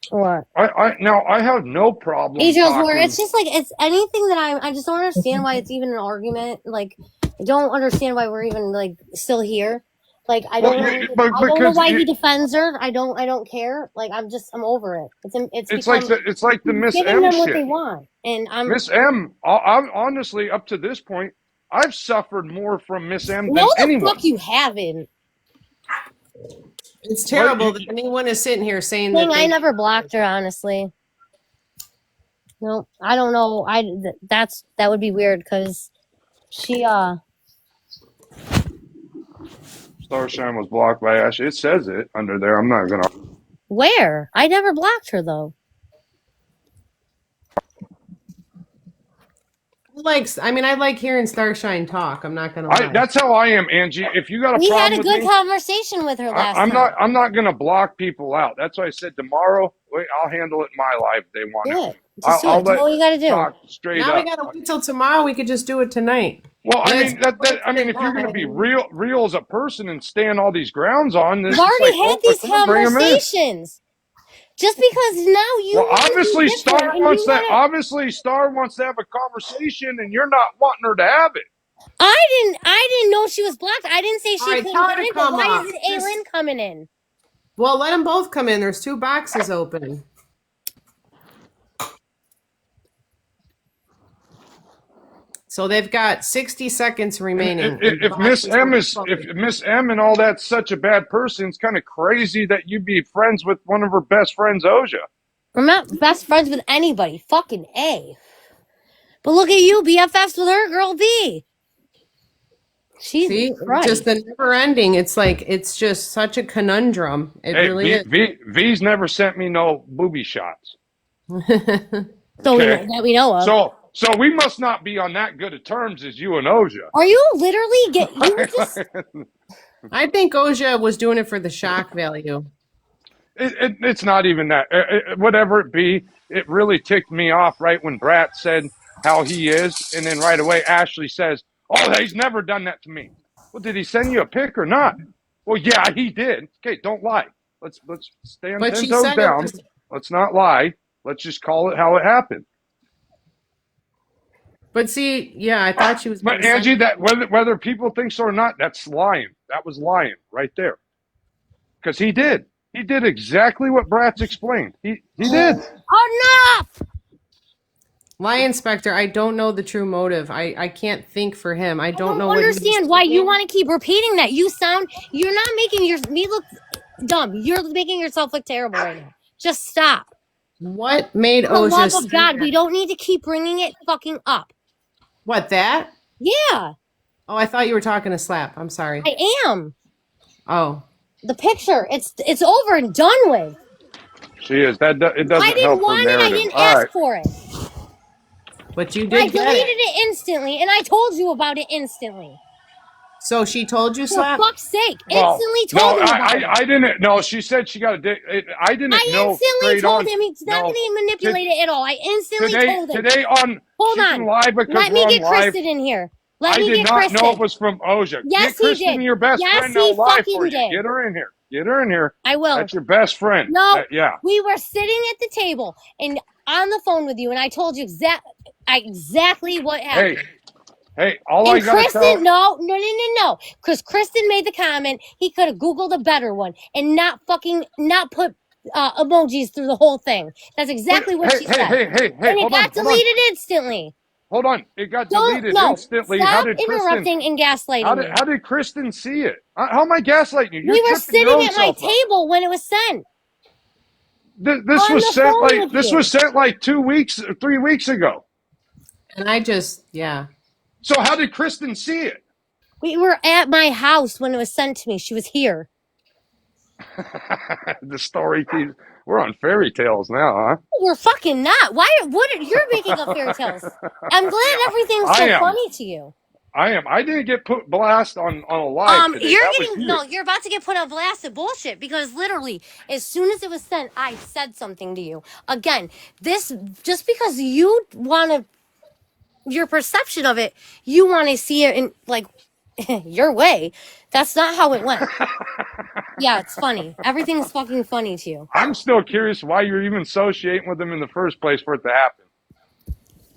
What? I have no problem Adriel's war. talking. It's just like it's anything that I just don't understand why it's even an argument. Like I don't understand why we're even like still here. Like I don't know. I don't know why he defends her. I don't care. Like I'm over it. It's like the Miss giving M them shit. what they want, and Miss M. I'm honestly up to this point, I've suffered more from Miss M than no, the anyone. fuck you haven't. It's terrible that anyone is sitting here saying that I never blocked her, honestly. No, I don't know. That would be weird because she Starshine was blocked by Ash. It says it under there. I'm not gonna. Where? I never blocked her though. I like hearing Starshine talk. I'm not gonna lie. That's how I am, Angie. If you got a problem, we had a good conversation with her last time. I'm not gonna block people out. That's why I said tomorrow. I'll handle it in my life. They want it. Just do it. That's all you gotta do. Talk straight now up. we gotta wait till tomorrow. We could just do it tonight. Well, I mean, if you're gonna be real as a person and stand all these grounds on, this we've already had these conversations. Just because now you obviously Star wants that. Obviously, Star wants to have a conversation, and you're not wanting her to have it. I didn't know she was blocked. I didn't say she couldn't come in, but why isn't Aylin coming in? Well, let them both come in. There's 2 boxes open. So they've got 60 seconds remaining. If Miss M and all that's such a bad person, it's kind of crazy that you'd be friends with one of her best friends, Oja. I'm not best friends with anybody. Fucking A. But look at you, BFFs with her girl B. See, just the never ending. It's like it's just such a conundrum. It really is. V's never sent me no booby shots. So that we know of. So we must not be on that good of terms as you and Oja. Are you literally I think Oja was doing it for the shock value. It's not even that. Whatever it be, it really ticked me off right when Brat said how he is, and then right away Ashley says, "Oh, he's never done that to me." Well, did he send you a pic or not? Well, yeah, he did. Okay, don't lie. Let's stay on 10 toes down. Let's not lie. Let's just call it how it happened. But see, yeah, I thought she was. But Angie, that whether people think so or not, that's lying. That was lying right there. Because he did. He did exactly what Bratz explained. He did. Enough! Lie inspector, I don't know the true motive. I can't think for him. I don't know. Understand why you want to keep repeating that. You're not making me look dumb. You're making yourself look terrible right now. Just stop. What made For the Oja? love of God, we don't need to keep bringing it fucking up. What, that? Yeah. Oh, I thought you were talking to Slap. I'm sorry. I am. Oh. The picture. It's over and done with. She is. It doesn't help the narrative. I didn't want it. I didn't ask for it. But you did. I deleted it instantly, and I told you about it instantly. So she told you, Slap? For fuck's sake. Instantly told him about it. I didn't. No, she said she got a dick. I didn't know. I instantly told him he's not going to manipulate it at all. I instantly told him. Today on Hold on. Live because let me get Kristen in here. I did not know it was from Oja. Yes, get Kristen, he did. Your best friend now live for you. Did. Get her in here. Get her in here. I will. That's your best friend. No. Yeah. We were sitting at the table and on the phone with you, and I told you exactly what happened. Hey, all I got to tell... No. Because Kristen made the comment, he could have Googled a better one and not put emojis through the whole thing. That's exactly what she said. Hey, and it got deleted instantly. Hold on. It got deleted instantly. Stop interrupting and gaslighting me. How did Kristen see it? How am I gaslighting you? We were sitting at my table when it was sent. This was sent like 2 weeks, 3 weeks ago. And I just, yeah. So how did Kristen see it? We were at my house when it was sent to me. She was here. The story keeps... We're on fairy tales now, huh? We're fucking not. You're making up fairy tales. I'm glad everything's so funny to you. I am. I didn't get put blast on a live today. You're about to get put on blast of bullshit because literally, as soon as it was sent, I said something to you. Again, this just because you want to, your perception of it, you want to see it in like your way. That's not how it went. Yeah, it's funny. Everything's fucking funny to you. I'm still curious why you're even associating with him in the first place for it to happen.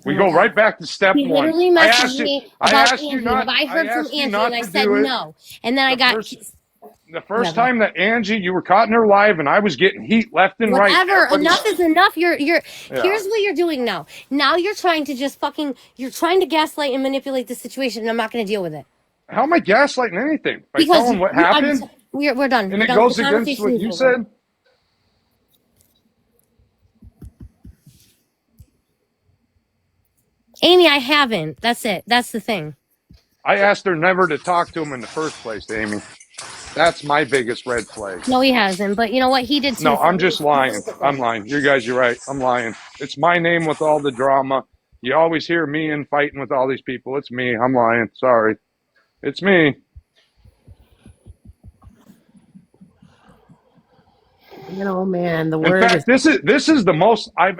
We Oh my go God. right back to step He one. literally I messaged asked you. me I about asked you Angie. Have not. I I heard from asked you Angie? And not I to said do it. no. And then I The got first time that Angie, you were caught in her live, and I was getting heat left and right. whatever. Everybody's- Enough is enough. You're Yeah. here's what you're doing now. Now you're trying to just you're trying to gaslight and manipulate the situation, and I'm not gonna deal with it. How am I gaslighting anything? By Because telling what happened? we're done. And We're it done. goes The against conversation what is you over. said? Amy, I haven't. That's it. That's the thing. I asked her never to talk to him in the first place, Amy. That's my biggest red flag. No, he hasn't. But you know what? He did too. No, I'm just lying. I'm lying. You guys, you're right. I'm lying. It's my name with all the drama. You always hear me in fighting with all these people. It's me. I'm lying. Sorry. It's me. You know, man, the In word fact, this is the most I've.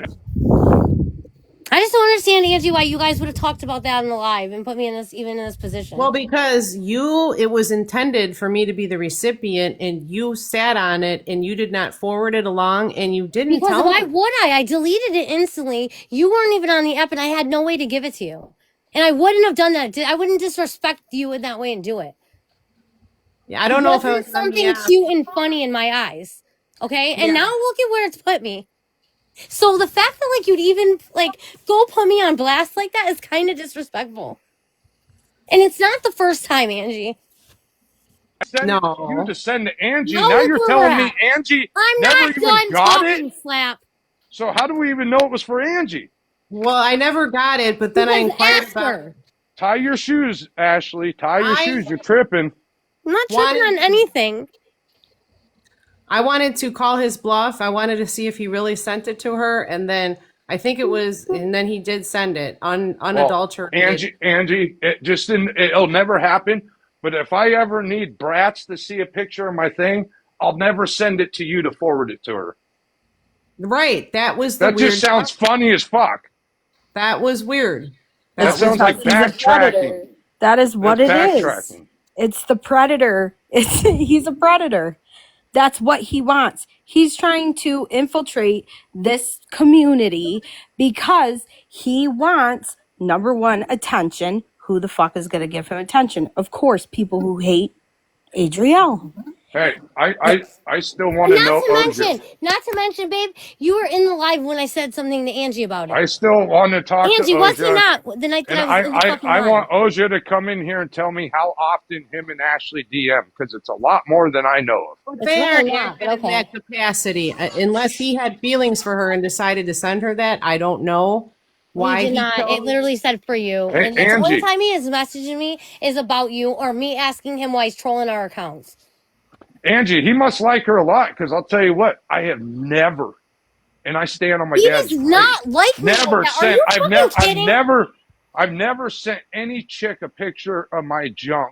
I just don't understand, Angie, why you guys would have talked about that in the live and put me in this position. Well, because it was intended for me to be the recipient, and you sat on it, and you did not forward it along, and you didn't because tell why me. would I? I deleted it instantly. You weren't even on the app, and I had no way to give it to you. And I wouldn't have done that. I wouldn't disrespect you in that way and do it. Yeah, I don't know if It it wasn't was on the something app. cute and funny in my eyes. Okay, and Yeah. now look at where it's put me. So the fact that you'd even go put me on blast like that is kind of disrespectful. And it's not the first time, Angie. Send No. it to you to send to Angie. No, Now look you're where telling we're me at. Angie I'm never not even done got talking, it. Slap. So how do we even know it was for Angie? Well, I never got it, but then I Because inquired ask about. her. Tie your shoes, Ashley. Tie your shoes. You're tripping. I'm not tripping on anything. I wanted to call his bluff. I wanted to see if he really sent it to her, and then I think it was, and then he did send it unadulterated. Angie, it'll never happen. But if I ever need brats to see a picture of my thing, I'll never send it to you to forward it to her. Right. That was the That weird just sounds part. funny as fuck. That was weird. That sounds like backtracking. That is what it That's is. backtracking. It's the predator. He's a predator. That's what he wants. He's trying to infiltrate this community because he wants, number one, attention. Who the fuck is going to give him attention? Of course, people who hate Adrielle. Hey, I still want to know. Not to mention, babe, you were in the live when I said something to Angie about it. I still want to talk Angie, to Oja. was he not the night that I was in the fucking I live? want Oja to come in here and tell me how often him and Ashley DM, because it's a lot more than I know of. But It's they really aren't not, acting but in that capacity. Unless he had feelings for her and decided to send her that, I don't know why He did not. chose- It literally said for you. Hey, And the only Angie. time he is messaging me is about you or me asking him why he's trolling our accounts. Angie, he must like her a lot, because I'll tell you what, I have never, and I stand on my He dad's does not like me. never like that. Are sent. you I've fucking kidding? I've never sent any chick a picture of my junk.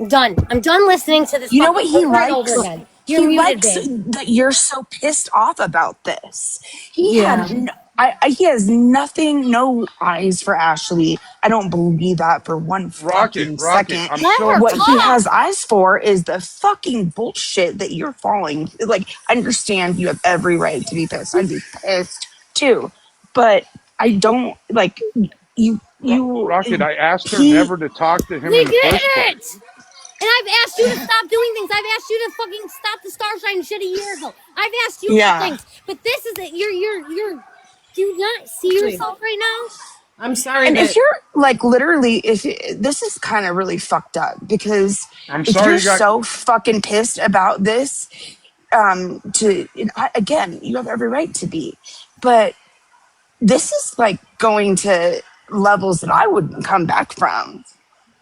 Done. I'm done listening to this. You know what he over and likes? over again. You're He muted, likes babe. that you're so pissed off about this. He Yeah. had he has nothing, no eyes for Ashley. I don't believe that for one fucking second. I'm Let so her What he talk. has eyes for is the fucking bullshit that you're falling. Like, I understand you have every right to be pissed. I'd be pissed too, but I don't like you. Rocket. I asked her he- never to talk to him We in the get first place. it. And I've asked you to stop doing things. I've asked you to fucking stop the Starshine shit a year ago. I've asked you Yeah. for things. But this is it. You're do you not see Actually, yourself right now? I'm sorry And that if you're like literally, if this is kind of really fucked up because I'm if sorry you're you got. so fucking pissed about this, again, you have every right to be, but this is like going to levels that I wouldn't come back from.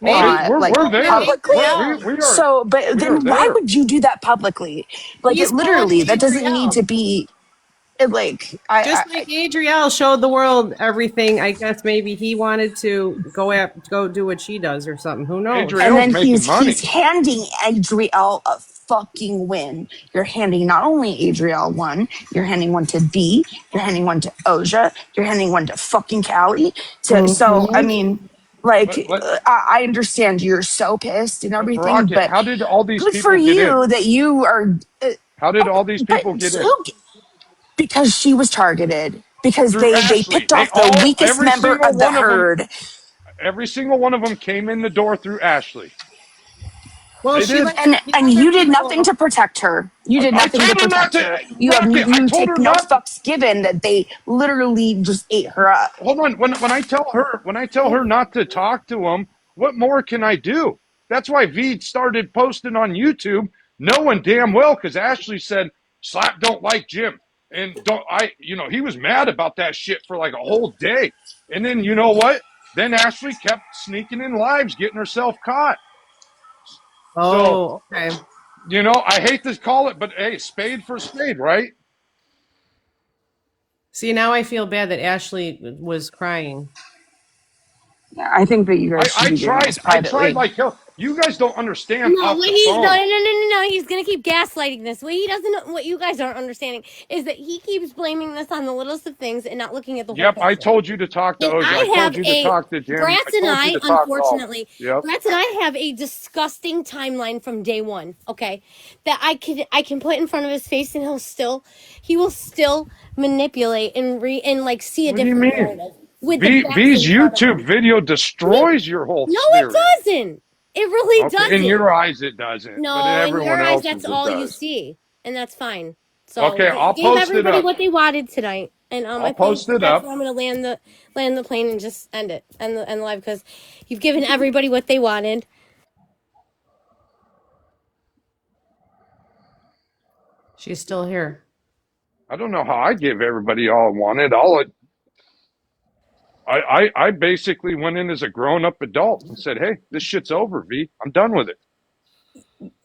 maybe We're there. Publicly. We are. So, but we are then why there. would you do that publicly? Like He's it literally, calling that doesn't need Adrielle. to be like just like Adrielle showed the world everything. I guess maybe he wanted to go do what she does or something. Who knows? and Adrielle's then making money. he's handing Adrielle a fucking win. You're handing not only Adrielle one, you're handing one to B, you're handing one to Oja, you're handing one to fucking Callie. So I mean, Like, But I understand you're so pissed and everything, Rocket, but how did all these good for people get in? you that you are. How did all these But people get in? who? Because she was targeted. Because Through they Ashley. picked off the weakest Every member single of the one of them, herd. every single one of them came in the door through Ashley. Well, They she did. likes to And gather you did nothing people. to protect her. You did I nothing to told her not protect to. her. Rocket, I You told take her no not. fucks given that they literally just ate her up. Hold on. When I tell her not to talk to him, what more can I do? That's why V started posting on YouTube, knowing damn well because Ashley said Slap don't like Jim, and don't I? You know he was mad about that shit for like a whole day, and then you know what? Then Ashley kept sneaking in lives, getting herself caught. So Oh, okay. you know I hate to call it, but hey, spade for spade, right? See, now I feel bad that Ashley was crying. I think that you guys should be doing this I tried privately. like hell. You guys don't understand No, off what the he's no, no, phone. no, no, no. He's gonna keep gaslighting this. What he doesn't know, what you guys aren't understanding, is that he keeps blaming this on the littlest of things and not looking at the whole Yep, I picture. told you to talk to And OJ. I I told have you to a talk to Jim. I Bratz and told you I, to talk to all. unfortunately, Yep. Bratz and I have a disgusting timeline from day one. Okay, that I can put in front of his face, and he will still manipulate and like see a What do you different mean? narrative with the facts V's in front of YouTube him. video We, destroys your whole no, it theory. doesn't. It really Okay, in doesn't. your eyes it doesn't, but in No, in your everyone eyes, that's else's it all you does. see, and that's fine. So Okay, I'll gave post it everybody up. what they wanted tonight, and I'll I think post it that's up. where I'm gonna land the plane and just end it and the live because you've given everybody what they wanted. She's still here. I don't know how I gave everybody all I wanted. I basically went in as a grown up adult and said, "Hey, this shit's over, V. I'm done with it."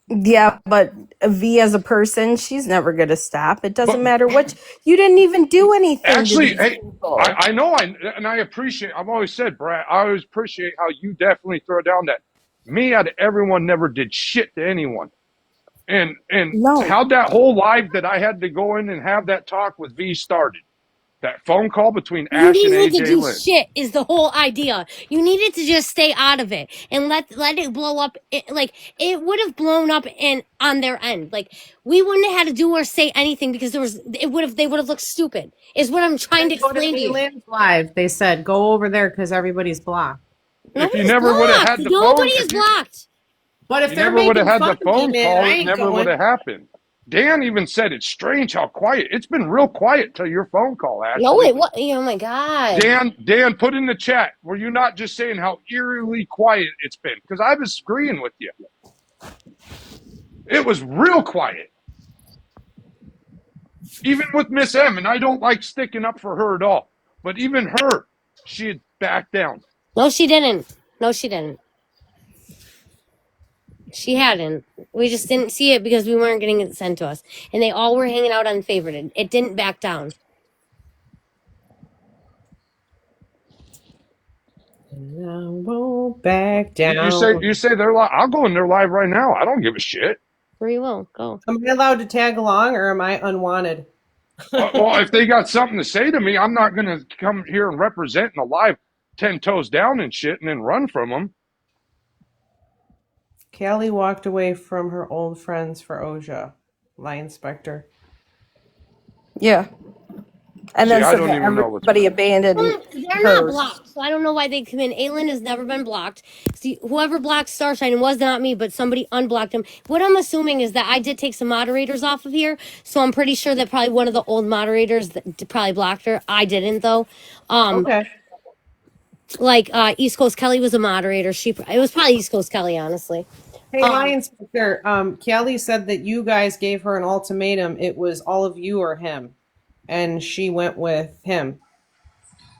Yeah, but V as a person, she's never going to stop. It doesn't But matter what. You didn't even do anything to actually, these hey, people. I know, and I appreciate. I've always said, Brad, I always appreciate how you definitely throw down that me out of everyone never did shit to anyone, and No. how that whole live that I had to go in and have that talk with V started. That phone call between You Ash and didn't need to AJ do Lynn. shit. Is the whole idea? You needed to just stay out of it and let it blow up. Like it would have blown up in on their end. Like we wouldn't have had to do or say anything because they would have looked stupid. Is what I'm trying to Then go to explain to you. Aylan's live. They said go over there because everybody's blocked. If you Nobody's never would have blocked. had the phone, Nobody is blocked. But if you they're never would have making had fun the of me, phone man, call, I it ain't never would going. have happened. Dan even said it's strange how quiet. It's been real quiet till your phone call, No, Ashley. wait, what? Oh my god. Dan, put in the chat. Were you not just saying how eerily quiet it's been? Because I was agreeing with you. It was real quiet. Even with Miss M, and I don't like sticking up for her at all. But even her, she had backed down. No, she didn't. No, she didn't. She hadn't. We just didn't see it because we weren't getting it sent to us, and they all were hanging out unfavorited. It didn't back down. And I won't back You down. say they're live. I'll go in their live right now. I don't give a shit. Free will go. Am I allowed to tag along or am I unwanted? Well, if they got something to say to me, I'm not going to come here and represent in a live 10 toes down and shit and then run from them. Callie walked away from her old friends for Oja. Lie inspector. Yeah. And See, then I said don't that even know what's everybody going abandoned They're not hers. blocked, so I don't know why they come in. Aylin has never been blocked. See, whoever blocked Starshine was not me, but somebody unblocked him. What I'm assuming is that I did take some moderators off of here, so I'm pretty sure that probably one of the old moderators that probably blocked her. I didn't though. Okay. Like East Coast Kelly was a moderator. It was probably East Coast Kelly, honestly. Hey, Lie inspector. Callie said that you guys gave her an ultimatum. It was all of you or him, and she went with him.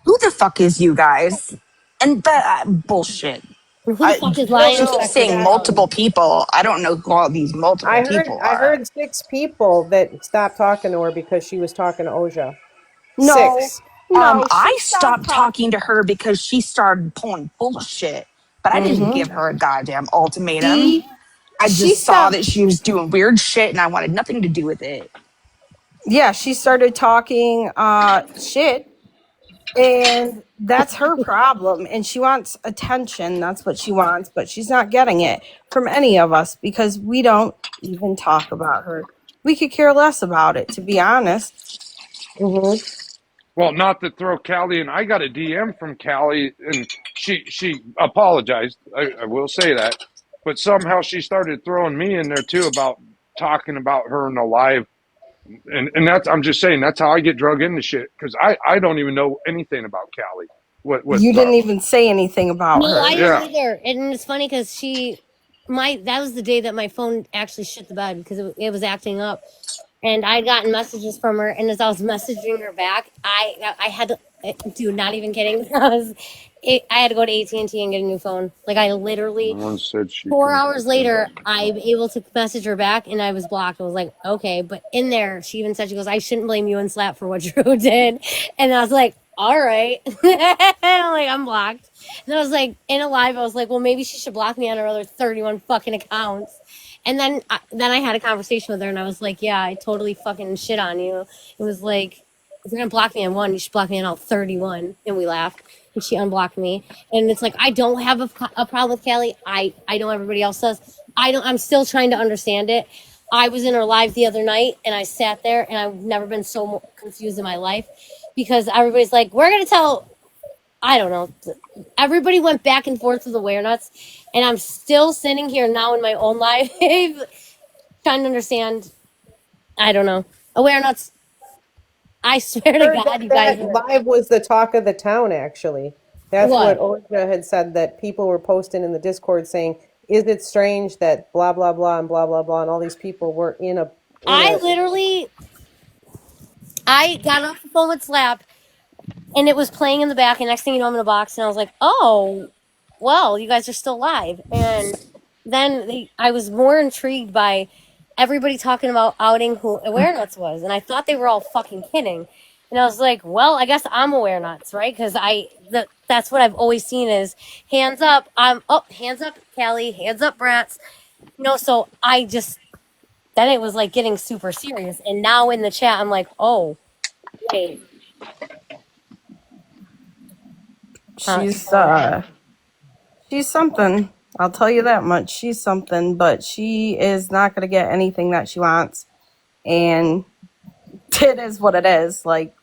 Who the fuck is you guys? And that bullshit. Who the fuck is Lie She keeps Inspector? saying multiple people. I don't know who all these multiple people I are. heard 6 people that stopped talking to her because she was talking to Oja. No. 6. No, she I stopped stopped talking to talking. her because she started pulling bullshit. But I didn't give her a goddamn ultimatum. She I she just saw stopped. that she was doing weird shit and I wanted nothing to do with it. Yeah, she started talking shit. And that's her problem. And she wants attention. That's what she wants. But she's not getting it from any of us because we don't even talk about her. We could care less about it, to be honest. Mm-hmm. Well, not to throw Callie in. I got a DM from Callie, and she apologized. I will say that, but somehow she started throwing me in there too about talking about her in a live, and that's I'm just saying that's how I get drug into shit because I don't even know anything about Callie. What You didn't even say anything about No, her. I didn't yeah. either. And it's funny because that was the day that my phone actually shit the bed because it was acting up. And I'd gotten messages from her, and as I was messaging her back, I had to, dude, not even kidding. I had to go to AT&T and get a new phone. Like I literally, No one said she 4 hours can. later, I'm able to message her back, and I was blocked. I was like, okay, but in there, she even said, she goes, I shouldn't blame you and Slap for what Drew did, and I was like, all right, I'm like, I'm blocked. And I was like, in a live, I was like, well, maybe she should block me on her other 31 fucking accounts. And then I had a conversation with her, and I was like, yeah, I totally fucking shit on you. It was like, if you're gonna block me on one, you should block me on all 31. And we laughed, and she unblocked me. And it's like, I don't have a problem with Callie. I know everybody else does. I'm still trying to understand it. I was in her live the other night, and I sat there, and I've never been so confused in my life because everybody's like, we're gonna tell. I don't know. Everybody went back and forth with the Wear Nuts, and I'm still sitting here now in my own life trying to understand. I don't know. Aware Nuts. I swear to Heard God, that you guys that are. live was the talk of the town, actually. That's what What? Orja had said, that people were posting in the Discord saying, is it strange that blah, blah, blah, and blah, blah, blah, and all these people were I literally, I got off the phone with Slap, and it was playing in the back, and next thing you know, I'm in a box, and I was like, oh, well, you guys are still live. And then I was more intrigued by everybody talking about outing who Aware Nuts was, and I thought they were all fucking kidding. And I was like, well, I guess I'm Aware Nuts, right? Because that's what I've always seen is hands up. Hands up, Callie, hands up, brats. So I just then it was like getting super serious, and now in the chat, I'm like, oh, wait, She's so she's something. I'll tell you that much. She's something, but she is not gonna get anything that she wants. And it is what it is. Like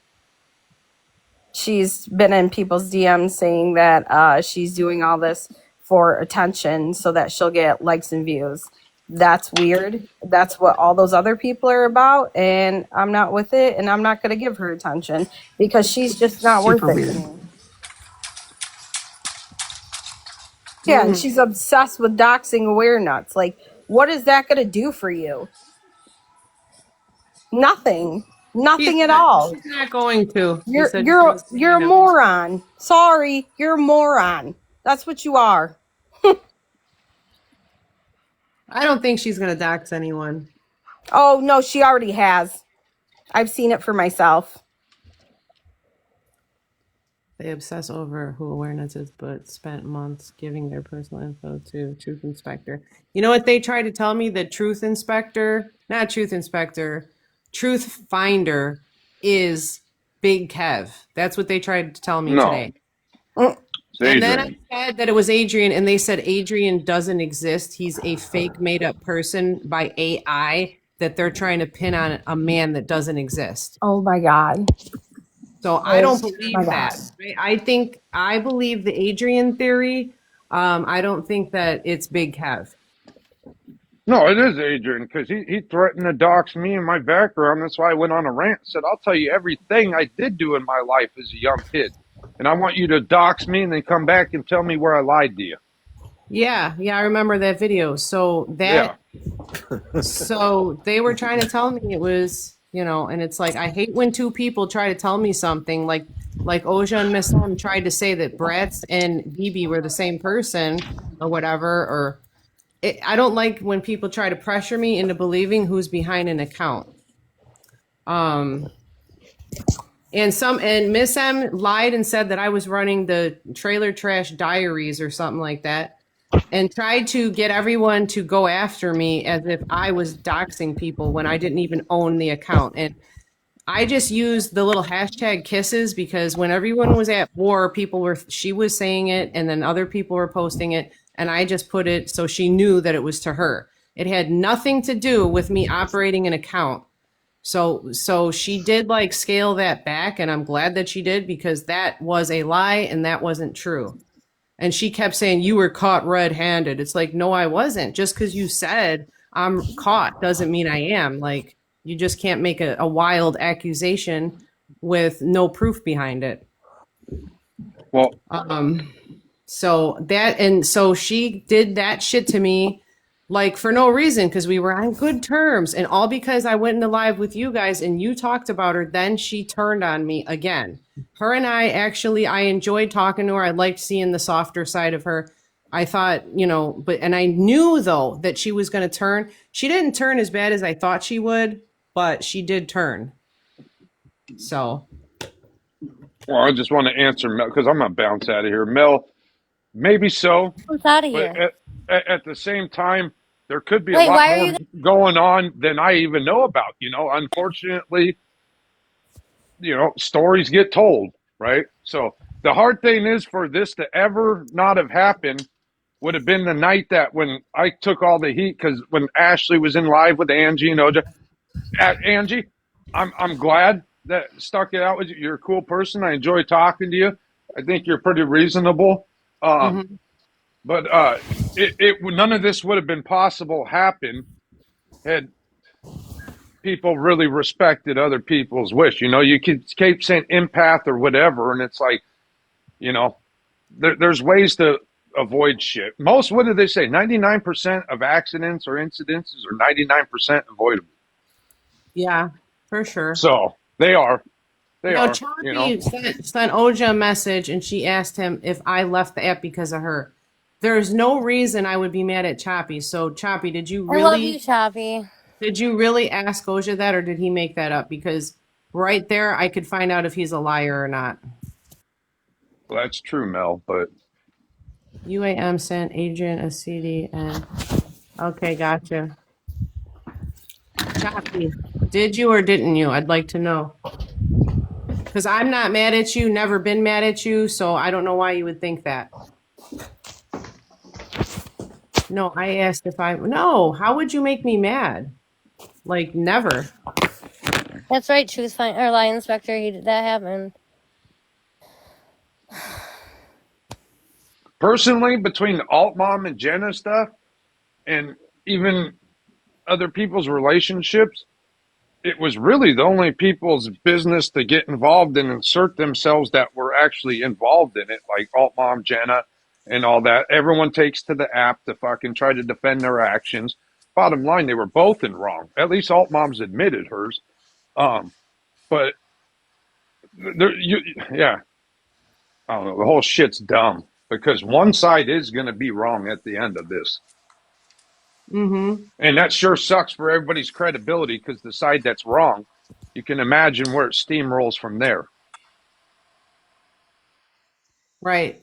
she's been in people's DMs saying that she's doing all this for attention so that she'll get likes and views. That's weird. That's what all those other people are about, and I'm not with it, and I'm not going to give her attention because she's just not worth Super it to weird. me. Yeah, and she's obsessed with doxing Aware Nuts. Like, what is that going to do for you? Nothing. Nothing at all. She's not going to. She You're said she you're was you're a going to. moron. Sorry, you're a moron. That's what you are. I don't think she's going to dox anyone. Oh no, she already has. I've seen it for myself. They obsess over who awareness is, but spent months giving their personal info to Truth Inspector. You know what they tried to tell me? The Truth Inspector, not Truth Inspector, Truth Finder is Big Kev. That's what they tried to tell me No, today. Mm. it's And then I Adrian. said that it was Adrian, and they said Adrian doesn't exist. He's a fake made up person by AI that they're trying to pin on a man that doesn't exist. Oh my god. So I don't My believe god. that. I believe the Adrian theory. I don't think that it's Big Kev. No, it is Adrian because he threatened to dox me and my background. That's why I went on a rant. Said I'll tell you everything I did do in my life as a young kid, and I want you to dox me and then come back and tell me where I lied to you. Yeah, I remember that video. So they were trying to tell me it was, and it's like I hate when two people try to tell me something like Oja and Miss M tried to say that Bratz and BB were the same person or whatever, or I don't like when people try to pressure me into believing who's behind an account. And Miss M lied and said that I was running the Trailer Trash Diaries or something like that, and tried to get everyone to go after me as if I was doxing people when I didn't even own the account. And I just used the little hashtag kisses because when everyone was at war, she was saying it and then other people were posting it. And I just put it so she knew that it was to her. It had nothing to do with me operating an account. So she did like scale that back. And I'm glad that she did because that was a lie and that wasn't true. And she kept saying, you were caught red handed. It's like, no, I wasn't. Just because you said I'm caught doesn't mean I am. Like, you just can't make a wild accusation with no proof behind it. Well, So she did that shit to me like for no reason because we were on good terms and all because I went into live with you guys and you talked about her. Then she turned on me again. Her and I enjoyed talking to her. I liked seeing the softer side of her. I thought, and I knew though that she was going to turn. She didn't turn as bad as I thought she would, but she did turn. So. well, I just want to answer Mel because I'm gonna bounce out of here. Mel, maybe so, Who's out of but here? at the same time, there could be a Wait, lot why are more you? going on than I even know about. Unfortunately, stories get told, right? So the hard thing is for this to ever not have happened would have been the night that when I took all the heat because when Ashley was in live with Angie and Oja, Angie, I'm glad that stuck it out with you. You're a cool person. I enjoy talking to you. I think you're pretty reasonable. Mhm. But none of this would have been possible happen had people really respected other people's wish. You could keep saying empath or whatever, and it's like, there's ways to avoid shit. What did they say? 99% of accidents or incidences are 99% avoidable. Yeah, for sure. So they are. They No, are. Choppy sent Oja a message and she asked him if I left the app because of her. There's no reason I would be mad at Choppy. So Choppy, I love you, Choppy. did you really ask Oja that or did he make that up? Because right there I could find out if he's a liar or not. Well, that's true, Mel, but UAM sent Adrian a CD and okay, gotcha. Choppy, did you or didn't you? I'd like to know. Because I'm not mad at you, never been mad at you, so I don't know why you would think that. No, I asked if no, how would you make me mad? Like, never. That's right, Truth Find or Lie Inspector. That happened. personally, between the alt mom and Jenna stuff and even other people's relationships, it was really the only people's business to get involved and insert themselves that were actually involved in it, like alt mom Jenna and all that. Everyone takes to the app to fucking try to defend their actions. Bottom line, they were both in wrong. At least alt mom's admitted hers. But yeah, I don't know. The whole shit's dumb because one side is going to be wrong at the end of this. Mm-hmm. And that sure sucks for everybody's credibility because the side that's wrong, you can imagine where it steamrolls from there. Right.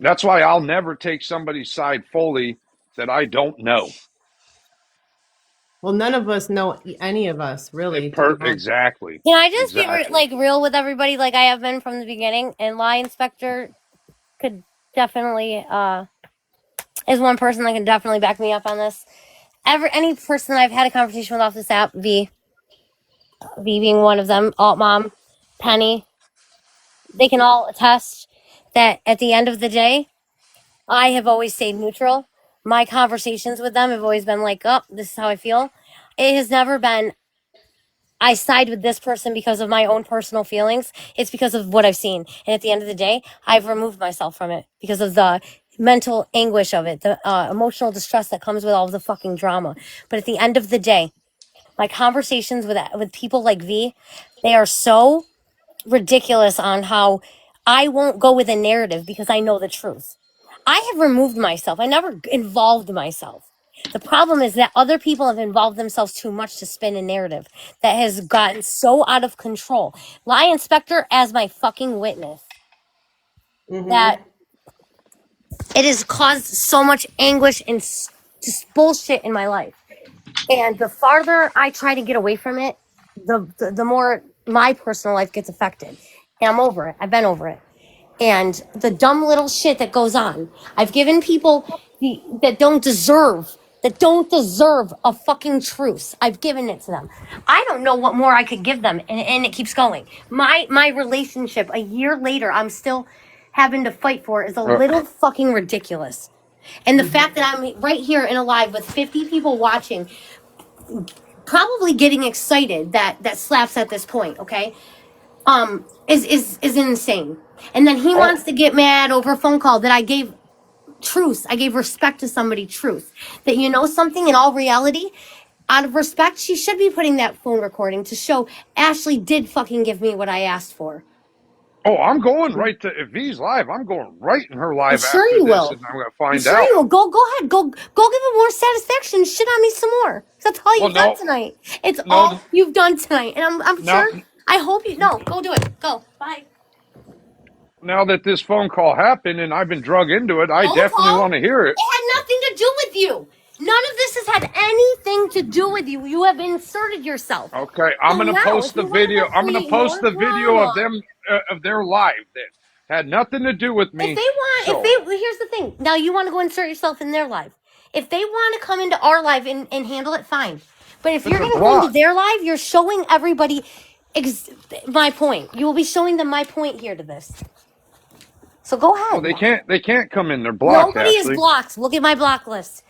That's why I'll never take somebody's side fully that I don't know. Well, none of us know any of us, really, to be honest. Exactly. Can I just be Exactly. real with everybody, like I have been from the beginning? And Lie Inspector could definitely is one person that can definitely back me up on this. Any person that I've had a conversation with off this app, V being one of them, Alt Mom, Penny, they can all attest that at the end of the day, I have always stayed neutral. My conversations with them have always been like, oh, this is how I feel. It has never been, I side with this person because of my own personal feelings. It's because of what I've seen. And at the end of the day, I've removed myself from it because of the mental anguish of it, the emotional distress that comes with all of the fucking drama. But at the end of the day, my conversations with people like V, they are so ridiculous on how I won't go with a narrative because I know the truth. I have removed myself. I never involved myself. The problem is that other people have involved themselves too much to spin a narrative that has gotten so out of control. Lie Inspector as my fucking witness. That it has caused so much anguish and just bullshit in my life. And the farther I try to get away from it, the more my personal life gets affected. And I'm over it. I've been over it. And the dumb little shit that goes on. I've given people that don't deserve a fucking truce. I've given it to them. I don't know what more I could give them, and it keeps going. My relationship a year later, I'm still having to fight for is a little fucking ridiculous. And the fact that I'm right here in a live with 50 people watching, probably getting excited that slaps at this point, okay? Is insane. And then he wants to get mad over a phone call that I gave truth. I gave respect to somebody truth. That you know something in all reality, out of respect, she should be putting that phone recording to show Ashley did fucking give me what I asked for. Oh, I'm going right to, if V's live, I'm going right in her I'm live sure after you this, will. and I'm going to I'm find sure out. you will. Go ahead. Go give him more satisfaction. Shit on me some more. That's all Well, you've done no, tonight. It's all no, you've done tonight. And I'm now, sure, I hope you, no, go do it. Go. Bye. now that this phone call happened and I've been drug into it, I Phone definitely call? want to hear it. It had nothing to do with you. None of this has had anything to do with you. You have inserted yourself. Okay, I'm So going to now, post if the you want to video. go I'm going to create post more the video of drama, them, of their live that had nothing to do with if they me. want, So, here's the thing. Now you want to go insert yourself in their life. If they want to come into our live and handle it, fine. But if but you're they're going to go into blocked. their live, you're showing everybody my point. You will be showing them my point here to this. So go Well, ahead. they can't come in. They're blocked, Nobody is Ashley. blocked. Look at my block list.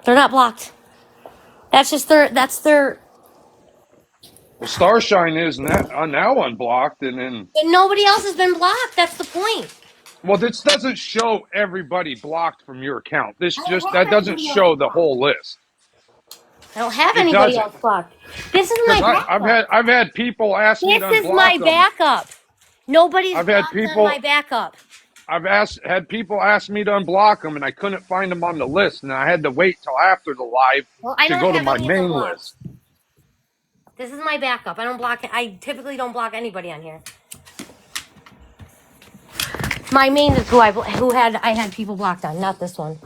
They're not blocked. That's just their. Well, Starshine is now unblocked, and then, But nobody else has been blocked. That's the point. well, this doesn't show everybody blocked from your account. I don't have That doesn't anybody else show the blocked. whole list. I don't have It anybody doesn't. else blocked. This is Because my backup. I've had people ask me This to is unblock my them. backup. Nobody's I've had blocked on my people backup. had people ask me to unblock them, and I couldn't find them on the list, and I had to wait till after the live Well, I to don't go to have my any of them main blocked. list. This is my backup. I don't block it. I typically don't block anybody on here. My main is I had people blocked on, not this one.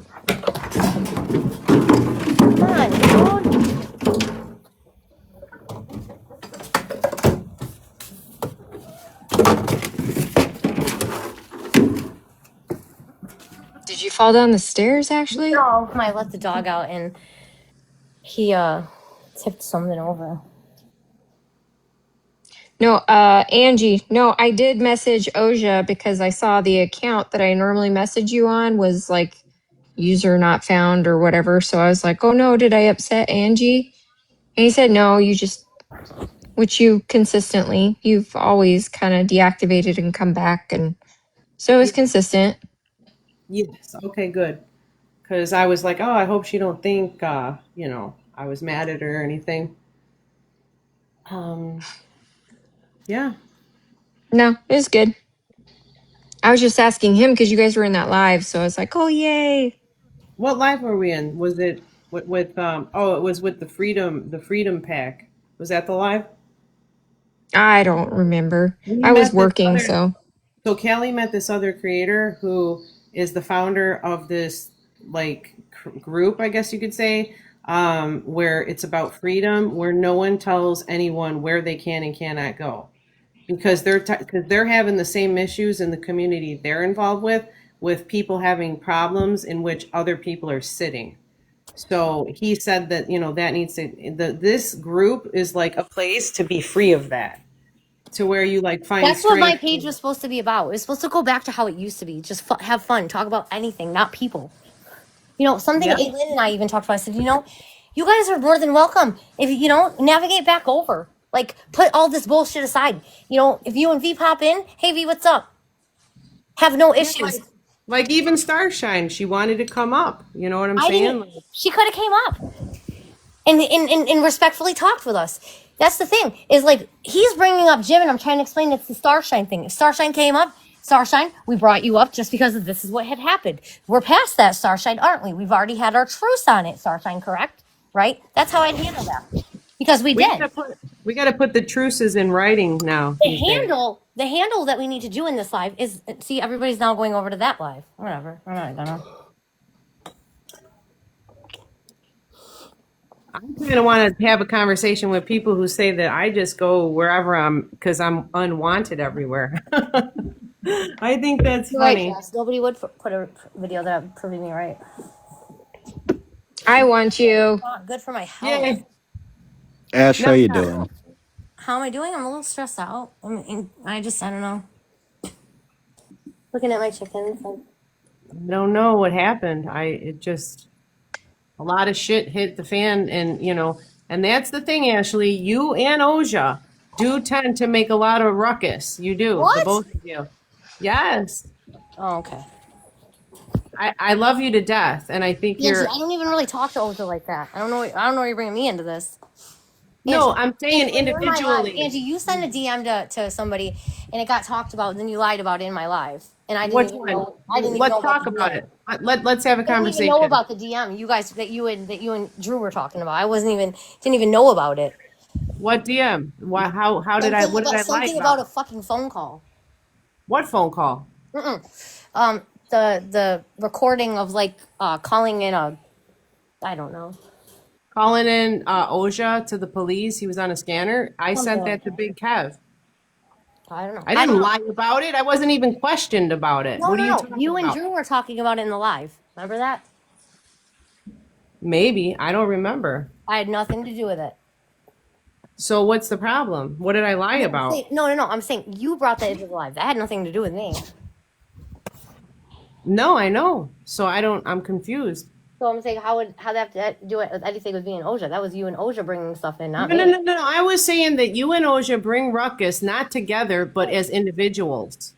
Come on, dude. Did you fall down the stairs, Ashley? No, I let the dog out and he tipped something over. No, Angie. No, I did message Oja because I saw the account that I normally message you on was like user not found or whatever. So I was like, oh no, did I upset Angie? And he said, no, you just, which you consistently, you've always kind of deactivated and come back. And so it was consistent. Yes. Okay, good. Because I was like, oh, I hope she don't think, I was mad at her or anything. Yeah. No, it was good. I was just asking him because you guys were in that live. So I was like, oh, yay. What live were we in? Was it it was with the Freedom Pack. Was that the live? I don't remember. We I was met this working, other so. So Kelly met this other creator who is the founder of this like group, I guess you could say, where it's about freedom, where no one tells anyone where they can and cannot go, because they're having the same issues in the community they're involved with people having problems in which other people are sitting. So he said that that needs to this group is like a place to be free of that, to where you like find That's what my strength. page was supposed to be about. It was supposed to go back to how it used to be. Just have fun, talk about anything, not people. Something Yeah. Aileen and I even talked about. I said, you guys are more than welcome. If navigate back over. Like, put all this bullshit aside. If you and V pop in, hey V, what's up? Have no Yeah, issues. like even Starshine, she wanted to come up. You know what I'm I didn't. saying? Like, She could have came up and respectfully talked with us. That's the thing. Is like he's bringing up Jim, and I'm trying to explain it's the Starshine thing. If Starshine came up, Starshine, we brought you up just because of this is what had happened. We're past that, Starshine, aren't we? We've already had our truce on it, Starshine. Correct? Right? That's how I'd handle that because we we did. gotta put we gotta put the truces in writing now The these days. handle that we need to do in this live is see everybody's now going over to that live. Whatever. I'm not gonna. I kind of want to have a conversation with people who say that I just go wherever because I'm unwanted everywhere. I think that's You're right, funny. Jess. Nobody would put a video that proving me right. I want you. Not good for my health. Yay. Ash, No, how you doing? How am I doing? I'm a little stressed out. I don't know. Looking at my chickens. I don't know what happened. It just, a lot of shit hit the fan, and that's the thing, Ashley. You and Oja do tend to make a lot of ruckus. You do, the What? both of you. Yes. Oh, okay. I love you to death, and I think Angie, you're. I don't even really talk to Oja like that. I don't know. Why you're bringing me into this. No, Angie, I'm saying when you're in my live, individually. Angie, you sent a DM to somebody and it got talked about, and then you lied about it in my live, and I didn't Which even one? know. I didn't even Let's know about talk the about DM. it. Let's have a I didn't even know conversation. about the DM you guys that you and Drew were talking about. I didn't even know about it. What DM? Why? How did I? What did I lie Something about about? a fucking phone call. What phone call? The recording of calling in I don't know. Calling in Oja to the police. He was on a scanner. I Something sent like that to that. Big Kev. I don't know. I didn't lie about it. I wasn't even questioned about it. No, What are no, you no. talking You and about? Drew were talking about it in the live. Remember that? Maybe. I don't remember. I had nothing to do with it. So what's the problem? What did I lie about? No. I'm saying you brought that into the live. That had nothing to do with me. No, I know. So I'm confused. So I'm saying how that have to do it with anything with me and Oja? That was you and Oja bringing stuff in, not No, no, me. no, no, no. I was saying that you and Oja bring ruckus not together, but as individuals.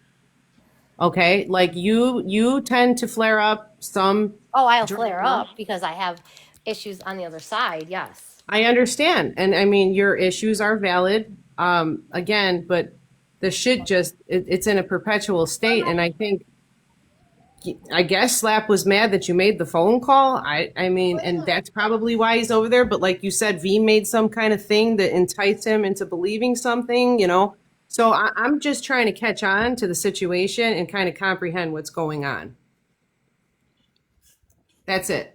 Okay? Like you tend to flare up some Oh, I'll flare drama. up because I have issues on the other side. Yes. I understand. And I mean, your issues are valid. Again, but the shit it's in a perpetual state. And I guess Slap was mad that you made the phone call. I mean, and that's probably why he's over there. But like you said, V made some kind of thing that enticed him into believing something. So I'm just trying to catch on to the situation and kind of comprehend what's going on. That's it.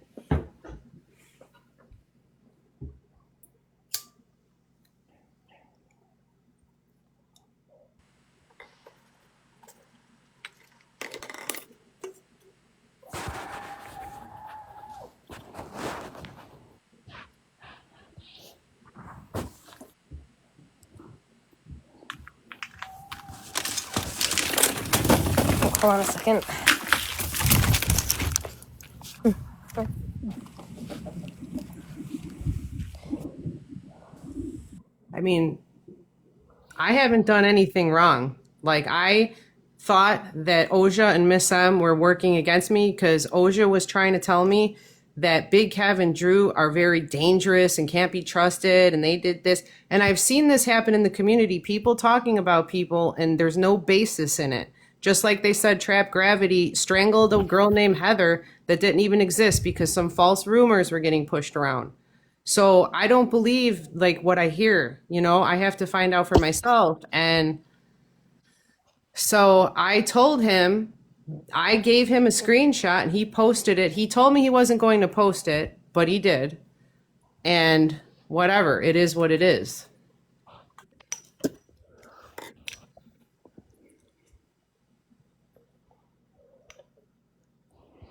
Hold on a second. I mean, I haven't done anything wrong. Like I thought that Oja and Miss M were working against me because Oja was trying to tell me that Big Kev and Drew are very dangerous and can't be trusted, and they did this. And I've seen this happen in the community, people talking about people, and there's no basis in it. Just like they said Trap Gravity strangled a girl named Heather that didn't even exist because some false rumors were getting pushed around. So I don't believe like what I hear, I have to find out for myself. And so I told him, I gave him a screenshot and he posted it. He told me he wasn't going to post it, but he did. And whatever, it is what it is.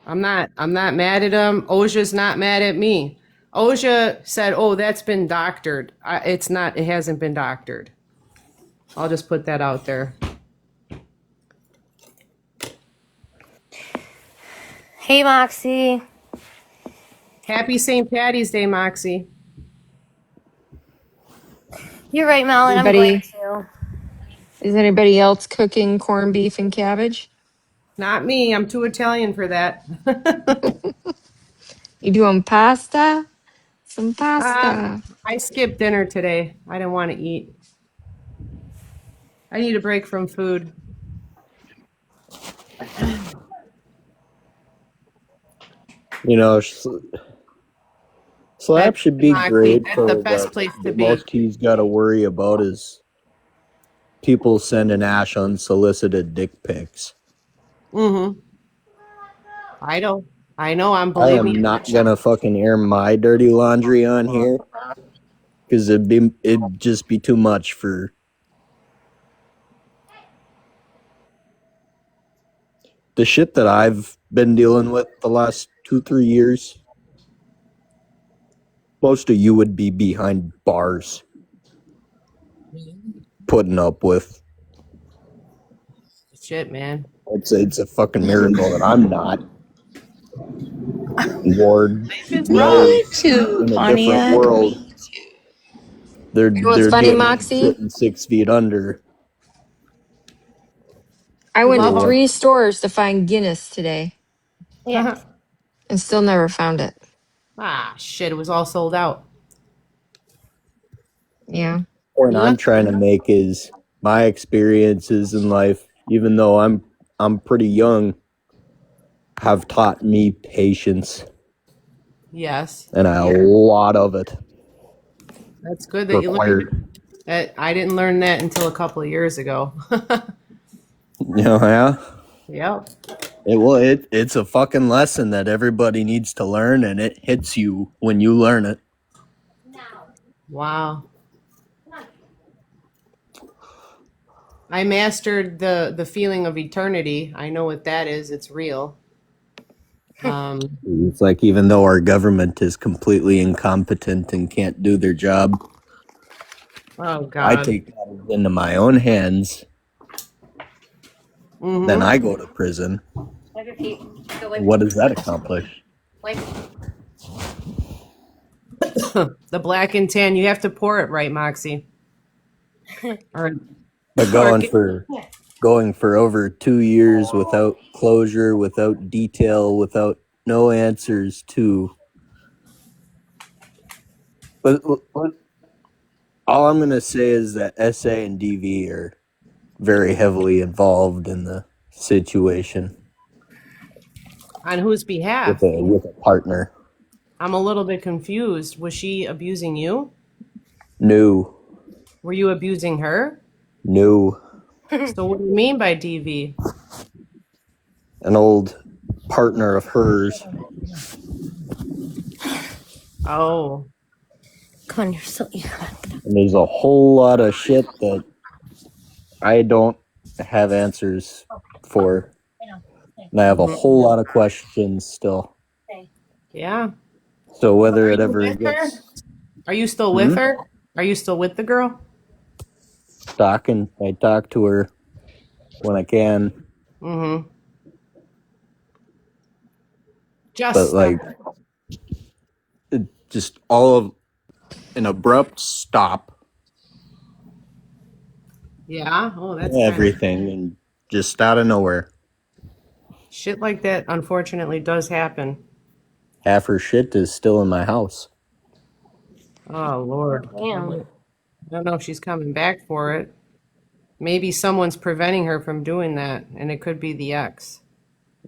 I'm not mad at him. Oja's not mad at me. Oja said, "Oh, that's been doctored." It hasn't been doctored. I'll just put that out there. Hey, Moxie. Happy St. Patty's Day, Moxie. You're right, Malin. I'm going to. Is anybody else cooking corned beef and cabbage? Not me. I'm too Italian for that. You doing pasta? Some pasta. I skipped dinner today. I didn't want to eat. I need a break from food. Slap should be Moxie, that's the grateful best that place to the be. most he's got to worry about is people sending Ash unsolicited dick pics. Mm-hmm. I know. I know, I'm I believe am me. not gonna fucking air my dirty laundry on here because it'd just be too much for the shit that I've been dealing with the last 2-3 years. Most of you would be behind bars putting up with. Shit, man. It's a fucking miracle that I'm not. Ward Me knows too, in a different Pontiac. world Me too. You know what's they're funny, doing it Moxie? sitting 6 feet under. I You went to love What? 3 stores to find Guinness today Yeah. them. and still never found it. Ah, shit, it was all sold out. Yeah. Point You I'm left. trying to make is my experiences in life, even though I'm pretty young, have taught me patience Yes. and a lot of it That's good that you learned required. that. I didn't learn that until a couple of years ago. Yeah. Yep. It's a fucking lesson that everybody needs to learn, and it hits you when you learn it. Wow. I mastered the feeling of eternity. I know what that is. It's real. It's like even though our government is completely incompetent and can't do their job, Oh I God. take matters into my own hands. Then Mm-hmm. I go to prison. Wipe your feet. Go wipe And your what feet. does that accomplish? Wipe. The black and tan. You have to pour it right, Moxie. Or But or going for over 2 years without closure, without detail, without no answers to. But all I'm gonna say is that SA and DV are very heavily involved in the situation on whose with behalf? a partner. I'm a little bit confused. Was she abusing you? No, Were you abusing her? no, So what do you mean by DV? an old partner of hers. Oh, Come on, you're so. And there's a whole lot of shit that I don't have answers for. And I have a hmm whole lot of questions still. yeah. So whether Are it you ever with her? gets Are you still with her? Are you still with the girl? talking, I talk to her when I can. Mm-hmm. But Just like it just all of an abrupt stop yeah. Oh, that's kind of everything and just out of nowhere. shit like that. Unfortunately, does happen. Half her shit is still in my house. Oh Lord. Damn. I don't know if she's coming back for it. Maybe someone's preventing her from doing that, and it could be the ex.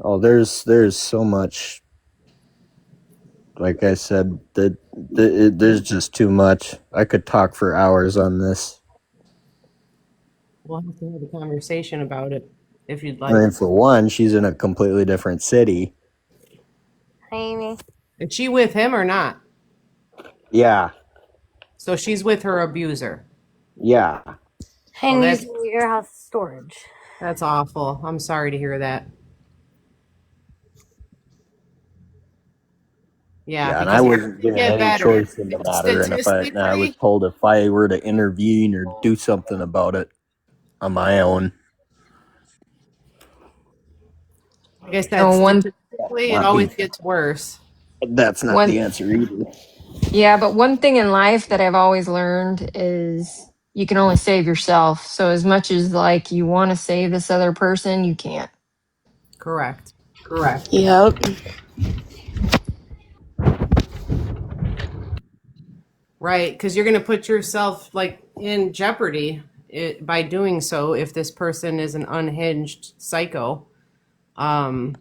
Oh, there's so much. Like I said, there's just too much. I could talk for hours on this. We'll have to have a conversation about it if you'd I like. mean, for one, she's in a completely different city. Hi, Amy. Is she with him or not? Yeah, So she's with her abuser. yeah. And Oh, that's using your house storage. that's awful. I'm sorry to hear that. Yeah, Yeah, and I because it wasn't could given get any better. choice in the matter. And I was Statistically, told if I were to intervene or do something about it on my own, like I said, No, statistically, it not always be. gets worse. That's not one the answer either. yeah, but one thing in life that I've always learned is you can only save yourself. So as much as like you want to save this other person, you can't. Correct. Yep. Right, because you're going to put yourself like in jeopardy by doing so if this person is an unhinged psycho. Um,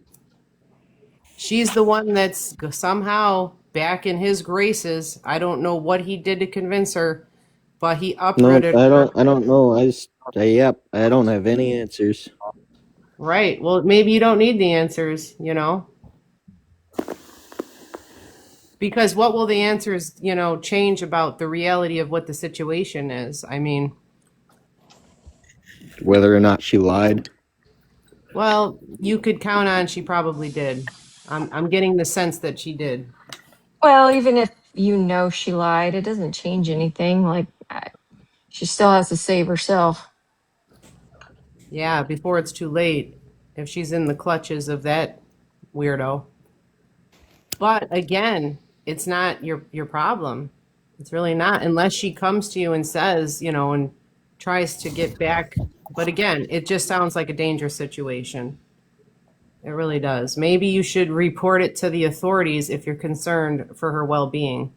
she's the one that's somehow back in his graces. I don't know what he did to convince her, but he Nope, uprooted her. I don't know. Yep, I don't have any answers. Right. Well, maybe you don't need the answers, you know? Because what will the answers, change about the reality of what the situation is? I mean, Whether or not she lied. well, you could count on she probably did. I'm getting the sense that she did. Well, even if you know she lied, it doesn't change anything. Like, she still has to save herself. Yeah, before it's too late, if she's in the clutches of that weirdo. But again, it's not your problem. It's really not, unless she comes to you and says, and tries to get back. But again, it just sounds like a dangerous situation. It really does. Maybe you should report it to the authorities if you're concerned for her well-being.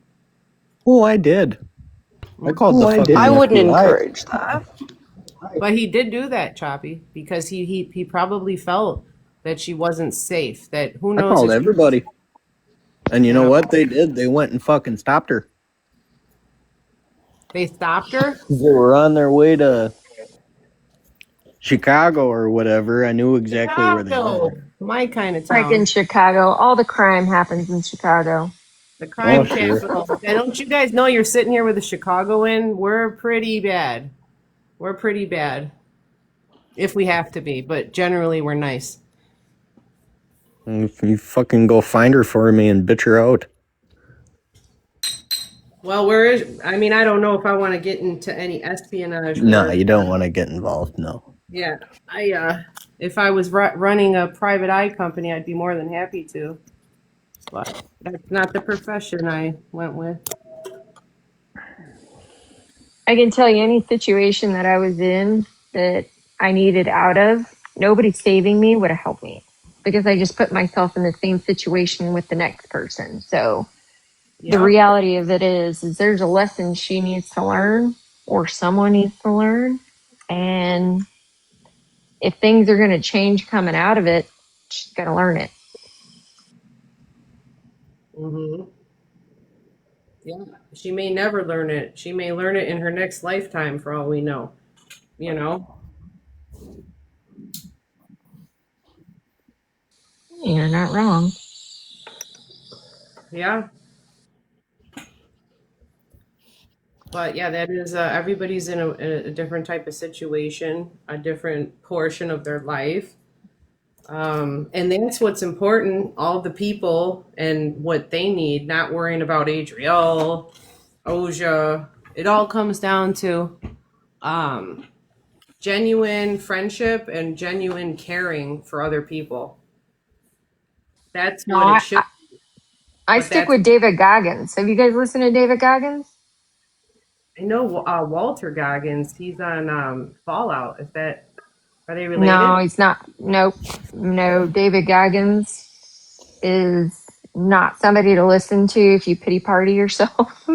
Oh, I did. I called the fucking I wouldn't FBI. encourage that. But he did do that, Choppy, because he probably felt that she wasn't safe. That who I knows called if everybody. And you know yeah, what they did? They went and fucking stopped her. they stopped her. They were on their way to Chicago or whatever. I knew exactly where they went. Chicago, my kind of Freaking town, Chicago. All the crime happens in Chicago. the Oh, crime sure. capital. Now, don't you guys know you're sitting here with a Chicagoan? We're pretty bad. We're pretty bad. If we have to be, but generally we're nice. If you fucking go find her for me and bitch her out. Well, where is? I mean, I don't know if I want to get into any espionage No, work. you don't want to get involved, no. Yeah, if I was running a private eye company, I'd be more than happy to. But that's not the profession I went with. I can tell you any situation that I was in that I needed out of, nobody saving me would have helped me because I just put myself in the same situation with the next person. So the Yep. reality of it is there's a lesson she needs to learn or someone needs to learn. And if things are going to change coming out of it, she's got to learn it. Mhm. Yeah. She may never learn it. She may learn it in her next lifetime, for all we know. You know. You're not wrong. Yeah. But yeah, that is everybody's in a different type of situation, a different portion of their life. And that's what's important, all the people and what they need, not worrying about Adriel, Oja. It all comes down to genuine friendship and genuine caring for other people. That's No, what it should I but stick that's with David Goggins. Have you guys listened to David Goggins? I know Walter Goggins, he's on Fallout. Are they No, related? he's not. Nope. No, David Goggins is not somebody to listen to if you pity party yourself.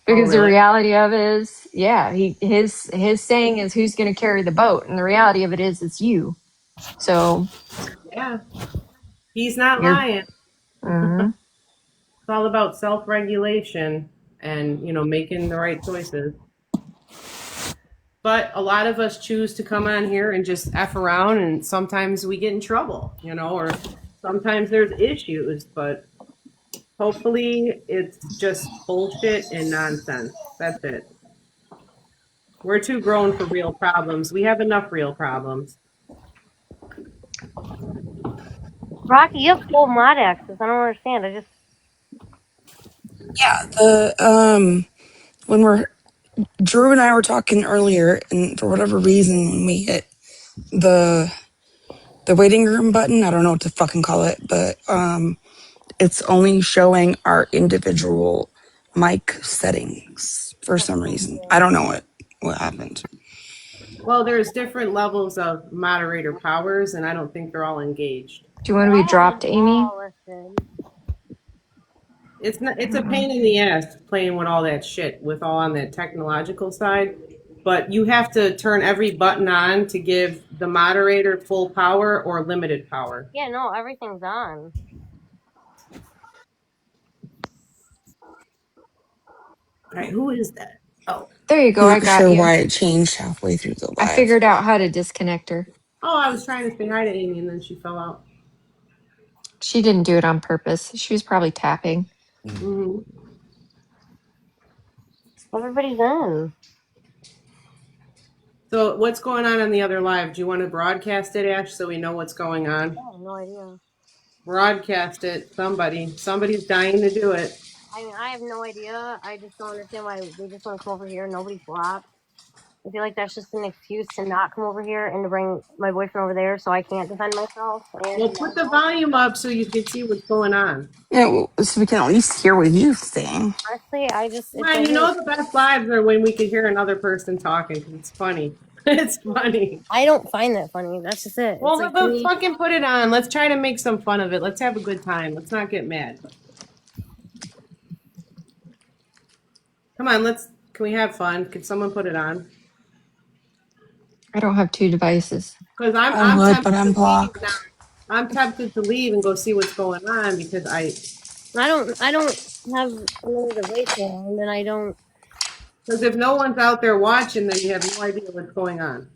Oh, Because the really? reality of it is, yeah, his saying is who's going to carry the boat, and the reality of it is it's you. So Yeah. He's not you're, lying. mhm. It's all about self-regulation and, making the right choices. But a lot of us choose to come on here and just F around, and sometimes we get in trouble, or sometimes there's issues, but hopefully it's just bullshit and nonsense. That's it. We're too grown for real problems. We have enough real problems. Rocky, you have full mod access. I don't understand. I just Yeah, the when we're Drew and I were talking earlier, and for whatever reason, when we hit the waiting room button, I don't know what to fucking call it, but it's only showing our individual mic settings for that's some so reason. I weird. don't know what happened. Well, there's different levels of moderator powers, and I don't think they're all engaged. Do you want But to I be have dropped, them Amy? all listed. It's not. It's a pain in the ass playing with all that shit, with all on that technological side. But you have to turn every button on to give the moderator full power or limited power. Yeah, no, everything's on. All right, who is that? Oh, There you go. I Not got sure you. why it changed halfway through the I live. figured out how to disconnect her. I was trying to say hi to Amy, and then she fell out. She didn't do it on purpose. She was probably tapping. Mm-hmm. Everybody's in. So what's going on the other live? Do you want to broadcast it, Ash, so we know what's going on? I have no idea. Broadcast it. Somebody's dying to do it. I mean, I have no idea. I just don't understand why they just want to come over here. Nobody's blocked. I feel like that's just an excuse to not come over here and to bring my boyfriend over there so I can't defend myself. Well, put the volume up so you can see what's going on. Yeah, so we can at least hear what you think. Honestly, it's Well, you over. know the best lives are when we can hear another person talking because it's funny. It's funny. I don't find that funny. That's just it. Well, It's like to let's me, fucking put it on. Let's try to make some fun of it. Let's have a good time. Let's not get mad. Come on, can we have fun? Can someone put it on? I don't have two devices. Because I I'm would, but tempted to I'm leave now. blocked. I'm tempted to leave and go see what's going on because I don't have another device around, and I don't. because if no one's out there watching, then you have no idea what's going on.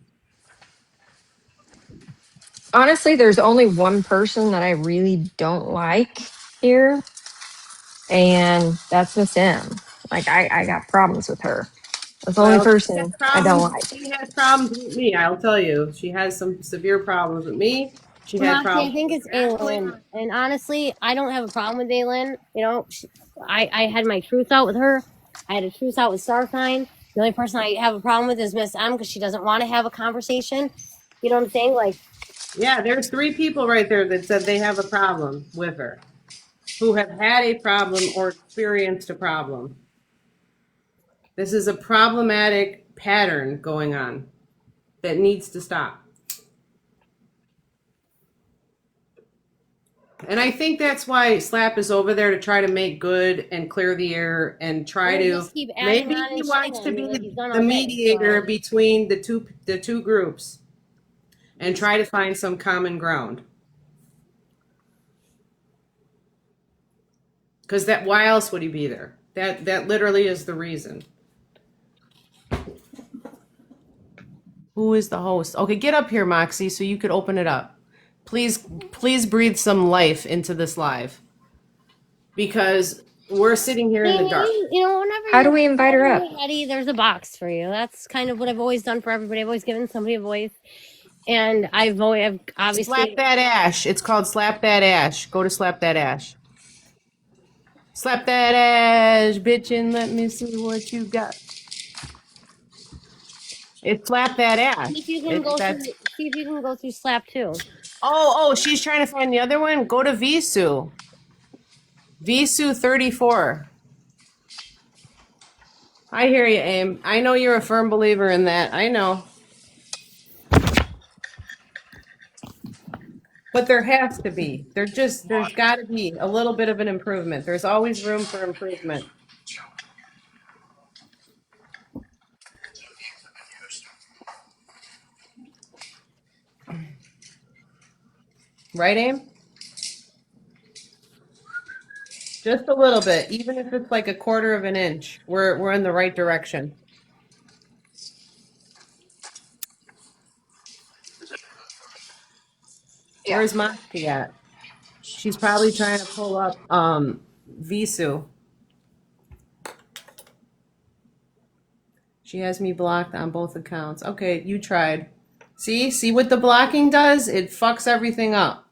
Honestly, there's only one person that I really don't like here, and that's Miss M. Like I got problems with her. That's the only Well, person I don't like. she has problems with me, I'll tell you. She has some severe problems with me. She had Moxie, I problems think with it's Ashley. Aylin. And honestly, I don't have a problem with Aylin. You know, I had my truth out with her. I had a truth out with Starfine. The only person I have a problem with is Miss M because she doesn't want to have a conversation. You know what I'm saying? Like, Yeah, there's 3 people right there that said they have a problem with her, who have had a problem or experienced a problem. This is a problematic pattern going on that needs to stop. And I think that's why Slap is over there to try to make good and clear the air and try we'll to just keep adding maybe on he and shitting wants to on me like be he's done the all day. mediator So. between the two groups and try to find some common ground. Because why else would he be there? That literally is the reason. Who is the host? Okay, get up here, Moxie, so you could open it up. Please breathe some life into this live. Because we're sitting here in the dark. You know, whenever How do we invite her up? ready, there's a box for you. That's kind of what I've always done for everybody. I've always given somebody a voice. And I've obviously. Slap that ash. It's called Slap That Ash. Go to Slap That Ash. Slap that ash, bitch, and let me see what you got. It's Slap That Ash. See if you can go through Slap too. Oh, she's trying to find the other one? Go to Visu. Visu 34. I hear you, Aim. I know you're a firm believer in that. I know. But there has to be. There's got to be a little bit of an improvement. There's always room for improvement. Right, Aim? Just a little bit, even if it's like a quarter of an inch. We're in the right direction. Yeah. Where's Moxie at? She's probably trying to pull up Visu. She has me blocked on both accounts. Okay, you tried. See what the blocking does? It fucks everything up.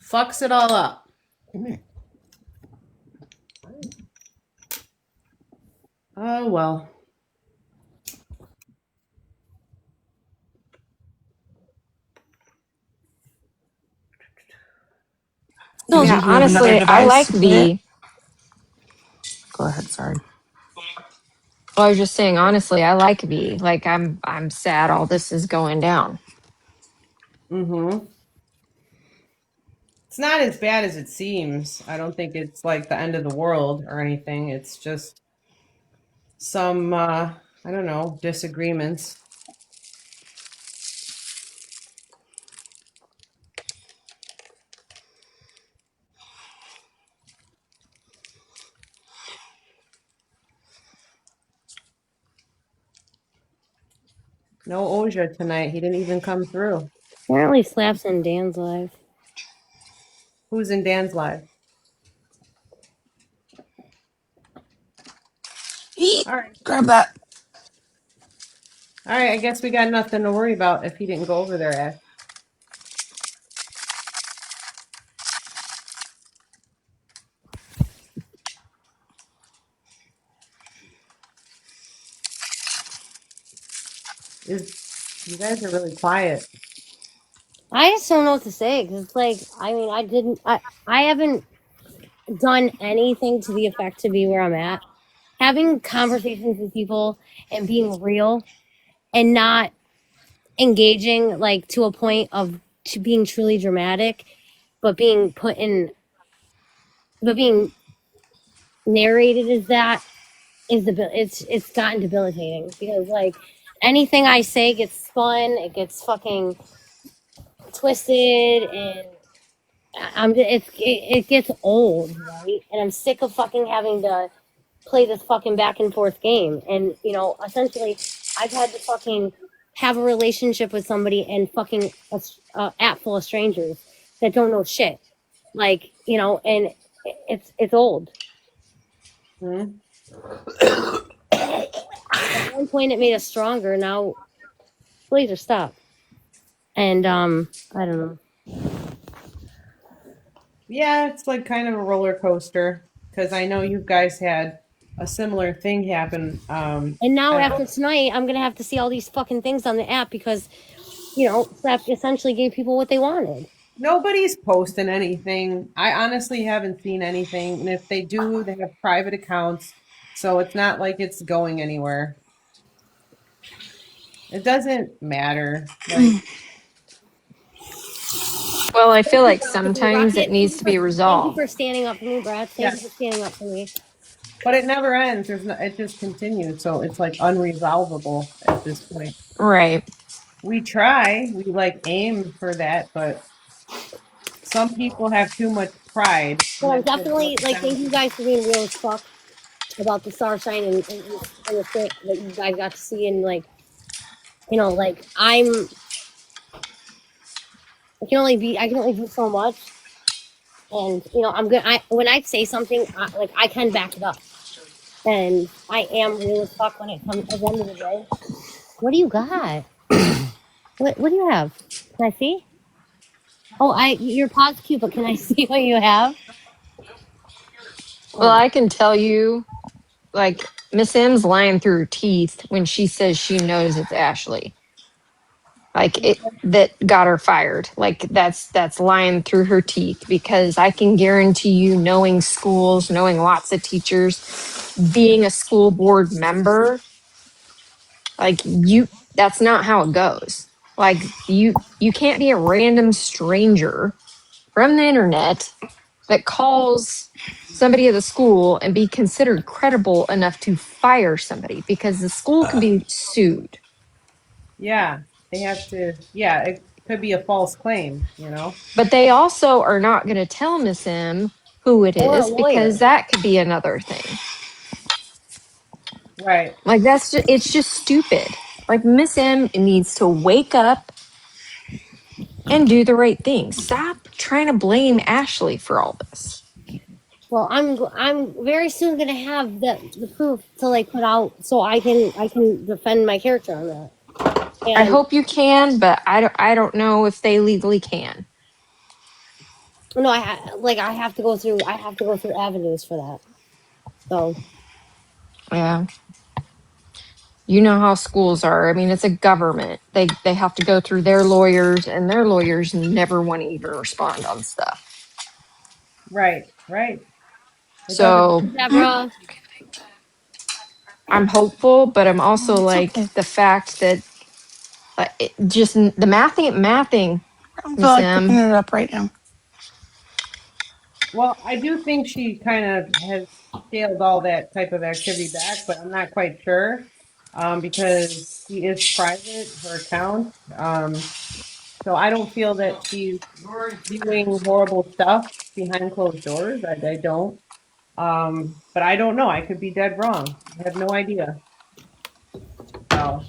Fucks it all up. Come here. Oh well. So Yeah, did you have another honestly, I device like to put it? V. Go ahead, sorry. I was just saying, honestly, I like V. Like I'm sad all this is going down. Mm-hmm. It's not as bad as it seems. I don't think it's like the end of the world or anything. It's just some I don't know, disagreements. No Oja tonight. He didn't even come through. Apparently, Slap's in Dan's live. Who's in Dan's live? Pete, All right. grab that. All right. I guess we got nothing to worry about if he didn't go over there, Ash. Is you guys are really quiet. I just don't know what to say because it's like, I mean, I haven't done anything to the effect to be where I'm at. Having conversations with people and being real and not engaging like to a point of being truly dramatic, but being narrated as that it's gotten debilitating because like anything I say gets spun, it gets fucking twisted, and it gets old, right? And I'm sick of fucking having to play this fucking back and forth game. And essentially, I've had to fucking have a relationship with somebody and fucking app full of strangers that don't know shit. Like and it's old. Hmm? At one point, it made us stronger. Now, please stop. And I don't know. Yeah, it's like kind of a roller coaster because I know you guys had a similar thing happen. And now I after tonight, I'm gonna have to see all these fucking things on the app because Slap essentially gave people what they wanted. Nobody's posting anything. I honestly haven't seen anything, and if they do, they have private accounts, so it's not like it's going anywhere. It doesn't matter. Like Well, I feel Thank you, like Brad, for me, sometimes it Rocket. needs to be Thank you resolved. for standing up for me, Brad. yeah, Thank you for standing up for me. but it never ends. There's no, it just continues, so it's like unresolvable at this point. Right. We try, we like aim for that, but some people have too much pride, So and I'm that's what it definitely boils like, down thank you to. guys for being real as fuck about the star sign and the shit that you guys got to see. And like, like I can only do so much. And I'm good. When I say something, I can back it up. And I am real as fuck when it comes at the end of the day. What do you got? What do you have? Can I see? Oh, your pod's cute, but can I see what you have? Well, Oh, I can tell you, like, Miss M's lying through her teeth when she says she knows it's Ashley. Like it that got her fired. Like that's lying through her teeth because I can guarantee you, knowing schools, knowing lots of teachers, being a school board member, like that's not how it goes. Like you can't be a random stranger from the internet that calls somebody at the school and be considered credible enough to fire somebody because the school can be sued. Yeah, they have to. Yeah, it could be a false claim. But they also are not going to tell Miss M who it or a is because lawyer. that could be another thing. Right. Like it's just stupid. Like Miss M needs to wake up and do the right thing. Stop trying to blame Ashley for all this. Well, I'm very soon gonna have the proof to like put out so I can defend my character on that. I And hope you can, but I don't know if they legally can. no, I have to go through avenues for that. So Yeah. You know how schools are. I mean, it's a government. They have to go through their lawyers and their lawyers never want to even respond on stuff. Right. Right. It doesn't. So Deborah, I'm hopeful, but I'm Oh, also it's like okay. the fact that the math ain't mathing, I don't feel Miss like picking M. it up right now. Well, I do think she kind of has scaled all that type of activity back, but I'm not quite sure because she is private, her account. So I don't feel that she's doing horrible stuff behind closed doors. I don't. But I don't know. I could be dead wrong. I have no idea. So,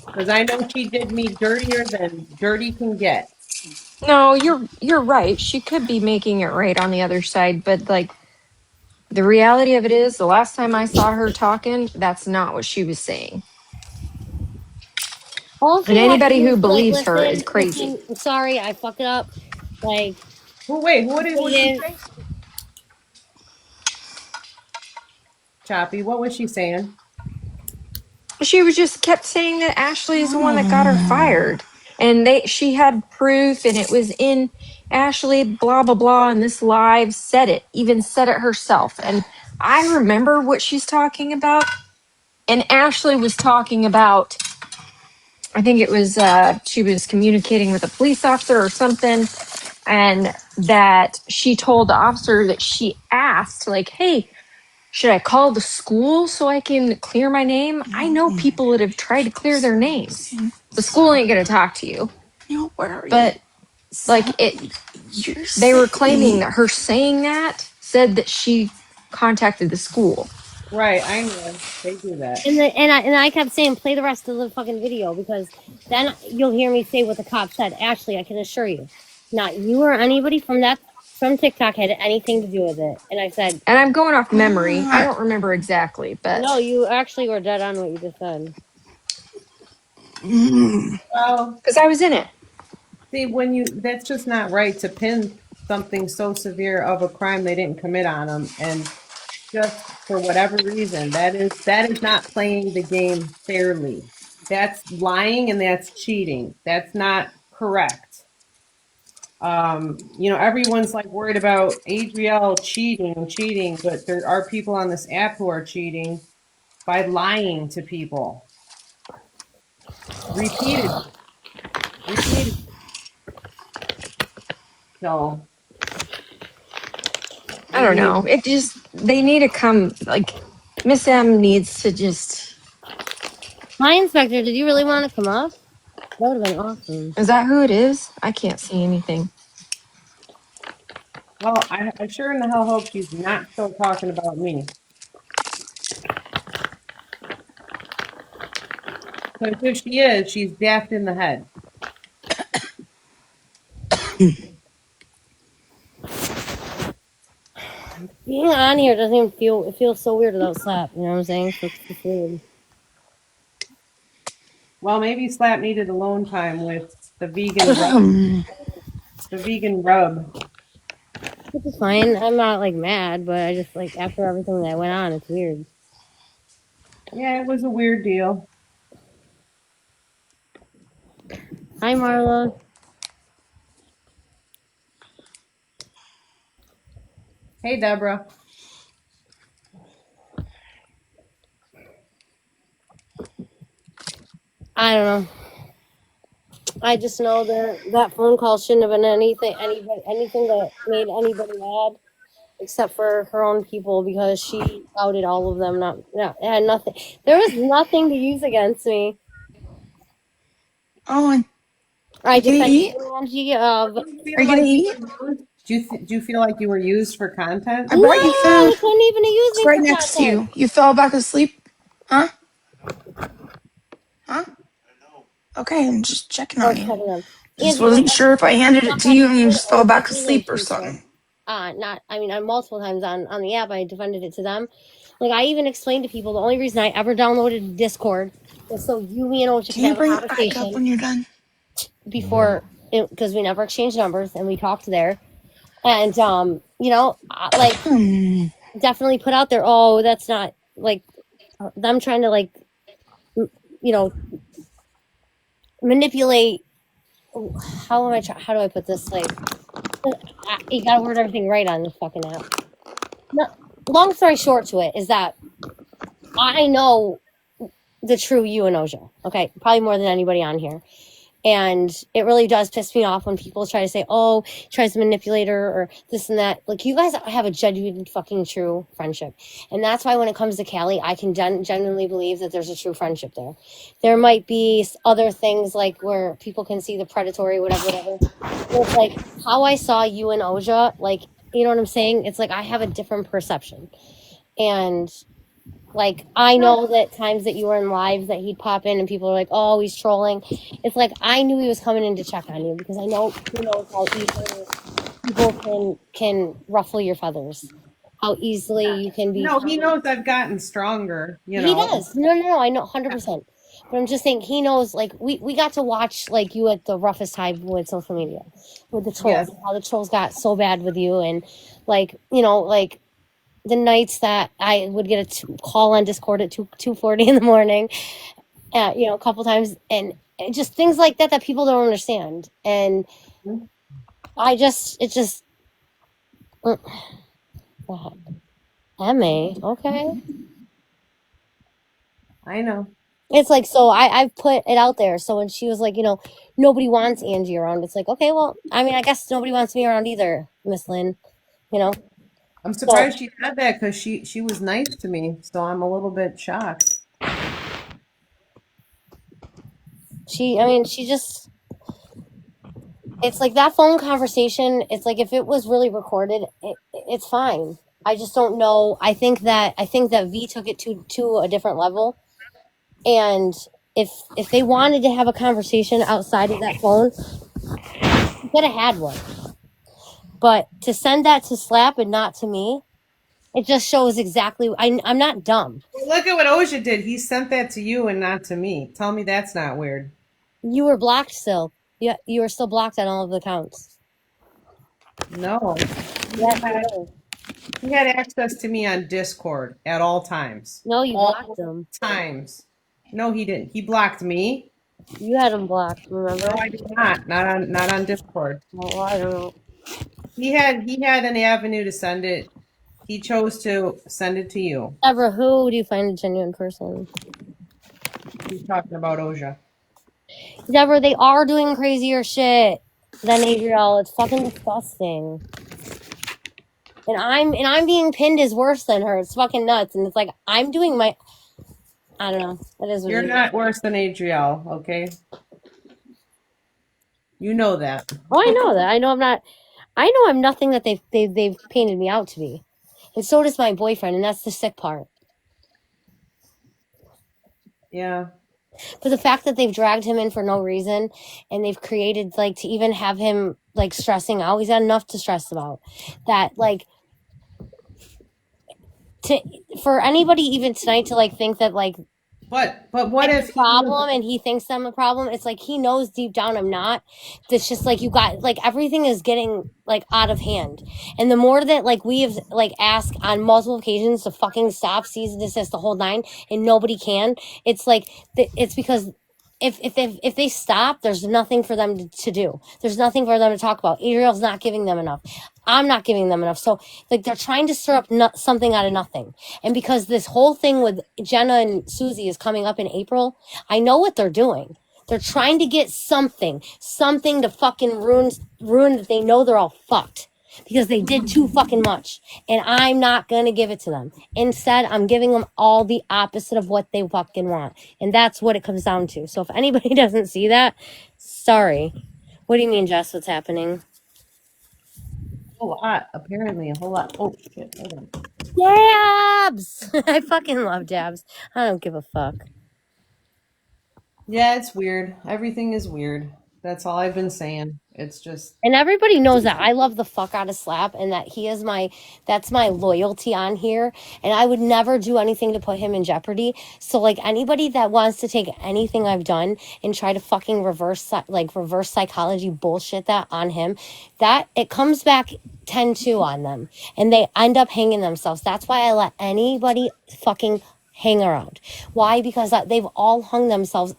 because I know she did me dirtier than dirty can get. No, you're right. She could be making it right on the other side, but like the reality of it is, the last time I saw her talking, that's not what she was saying. All And she had to anybody do who is be like, believes her is listen, crazy. listen, I'm sorry, I fucked it up. Like, Wait, what it did what did she is. say? Choppy, what was she saying? She was just kept saying that Ashley is the one that got her fired. And she had proof and it was in Ashley, blah blah blah, and this live said it, even said it herself. And I remember what she's talking about. And Ashley was talking about, I think it was she was communicating with a police officer or something, and that she told the officer that she asked, like, hey, should I call the school so I can clear my name? I know people that have tried to clear their names. The school ain't gonna talk to you. No, where are you? But like it, they were claiming that her saying that said that she contacted the school. Right, I know they do that. And I kept saying, play the rest of the fucking video because then you'll hear me say what the cop said. Ashley, I can assure you, not you or anybody from TikTok had anything to do with it. And I said, And I'm going off memory. I don't remember exactly, no, but you actually were dead on what you just said. Well, because I was in it. see, that's just not right to pin something so severe of a crime they didn't commit on them, and just for whatever reason, that is not playing the game fairly. That's lying and that's cheating. That's not correct. Everyone's like worried about Adriel cheating, but there are people on this app who are cheating by lying to people repeatedly, repeatedly. So I they don't need. know. It just, they need to come, like, Miss M needs to just, Hi, Inspector. Did you really want to come up? That would have been awesome. is that who it is? I can't see anything. Well, I sure in the hell hope she's not still talking about me. Because if she is, she's daft in the head. Being on here doesn't even it feels so weird without Slap. You know what I'm saying? So it's just weird. Well, maybe Slap needed alone time with the vegan rub. The vegan rub. Which is fine. I'm not like mad, but I just like after everything that went on, it's weird. Yeah, it was a weird deal. Hi, Marla. Hey, Deborah. I don't know. I just know that phone call shouldn't have been anything that made anybody mad, except for her own people because she outed all of them. It had nothing. There was nothing to use against me. Oh, and I you gonna defended eat? you, Angie, of. Do you Are feel you like gonna you eat? were used? Do you feel like you were used for content? I No, brought you they food. couldn't even use It's me right for next to content. you. You fell back asleep? Huh? Huh? Okay, I'm just checking Or on you. checking them. Just Angie, like wasn't sure if I handed it knock to on you and you wood, just a fell back good asleep or relationship. something. Multiple times on the app, I defended it to them. Like I even explained to people the only reason I ever downloaded Discord was so you, me, and Ocha could Can you have a bring it back up conversation when you're done? before because we never exchanged numbers and we talked there. And like definitely put out there. Oh, that's not like them trying to like you know manipulate. How do I put this? Like you gotta word everything right on this fucking app. No, long story short to it is that I know the true you and Oja. Okay, probably more than anybody on here. And it really does piss me off when people try to say, oh, tries to manipulate her or this and that. Like, you guys have a genuine fucking true friendship. And that's why when it comes to Callie, I can genuinely believe that there's a true friendship there. There might be other things like where people can see the predatory, whatever. But it's like how I saw you and Oja, like, you know what I'm saying? It's like I have a different perception. And Like, I know that times that you were in lives that he'd pop in and people are like, oh, he's trolling. It's like, I knew he was coming in to check on you because I know he knows how easily people can ruffle your feathers. How easily you can be. No, he knows I've gotten stronger, you He know. does. No, I know 100%. But I'm just saying, he knows, like, we got to watch, like, you at the roughest time with social media, with the trolls, Yes. and how the trolls got so bad with you. And, like, you know, like, the nights that I would get a call on Discord at 2:40 in the morning, you know, a couple times, and just things like that that people don't understand. And it just, God. MA, okay. I know. It's like, so I've put it out there. So when she was like, you know, nobody wants Angie around, it's like, okay, well, I mean, I guess nobody wants me around either, Miss Lynn, you know? I'm So surprised she said that because she was nice to me, so I'm a little bit shocked. I mean, she just, it's like that phone conversation. It's like, if it was really recorded, it's fine. I just don't know. I think that V took it to a different level. And if they wanted to have a conversation outside of that phone, you could have had one. But to send that to Slap and not to me, it just shows exactly. I'm not dumb. Well, look at what Oja did. He sent that to you and not to me. Tell me that's not weird. You were blocked still. Yeah, you were still blocked on all of the accounts. No. Yes, you were. He had access to me on Discord at all times. No, you All blocked him. times. No, he didn't. He blocked me. You had him blocked. No, Remember? I did not. Not on Discord. Well, I don't know. He had an avenue to send it. He chose to send it to you. Ever, who do you find a genuine person? He's talking about Oja. Deborah, they are doing crazier shit than Adriel. It's fucking disgusting. And I'm being pinned is worse than her. It's fucking nuts. And it's like, I'm doing my, I don't know. It is what You're it is. not worse than Adriel, okay? You know that. Oh, I know that. I know I'm nothing that they've painted me out to be. And so does my boyfriend, and that's the sick part. Yeah. But the fact that they've dragged him in for no reason, and they've created, like, to even have him, like, stressing out, he's had enough to stress about. That, like, for anybody even tonight to, like, think that, like, But what I'm if the he problem and he thinks I'm a problem? It's like, he knows deep down I'm not. It's just like, you got, like, everything is getting, like, out of hand. And the more that, like, we have, like, asked on multiple occasions to fucking stop, cease and desist, the whole nine, and nobody can, it's like, it's because if they stop, there's nothing for them to do. There's nothing for them to talk about. Adriel's not giving them enough. I'm not giving them enough. So, like, they're trying to stir up something out of nothing. And because this whole thing with Jenna and Susie is coming up in April, I know what they're doing. They're trying to get something to fucking ruin that they know they're all fucked because they did too fucking much. And I'm not going to give it to them. Instead, I'm giving them all the opposite of what they fucking want. And that's what it comes down to. So if anybody doesn't see that, sorry. What do you mean, Jess? What's happening? a lot, apparently a whole lot. Oh shit, hold on. Dabs! I fucking love dabs. I don't give a fuck. Yeah, it's weird. Everything is weird. That's all I've been saying. It's just And everybody knows that I love the fuck out of Slap and that that's my loyalty on here. And I would never do anything to put him in jeopardy. So, like, anybody that wants to take anything I've done and try to fucking reverse psychology bullshit that on him, that it comes back 10-2 on them. And they end up hanging themselves. That's why I let anybody fucking hang around. Why? Because they've all hung themselves,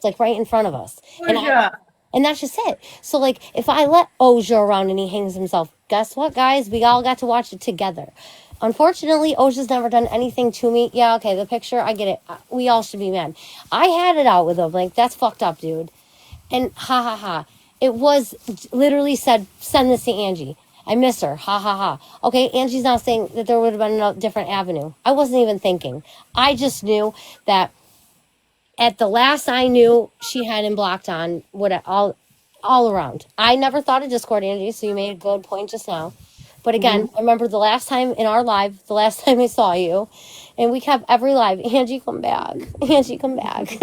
like, right in front of us. And that's just it. So, like, if I let Oja around and he hangs himself, guess what, guys? We all got to watch it together. Unfortunately, Oja's never done anything to me. Yeah, okay, the picture, I get it. We all should be mad. I had it out with him. Like, that's fucked up, dude. And ha ha ha. It was literally said, send this to Angie. I miss her. Ha ha ha. Okay, Angie's not saying that there would have been a different avenue. I wasn't even thinking. I just knew that at the last I knew, she had him blocked on all around. I never thought of Discord, Angie, so you made a good point just now. But again, I remember the last time in our live, the last time I saw you, And we kept every live, Angie, come back. Angie, come back.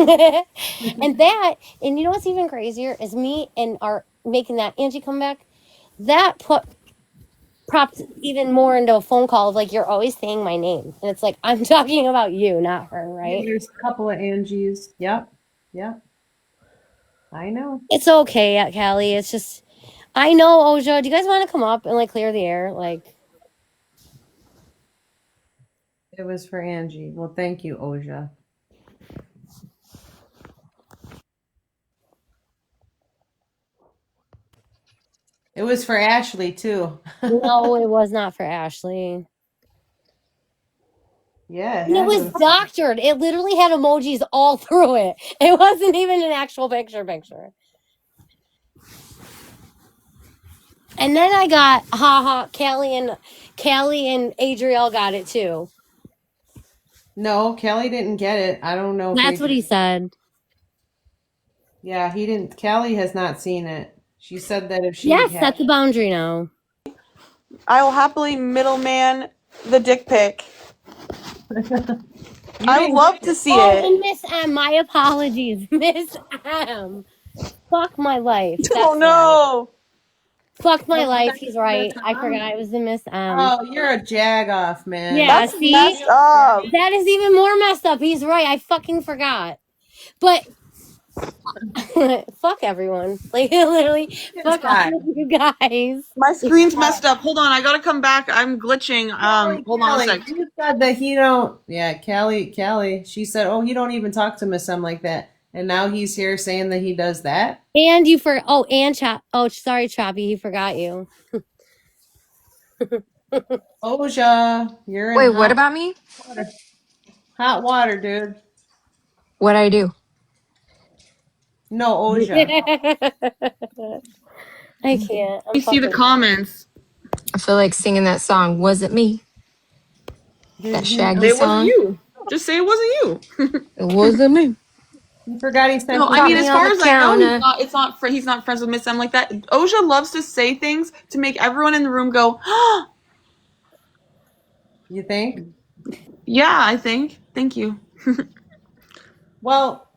And you know what's even crazier is me and our making that Angie come back. That propped even more into a phone call of like, you're always saying my name. And it's like, I'm talking about you, not her, Yeah, right? there's a couple of Angies. Yep. Yep. I know. It's okay, Callie. It's just, I know, Oja. Do you guys want to come up and like clear the air? Like, It was for Angie. Well, thank you, Oja. It was for Ashley too. no, it was not for Ashley. Yeah, it And it had to was have. doctored. It literally had emojis all through it. It wasn't even an actual picture. And then I got, haha, Callie and Adriel got it too. No, Kelly didn't get it. I don't know if That's what he said. Yeah, he didn't. Kelly has not seen it. She said that if she Yes, had. that's the boundary now. I will happily middleman the dick pic. I would love to see Oh, it. and Miss M, my apologies. Miss M. Fuck my life. Oh That's right. no. Fuck my Was life. that He's the right. I Tom? forgot it was the Miss M. Oh, you're a jagoff, man. Yeah, That's see? messed up. That is even more messed up. He's right. I fucking forgot. But fuck everyone. Like literally, This fuck all guy. of you guys. My screen's messed up. Hold on, I gotta come back. I'm glitching. Hold on a Kelly, sec. you said that he don't. Yeah, Kelly. She said, "Oh, he don't even talk to Miss M like that." And now he's here saying that he does that. And you for and Chop. Oh, sorry, Choppy. He forgot you. Oja, you're in Wait, what hot about me? water. Hot water, dude. What'd I do? No, Oja. I can't. I'm Let me see the fucking. comments. I feel like singing that song. Was it me? Did That he? Shaggy Say it wasn't song? you. Just say it wasn't you. It wasn't me. He forgot he sent No, you. I Caught mean, me as on far the as I know, counter. he's not friends with Miss M like that. Oja loves to say things to make everyone in the room go, You think? yeah, I think. Thank you. Well,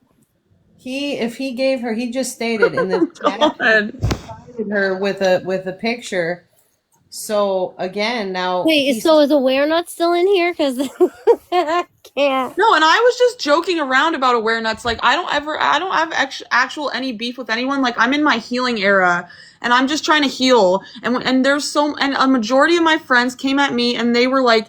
if he gave her, he just stated in the chat he God. provided her with a picture. So again, now Wait, so is Aware Nut still in here? Because I can't. No, and I was just joking around about aware nuts. Like I don't have actual any beef with anyone. Like I'm in my healing era, and I'm just trying to heal. And and a majority of my friends came at me, and they were like,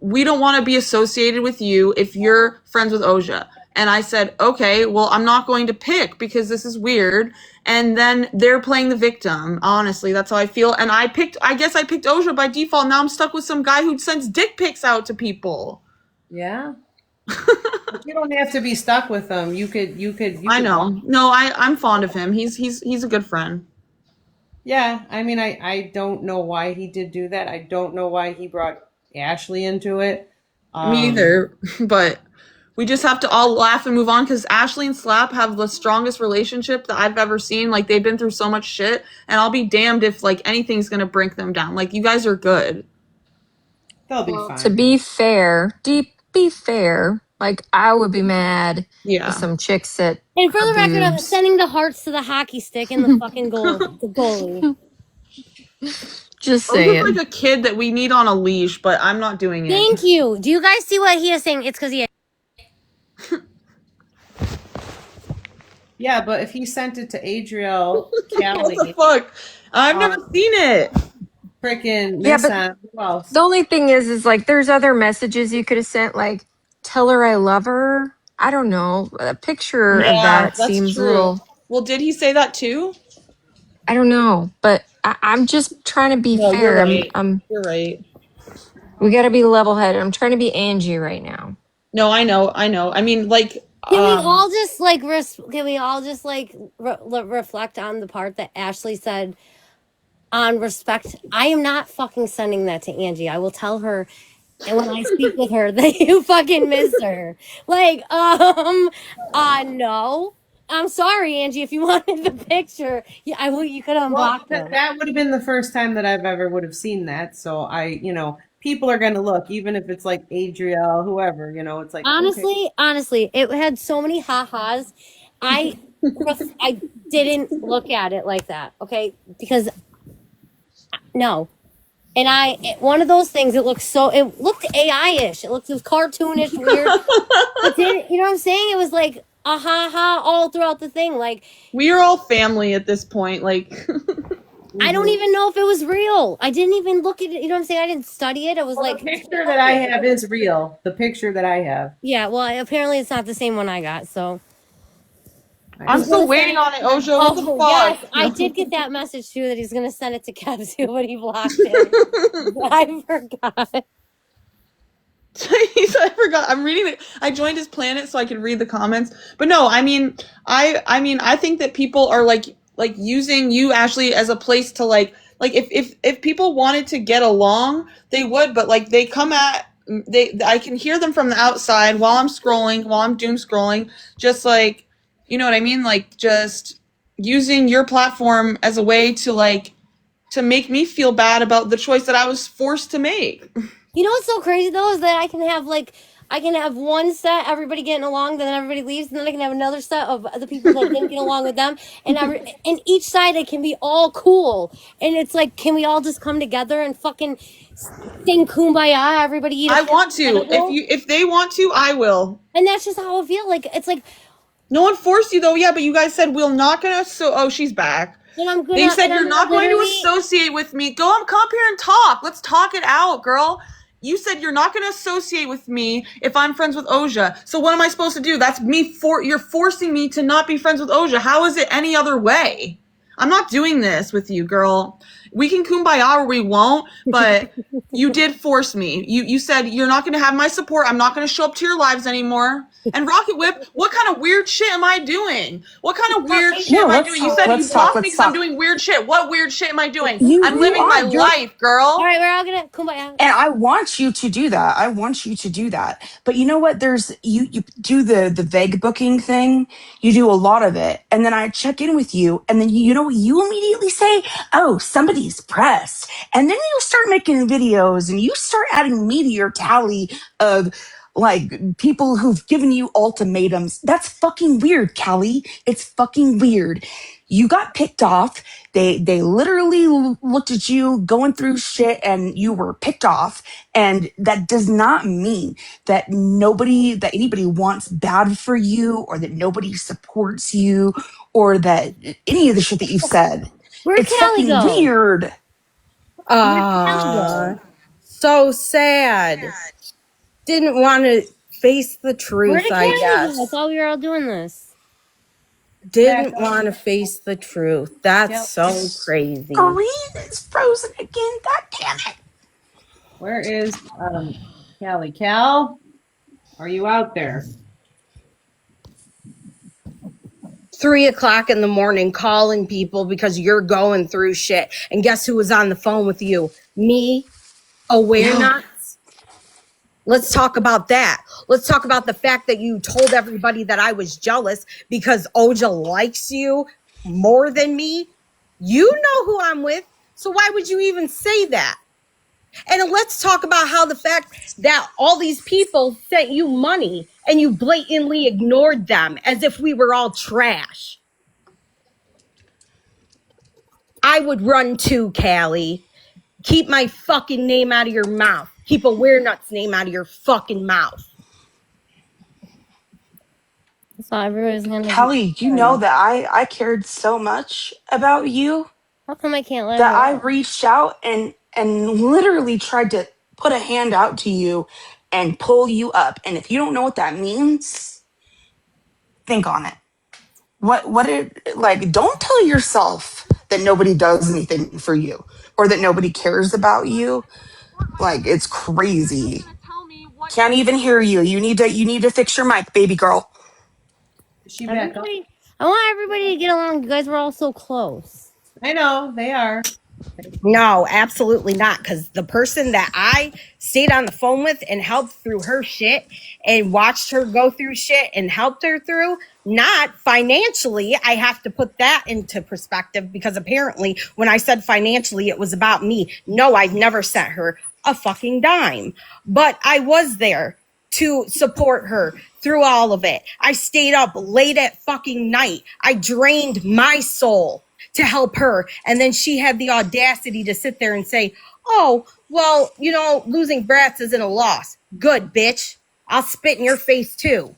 we don't want to be associated with you if you're friends with Oja. And I said, okay, well, I'm not going to pick because this is weird. And then they're playing the victim. Honestly, that's how I feel. And I guess I picked Oja by default. Now I'm stuck with some guy who sends dick pics out to people. Yeah. But you don't have to be stuck with them. You could. I know. No, I'm fond of him. He's a good friend. Yeah. I mean, I don't know why he did do that. I don't know why he brought Ashley into it. Me either. But we just have to all laugh and move on because Ashley and Slap have the strongest relationship that I've ever seen. Like they've been through so much shit, and I'll be damned if like anything's gonna break them down. Like you guys are good. They'll be Well, fine. to be fair, like I would be mad Yeah. if some chick said And for her the record, I'm boobs. sending the hearts to the hockey stick and the fucking goalie. Just Oja's saying. like a kid that we need on a leash, but I'm not doing it. Thank you. Do you guys see what he is saying? It's because he. Yeah, but if he sent it to Adriel, What the Callie, fuck? I've never seen it. freaking Yeah, Miss but who else? the only thing is like there's other messages you could have sent, like tell her I love her. I don't know. A picture of Yeah, that that's seems a true. little. Well, did he say that too? I don't know, but I'm just trying to be No, you're fair. right. I'm. You're right. We got to be level headed. I'm trying to be Angie right now. No, I know. I mean, like, Can we all just like reflect on the part that Ashley said on respect? I am not fucking sending that to Angie. I will tell her, and when I speak with her, that you fucking miss her. Like, no. I'm sorry, Angie. If you wanted the picture, yeah, I will. You could Well, unblock them. that would have been the first time that I've ever would have seen that. So I, people are going to look, even if it's like Adriel, whoever, you know, it's like, okay. Honestly, it had so many ha-has. I didn't look at it like that, okay? Because no. And one of those things, it looked AI-ish. It was cartoonish, weird. It didn't, you know what I'm saying? It was like a ha-ha all throughout the thing. Like, We are all family at this point. Like, I don't even know if it was real. I didn't even look at it. You know what I'm saying? I didn't study it. I was Well, like, the picture that I have is real. The picture that I have. yeah, well, apparently it's not the same one I got, so. I'm He's still gonna waiting send it. on it, Ojo. What the Oh, yes, fuck? I No. did get that message too that he's gonna send it to Kev too, but he blocked it. I forgot. I forgot. I'm reading it. I joined his planet so I could read the comments. But no, I think that people are like using you, Ashley, as a place to like if people wanted to get along, they would, but like they come at I can hear them from the outside while I'm scrolling, while I'm doom scrolling, just like, you know what I mean? Like just using your platform as a way to like to make me feel bad about the choice that I was forced to make. You know what's so crazy though is that I can have one set, everybody getting along, then everybody leaves, and then I can have another set of the people that didn't get along with them, and each side it can be all cool, and it's like, can we all just come together and fucking sing kumbaya? Everybody eat a I fucking want to. edible, If they want to, I will. and that's just how I feel. Like it's like, No one forced you though. Yeah, but you guys said we're not gonna. So oh, she's back. and They said I'm you're gonna not going to literally. associate with me. Come up here and talk. Let's talk it out, girl. You said you're not going to associate with me if I'm friends with Oja. So what am I supposed to do? That's me you're forcing me to not be friends with Oja. How is it any other way? I'm not doing this with you, girl. We can kumbaya or we won't, but you did force me. You said you're not going to have my support. I'm not going to show up to your lives anymore. And Rocket Whip, what kind of weird shit am I doing? What kind of weird shit No, am I let's doing? You talk. said you Let's talk. blocked me Let's because I'm talk. doing weird shit. What weird shit am I doing? I'm You living my are. You're. life, All girl. right, we're all gonna kumbaya. And I want you to do that. I want you to do that. But you know what? There's you do the vague booking thing. You do a lot of it. And then I check in with you and then you know what you immediately say? Oh, somebody's pressed. And then you start making videos and you start adding me to your tally of like people who've given you ultimatums. That's fucking weird, Callie. It's fucking weird. You got picked off. They literally looked at you going through shit and you were picked off. And that does not mean that anybody wants bad for you or that nobody supports you or that any of the shit that you said. Where'd It's Callie fucking go? weird. Where'd Callie go? So sad. Didn't want to face the Where truth, did I Callie go? I guess. thought we were all doing this. Didn't want to face the truth. That's Yep. so crazy. Screen is frozen again. God damn it. Where is Callie? Cal, are you out there? 3 o'clock in the morning calling people because you're going through shit. And guess who was on the phone with you? Me. Aware Yeah. nuts. Let's talk about that. Let's talk about the fact that you told everybody that I was jealous because Oja likes you more than me. You know who I'm with. So why would you even say that? And let's talk about how the fact that all these people sent you money and you blatantly ignored them as if we were all trash. I would run too, Callie. Keep my fucking name out of your mouth. Keep Aware Nuts' name out of your fucking mouth. So everybody's gonna be Callie, you know friends. that I cared so much about you How come I can't let that her I up? reached out and literally tried to put a hand out to you and pull you up. And if you don't know what that means, think on it. What it like don't tell yourself that nobody does anything for you or that nobody cares about you. Like it's crazy. Can't even hear you. You need to fix your mic, baby girl. Is she back up? Everybody, I want everybody to get along. You guys were all so close. I know they are. No, absolutely not. Because the person that I stayed on the phone with and helped through her shit and watched her go through shit and helped her through, not financially, I have to put that into perspective because apparently when I said financially, it was about me. No, I've never sent her a fucking dime. But I was there to support her through all of it. I stayed up late at fucking night. I drained my soul to help her. And then she had the audacity to sit there and say, oh, well, you know, losing brats isn't a loss. Good, bitch. I'll spit in your face too.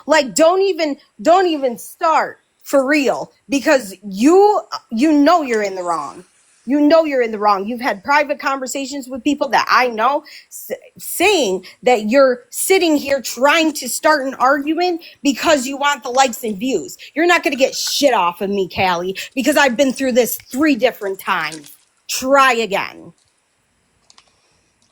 Like, don't even start for real, because you know you're in the wrong. You know you're in the wrong. You've had private conversations with people that I know saying that you're sitting here trying to start an argument because you want the likes and views. You're not going to get shit off of me, Callie, because I've been through this 3 different times. Try again.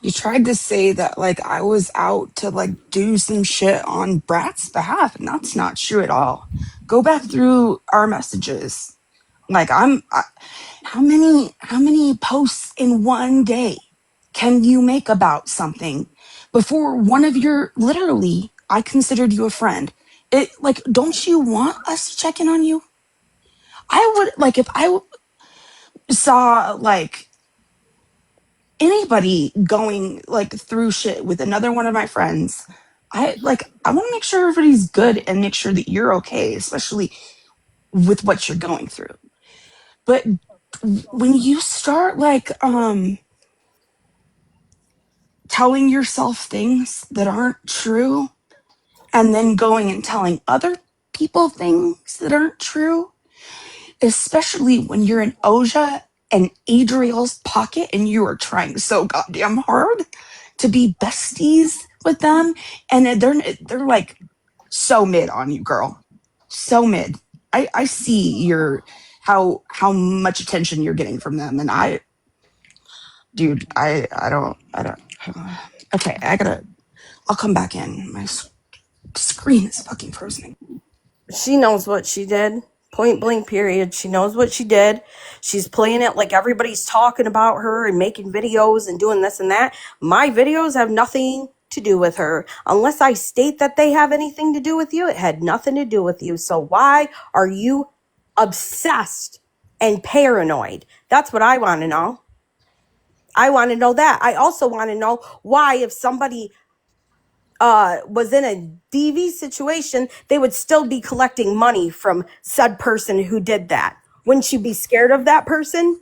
You tried to say that like I was out to like do some shit on Brat's behalf, and that's not true at all. Go back through our messages. Like how many posts in one day can you make about something before one of your literally I considered you a friend. It like don't you want us to check in on you? I would like if I saw like anybody going like through shit with another one of my friends, I want to make sure everybody's good and make sure that you're okay, especially with what you're going through. But when you start like telling yourself things that aren't true and then going and telling other people things that aren't true, especially when you're in Oja and Adriel's pocket and you are trying so goddamn hard to be besties with them, and they're like so mid on you, girl. So mid. I see your how much attention you're getting from them, and I don't okay, I'll come back in. My screen is fucking frozen. She knows what she did. Point blank, period. She knows what she did. She's playing it like everybody's talking about her and making videos and doing this and that. My videos have nothing to do with her. Unless I state that they have anything to do with you, it had nothing to do with you. So why are you obsessed and paranoid? That's what I want to know. I want to know that. I also want to know why, if somebody was in a DV situation, they would still be collecting money from said person who did that. Wouldn't you be scared of that person?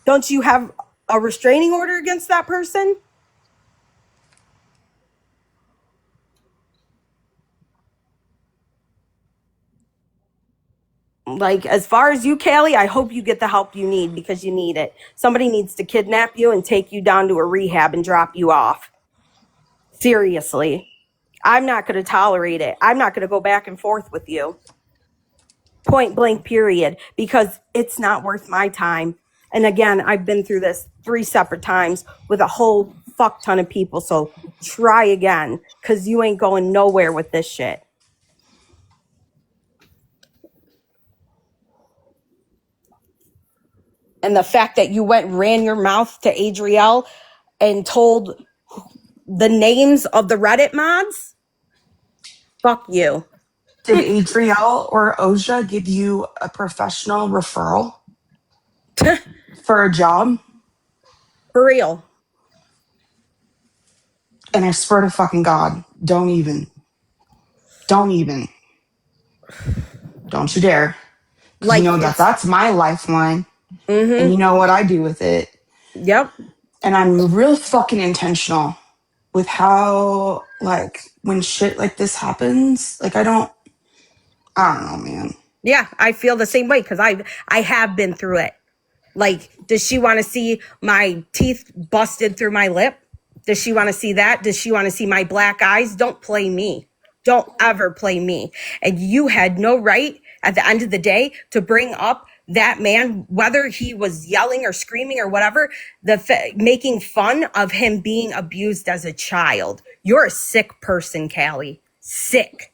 Don't you have a restraining order against that person? Like, as far as you, Callie, I hope you get the help you need, because you need it. Somebody needs to kidnap you and take you down to a rehab and drop you off. Seriously. I'm not going to tolerate it. I'm not going to go back and forth with you. Point blank, period, because it's not worth my time. And again, I've been through this 3 separate times with a whole fuck ton of people. So try again, because you ain't going nowhere with this shit. And the fact that you went and ran your mouth to Adriel and told the names of the Reddit mods, fuck you. Did Adriel or Oja give you a professional referral for a job? For real. And I swear to fucking God, don't even. Don't you dare. Because you Like, know that's my lifeline. And you know what I do with it. Yep. And I'm real fucking intentional with how, like, when shit like this happens, like, I don't know, man. Yeah, I feel the same way, because I have been through it. Like, does she want to see my teeth busted through my lip? Does she want to see that? Does she want to see my black eyes? Don't play me. Don't ever play me. And you had no right at the end of the day to bring up that man, whether he was yelling or screaming or whatever, making fun of him being abused as a child. You're a sick person, Callie. Sick.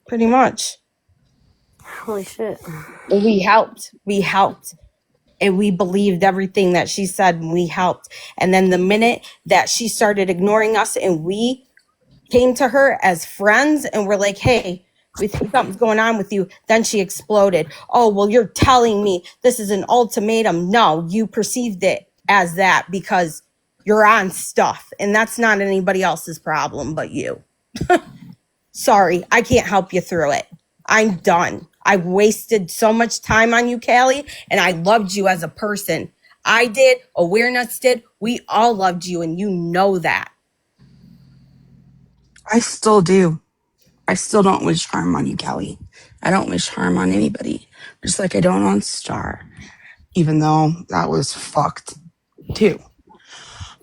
Pretty much. Holy shit. We helped. and we believed everything that she said and we helped. And then the minute that she started ignoring us and we came to her as friends and we're like, hey, we think something's going on with you, then she exploded. Oh, well, you're telling me this is an ultimatum. No, you perceived it as that because you're on stuff, and that's not anybody else's problem but you. Sorry, I can't help you through it. I'm done. I wasted so much time on you, Callie, and I loved you as a person. I did, Awareness did, we all loved you, and you know that. I still do. I still don't wish harm on you, Kelly. I don't wish harm on anybody. Just like I don't on Star. Even though that was fucked too.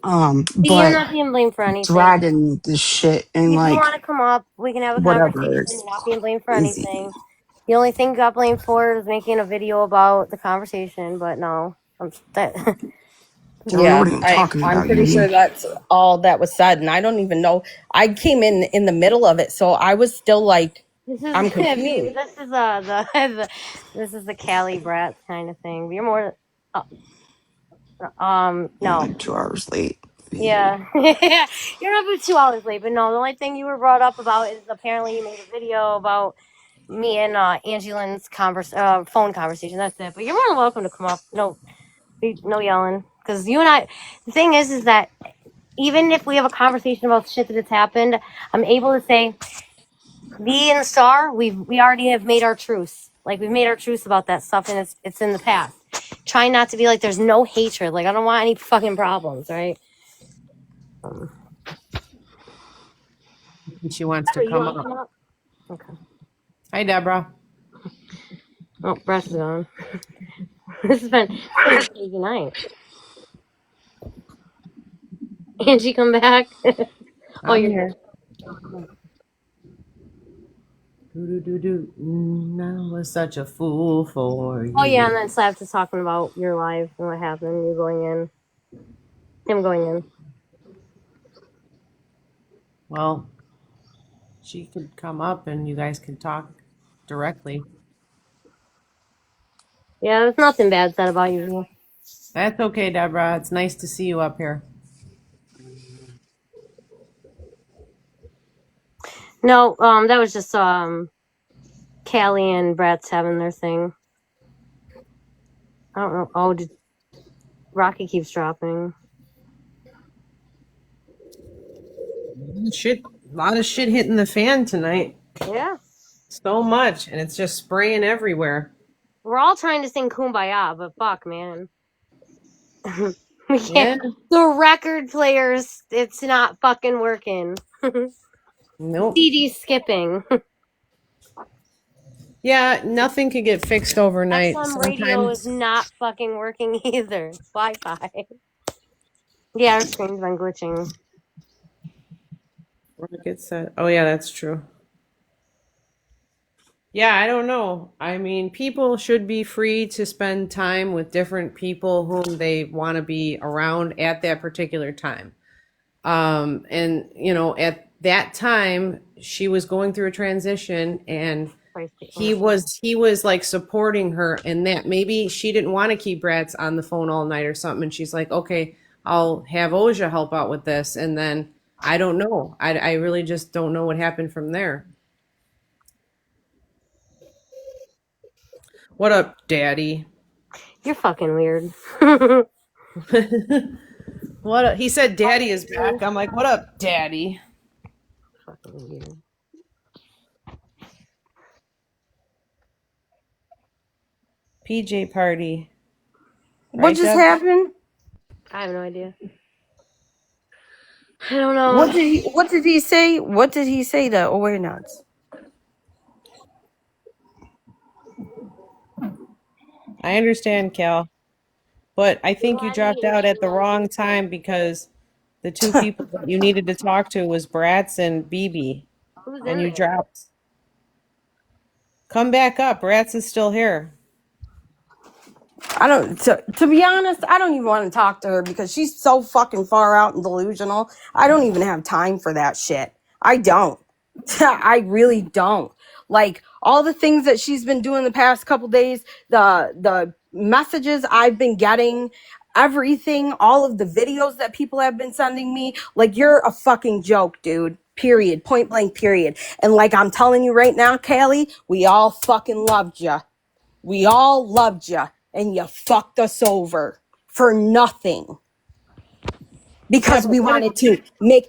You're But not being blamed for anything. dragging this shit and If you like want to come up, we can have a whatever conversation. is You're not being blamed for crazy. anything. The only thing you got blamed for is making a video about the conversation, but no. That, Kelly, Yeah, what are you talking I'm about, pretty sure Andy? that's all that was said, and I don't even know. I came in the middle of it, so I was still like, this is I'm confused. this is this is the Cali Brat kind of thing. You're more I'm no. like 2 hours late. Yeah. You're not but 2 hours late, but no, the only thing you were brought up about is apparently you made a video about me and Angie Lynn's phone conversation. That's it. But you're more than welcome to come up. No yelling. Because you and I, the thing is that even if we have a conversation about shit that has happened, I'm able to say, me and Star, we already have made our truce. Like we've made our truce about that stuff, and it's in the past. Try not to be like there's no hatred. Like I don't want any fucking problems, right? She wants to Deborah, you come want to up. come up? Okay. Hi, Deborah. Oh, Brett's gone. This has been a crazy night. Angie, come back. Oh, I'm you're here. here. I was such a fool for Oh yeah, and you. then Slabs is talking about your life and what happened. You going in, him going in. Well, she could come up and you guys can talk directly. Yeah, there's nothing bad said about you. That's okay, Deborah. It's nice to see you up here. No, that was just Callie and Brat's having their thing. I don't know. Oh, Rocky keeps dropping. Shit, a lot of shit hitting the fan tonight. Yeah, So much, and it's just spraying everywhere. we're all trying to sing Kumbaya, but fuck, man, we Yeah. can't. The record players, it's not fucking working. Nope. CD skipping. Yeah, nothing could get fixed overnight. FM radio is Sometimes not fucking working either. Wi-Fi. Yeah, our screen's been glitching. rockets set. Oh yeah, that's true. Yeah, I don't know. I mean, people should be free to spend time with different people whom they want to be around at that particular time. And you know, at that time, she was going through a transition, and he was like supporting her in that. Maybe she didn't want to keep Bratz on the phone all night or something, and she's like, okay, I'll have Oja help out with this, and then I don't know. I really just don't know what happened from there. What up, Daddy? You're fucking weird. What up? He said Daddy is back. I'm like, what up, Daddy? Fucking weird. PJ party. What Right, just Deb? happened? I have no idea. I don't know. What did he say? What did he say to Awareness? I understand, Cal, but I think you Let me dropped out at the wrong time because the two people that you needed to talk to was Bratz and BB, Who's and in you there? dropped. Come back up. Bratz is still here. I don't. To be honest, I don't even want to talk to her because she's so fucking far out and delusional. I don't even have time for that shit. I don't. I really don't. Like all the things that she's been doing the past couple days, the messages I've been getting, everything, all of the videos that people have been sending me, like, you're a fucking joke, dude. Period. Point blank, period. And like I'm telling you right now, Callie, we all fucking loved you. We all loved you. And you fucked us over for nothing. Because we wanted to make,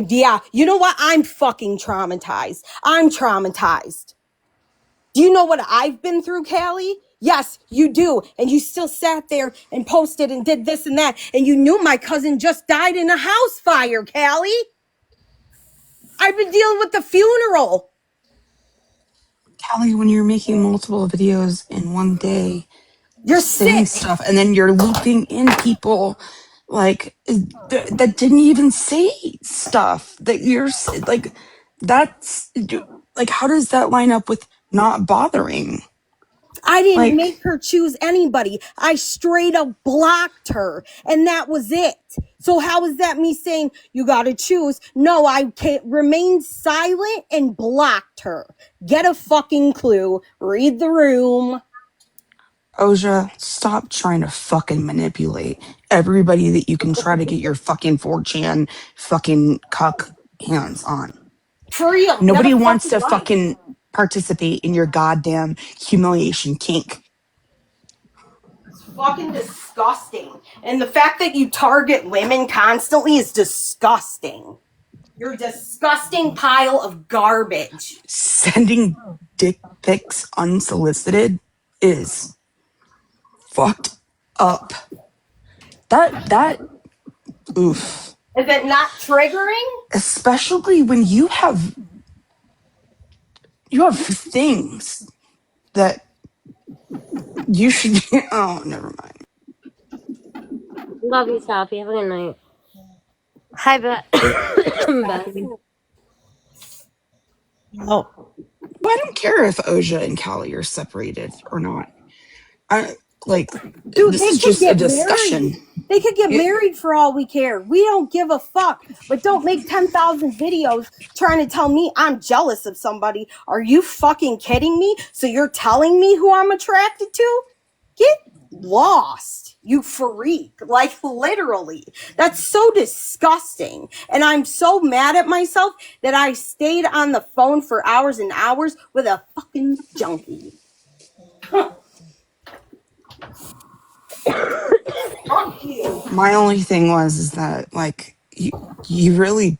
yeah, you know what? I'm fucking traumatized. I'm traumatized. Do you know what I've been through, Callie? Yes, you do. And you still sat there and posted and did this and that. And you knew my cousin just died in a house fire, Callie. I've been dealing with the funeral. Callie, when you're making multiple videos in one day, You're saying sick. stuff, and then you're looping in people like that didn't even say stuff that like, that's like, how does that line up with not bothering? I didn't Like, make her choose anybody. I straight up blocked her, and that was it. So how is that me saying you got to choose? No, I remained silent and blocked her. Get a fucking clue. Read the room. Oja, stop trying to fucking manipulate everybody that you can try to get your fucking 4chan fucking cuck hands on. For real. Get a Nobody wants fucking to life. fucking participate in your goddamn humiliation kink. It's fucking disgusting. And the fact that you target women constantly is disgusting. You're a disgusting pile of garbage. Sending dick pics unsolicited is fucked up. That oof. Is it not triggering? Especially when you have things that you should oh, never mind. Love you, Sophie. Have a good night. Hi, Beth. Beth. Oh, Well, I don't care if Oja and Callie are separated or not. I like Dude, this they is could just a get married. discussion. They could get It, married for all we care. We don't give a fuck. But don't make 10,000 videos trying to tell me I'm jealous of somebody. Are you fucking kidding me? So you're telling me who I'm attracted to? Get lost, you freak. Like, literally. That's so disgusting. And I'm so mad at myself that I stayed on the phone for hours and hours with a fucking junkie. Fuck you. my only thing is that like you really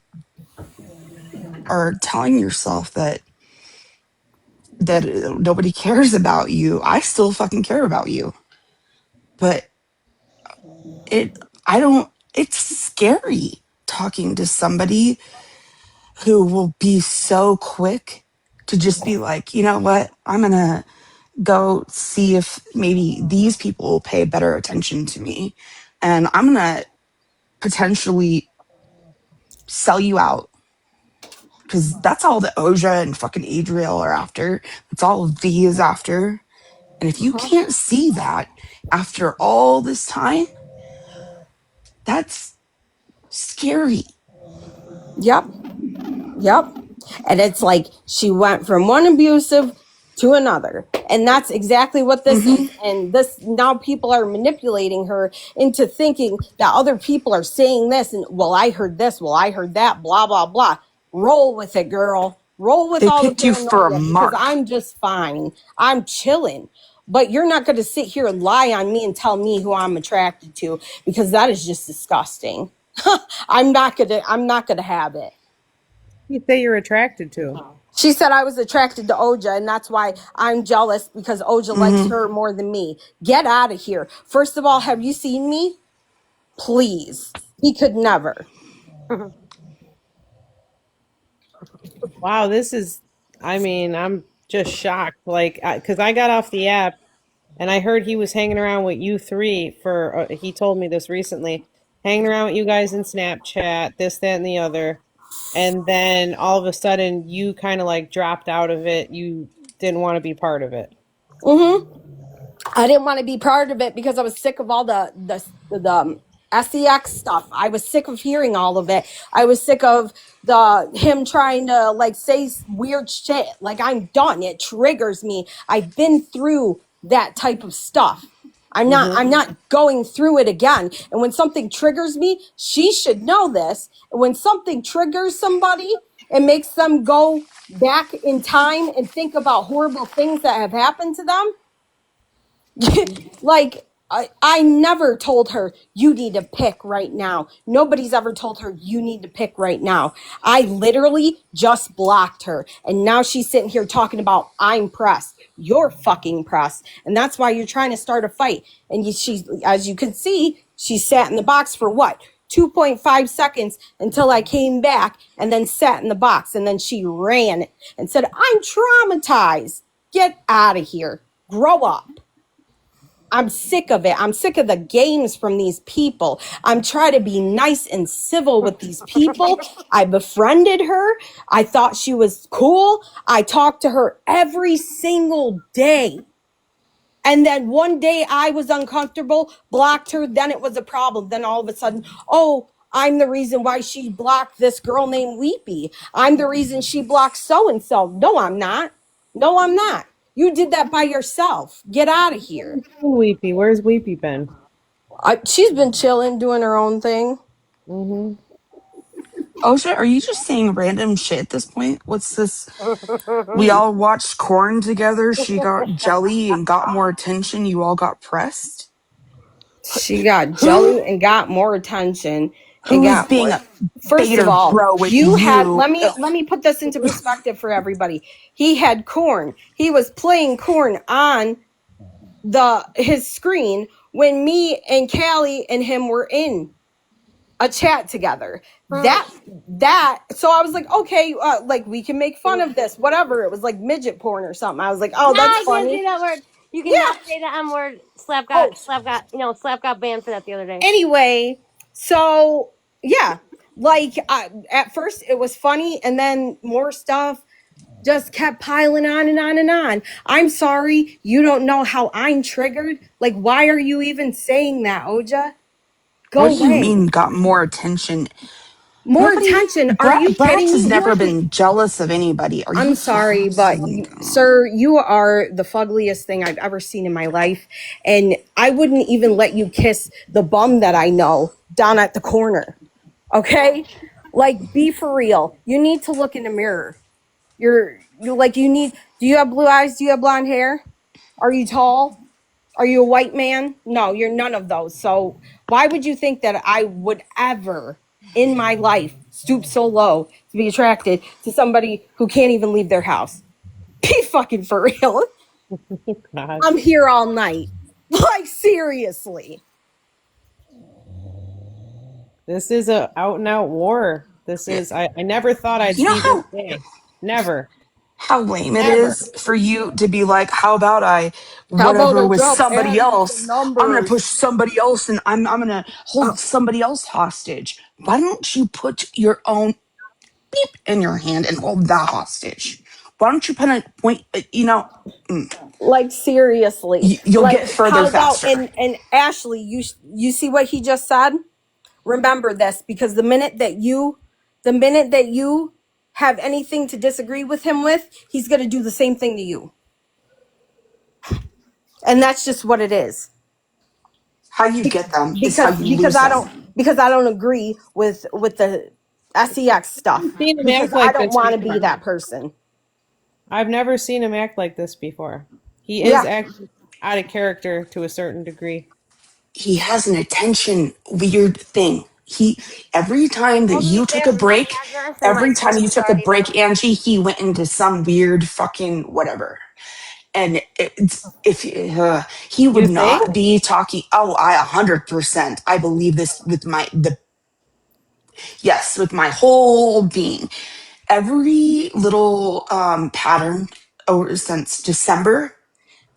are telling yourself that nobody cares about you. I still fucking care about you, but I don't. It's scary talking to somebody who will be so quick to just be like, you know what, I'm gonna go see if maybe these people will pay better attention to me, and I'm gonna potentially sell you out, because that's all that Oja and fucking Adriel are after. That's all V is after. And if you can't see that after all this time, that's scary. Yep. Yep. And it's like she went from one abusive to another. And that's exactly what this Mm-hmm. is. And this, now people are manipulating her into thinking that other people are saying this and, well, I heard this, well, I heard that, blah, blah, blah. Roll with it, girl. Roll with They all the picked you for a paranoia, because mark. I'm just fine. I'm chilling. But you're not going to sit here and lie on me and tell me who I'm attracted to, because that is just disgusting. I'm not going to have it. You say you're attracted to. She said I was attracted to Oja, and that's why I'm jealous, because Oja likes Mm-hmm. her more than me. Get out of here. First of all, have you seen me? Please. He could never. Wow, this is, I mean, I'm just shocked. Like, because I got off the app and I heard he was hanging around with you three for, he told me this recently, hanging around with you guys in Snapchat, this, that, and the other. And then all of a sudden you kind of like dropped out of it. You didn't want to be part of it. Mm-hmm. I didn't want to be part of it because I was sick of all the sex stuff. I was sick of hearing all of it. I was sick of him trying to like say weird shit. Like, I'm done. It triggers me. I've been through that type of stuff. I'm not going through it again. And when something triggers me, she should know this. And when something triggers somebody and makes them go back in time and think about horrible things that have happened to them, like I never told her you need to pick right now. Nobody's ever told her you need to pick right now. I literally just blocked her, and now she's sitting here talking about I'm pressed. You're fucking pressed, and that's why you're trying to start a fight. And she's, as you can see, she sat in the box for what, 2.5 seconds until I came back, and then sat in the box, and then she ran and said I'm traumatized. Get out of here. Grow up. I'm sick of it. I'm sick of the games from these people. I'm trying to be nice and civil with these people. I befriended her. I thought she was cool. I talked to her every single day. And then one day I was uncomfortable, blocked her. Then it was a problem. Then all of a sudden, oh, I'm the reason why she blocked this girl named Weepy. I'm the reason she blocked so-and-so. No, I'm not. No, I'm not. You did that by yourself. Get out of here. Weepy, where's Weepy been? She's been chilling, doing her own thing. Mm-hmm. Osha, are you just saying random shit at this point? What's this? We all watched Corn together. She got jelly and got more attention. You all got pressed. She got jelly and got more attention and Who is got being more. a First of beta all, bro with you had, you? let me put this into perspective for everybody. He had Corn. He was playing Corn on his screen when me and Callie and him were in a chat together. That so I was like, okay, like we can make fun of this, whatever. It was like midget porn or something. I was like, oh, No, that's I can't say funny. that word. You Yeah. cannot say the M word. Slap Oh, got banned for that the other day. anyway, so yeah, like at first it was funny, and then more stuff just kept piling on and on and on. I'm sorry, you don't know how I'm triggered. Like, why are you even saying that, Oja? What Go do you away. mean got more attention? More Nobody. attention. Are you Brax kidding has me? never been jealous of anybody. Are I'm you? sorry, but Oh my God. sir, you are the fuggliest thing I've ever seen in my life. And I wouldn't even let you kiss the bum that I know down at the corner. Okay? Like, be for real. You need to look in the mirror. You're like, you need, do you have blue eyes? Do you have blonde hair? Are you tall? Are you a white man? No, you're none of those. So why would you think that I would ever in my life stoop so low to be attracted to somebody who can't even leave their house? Be fucking for real. God. I'm here all night. Like, seriously. This is a out and out war. This is I never thought I'd You know see this day. Never. how lame it Never. is for you to be like, how about I How about whatever I with drop somebody Andy some else? I'm gonna push numbers? somebody else and I'm gonna hold somebody else hostage. Why don't you put your own beep in your hand and hold that hostage? Why don't you put a point? Like, seriously. You'll Like, get further how about, faster. and Ashley, you see what he just said? Remember this, because the minute that you have anything to disagree with him with, he's going to do the same thing to you. And that's just what it is. How you get them is how because you because lose I them. don't because I don't agree with the sex stuff, Seen him because act I like don't this want to be before. that person. I've never seen him act like this before. He is Yeah. acting out of character to a certain degree. He has an attention weird thing. He every time that Well, to be you fair, took a my break, address and my every time phone you was took a already break, there. Angie, he went into some weird fucking whatever. And if he would You think? not be talking, oh, I 100%, I believe this with yes, with my whole being. Every little pattern over since December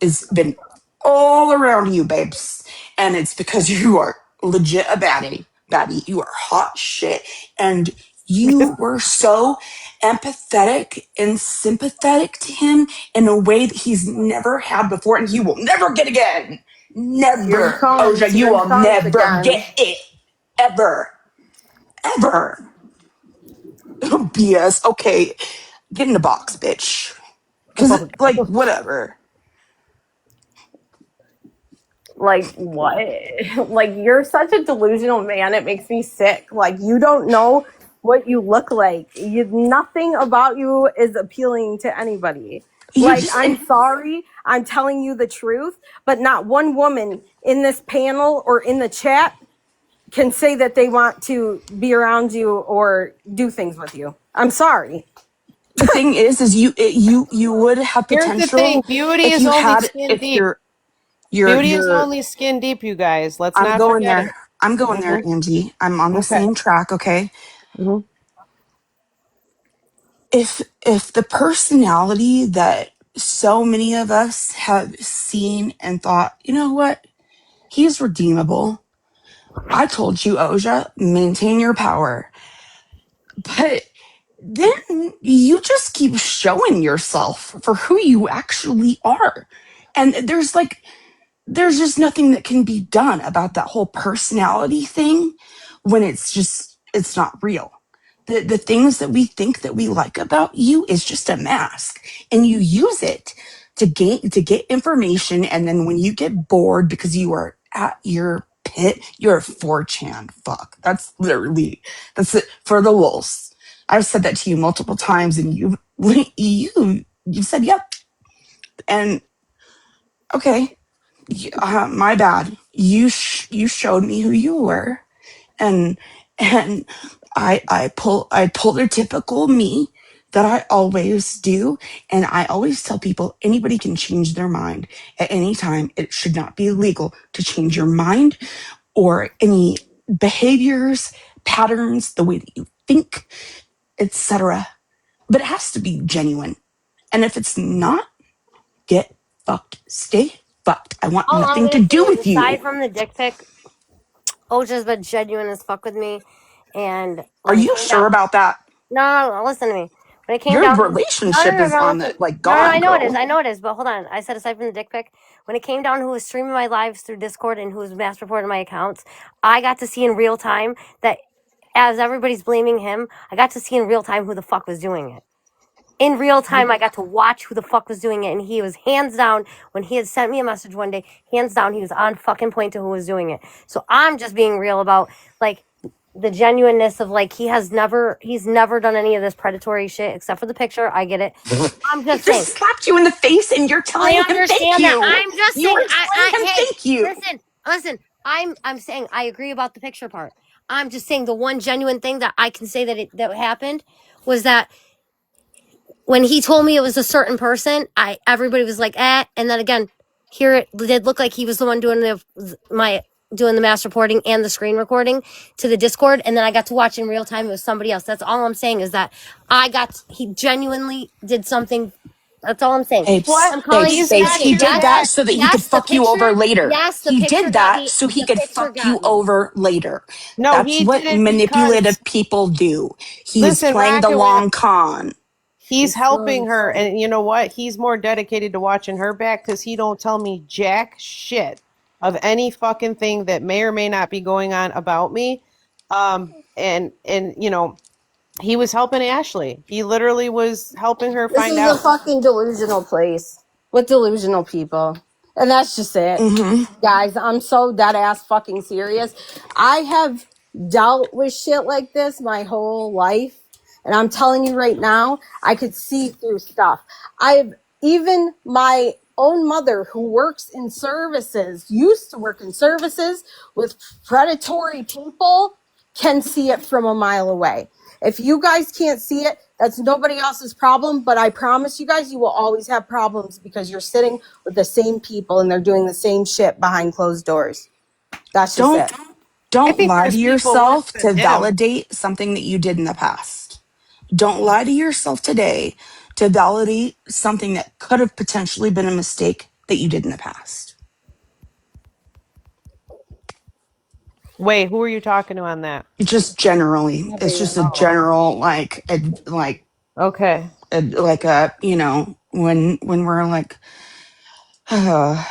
has been all around you, babes. And it's because you are legit a baddie. You are hot shit. And you were so empathetic and sympathetic to him in a way that he's never had before and he will never get again. Here he Never. comes. Oja, you Here he will comes never get again. it. Ever. Ever. BS. Okay. Get in the box, bitch. Cause Oh, like whatever. Like, what? Like, you're such a delusional man. It makes me sick. Like, you don't know what you look like. Nothing about you is appealing to anybody. You Like, just I'm sorry. I'm telling you the truth, but not one woman in this panel or in the chat can say that they want to be around you or do things with you. I'm sorry. the thing is you would have Here's the thing: potential beauty if is you only had skin if deep. you're Beauty is you're only skin deep, you guys. Let's I'm not going forget there. it. I'm going there, Mm-hmm. Angie. I'm on the Okay. same track, okay? Mm-hmm. If the personality that so many of us have seen and thought, you know what, he's redeemable. I told you, Oja, maintain your power. But then you just keep showing yourself for who you actually are. And there's just nothing that can be done about that whole personality thing when it's not real. The things that we think that we like about you is just a mask, and you use it to get information. And then when you get bored because you are at your pit, you're a 4chan fuck. That's it for the lulz. I've said that to you multiple times, and you said yep. And okay, my bad. You showed me who you were, and and I pulled a typical me that I always do, and I always tell people anybody can change their mind at any time. It should not be illegal to change your mind or any behaviors, patterns, the way that you think, etc. But it has to be genuine, and if it's not, get fucked. Stay fucked. I want All I'm nothing to gonna say do is, with you. aside from the dick pic, Oja's been genuine as fuck with me. And Are when it you came down, sure about that? no, listen to me. When it came Your down to, relationship is on listen. the like No, gone, I know it is. girl. I know it is. But hold on. I said aside from the dick pic, when it came down to who was streaming my lives through Discord and who was mass reporting my accounts, I got to see in real time that as everybody's blaming him, I got to see in real time who the fuck was doing it. In real time, I got to watch who the fuck was doing it, and he was hands down. When he had sent me a message one day, hands down, he was on fucking point to who was doing it. So I'm just being real about like the genuineness of like he's never done any of this predatory shit except for the picture. I get it. I'm He just just saying. slapped you in the face and you're I telling him thank understand that. you. I'm just You saying. are telling him Hey, thank you. listen. I'm saying I agree about the picture part. I'm just saying the one genuine thing that I can say that happened was that when he told me it was a certain person, everybody was like, and then again, here it did look like he was the one doing the mass reporting and the screen recording to the Discord, and then I got to watch in real time. It was somebody else. That's all I'm saying is that he genuinely did something. That's all I'm saying. Babes, What? I'm calling you babes, He's babes. fat. He got your did Yes, that back. so that he could yes, the fuck you over picture. later. Yes, the He picture did got that me. so he The could picture fuck you got me. over later. No, That's he what did it because manipulative people do. He's listen, playing the Rocket with long con. he's He's still on helping the her, phone. and you know what? He's more dedicated to watching her back because he don't tell me jack shit of any fucking thing that may or may not be going on about me. And you know, he was helping Ashley. He literally was helping her This find is a out. fucking delusional place with delusional people. And that's just it. Mm-hmm. Guys, I'm so dead ass fucking serious. I have dealt with shit like this my whole life. And I'm telling you right now, I could see through stuff. I've even my own mother who works in services, used to work in services with predatory people, can see it from a mile away. If you guys can't see it, that's nobody else's problem. But I promise you guys, you will always have problems because you're sitting with the same people and they're doing the same shit behind closed doors. That's just Don't it. I don't think lie to there's people worse yourself than to him. validate something that you did in the past. Don't lie to yourself today to validate something that could have potentially been a mistake that you did in the past. Wait, who are you talking to on that? Just generally, it's just Everyone. a Oh, general okay. like a when we're like uh,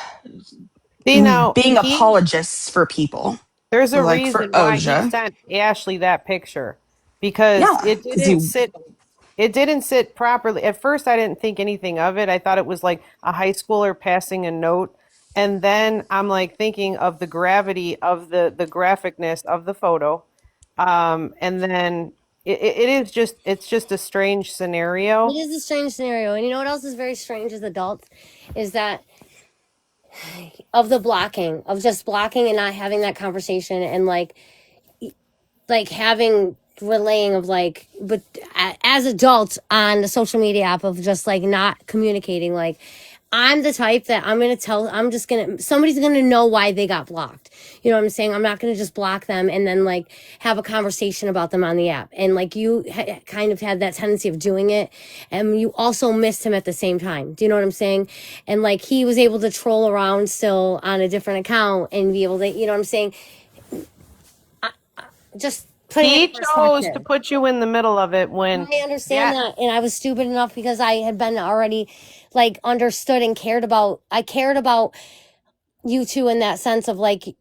See now, being he apologists for people, there's a like for reason why he Oja. sent Ashley that picture because Yeah, because you it didn't sit properly. At first I didn't think anything of it. I thought it was like a high schooler passing a note And then I'm like thinking of the gravity of the graphicness of the photo. And then it is just, it's just a strange It scenario. is a strange scenario. And you know what else is very strange as adults? Is that of the blocking, of just blocking and not having that conversation and like having relaying of like, but as adults on the social media app of just like not communicating. Like, I'm the type that I'm just gonna, somebody's gonna know why they got blocked. You know what I'm saying? I'm not gonna just block them and then like have a conversation about them on the app. And like you kind of had that tendency of doing it, and you also missed him at the same time. Do you know what I'm saying? And like he was able to troll around still on a different account and be able to, you know what I'm saying? Just putting it He in chose to perspective. put you in the middle of it when I understand that, that, and I was stupid enough because I had been already like understood and cared about. I cared about you two in that sense of like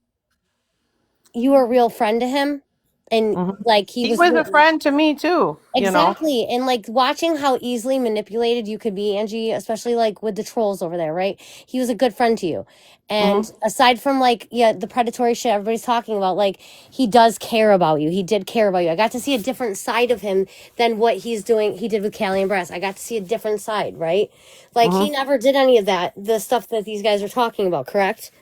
you were a real friend to him, and Mhm. like he He was was a really friend to me too, you know. exactly, and like watching how easily manipulated you could be, Angie, especially like with the trolls over there, right? He was a good friend to you, and Hmm. aside from like yeah the predatory shit everybody's talking about, like he does care about you. He did care about you. I got to see a different side of him than what he did with Callie and Brass. I got to see a different side, right? Like Hmm. he never did any of that, the stuff that these guys are talking about, correct?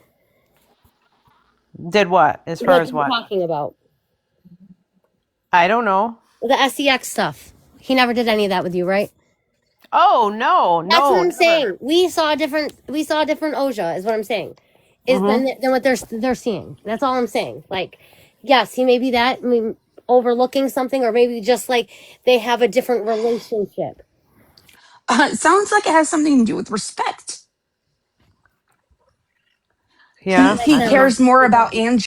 Did what? As far Like as you're what? talking about I don't know. the sex stuff. He never did any of that with you, right? Oh no, That's what no, I'm never. saying. We saw a different Oja is what I'm saying. Is Hmm. than what they're seeing. That's all I'm saying. Like, yes, he may be that, I mean, overlooking something, or maybe just like they have a different relationship. It sounds like it has something to do with respect. Yeah, Like He I don't know. cares more about Angie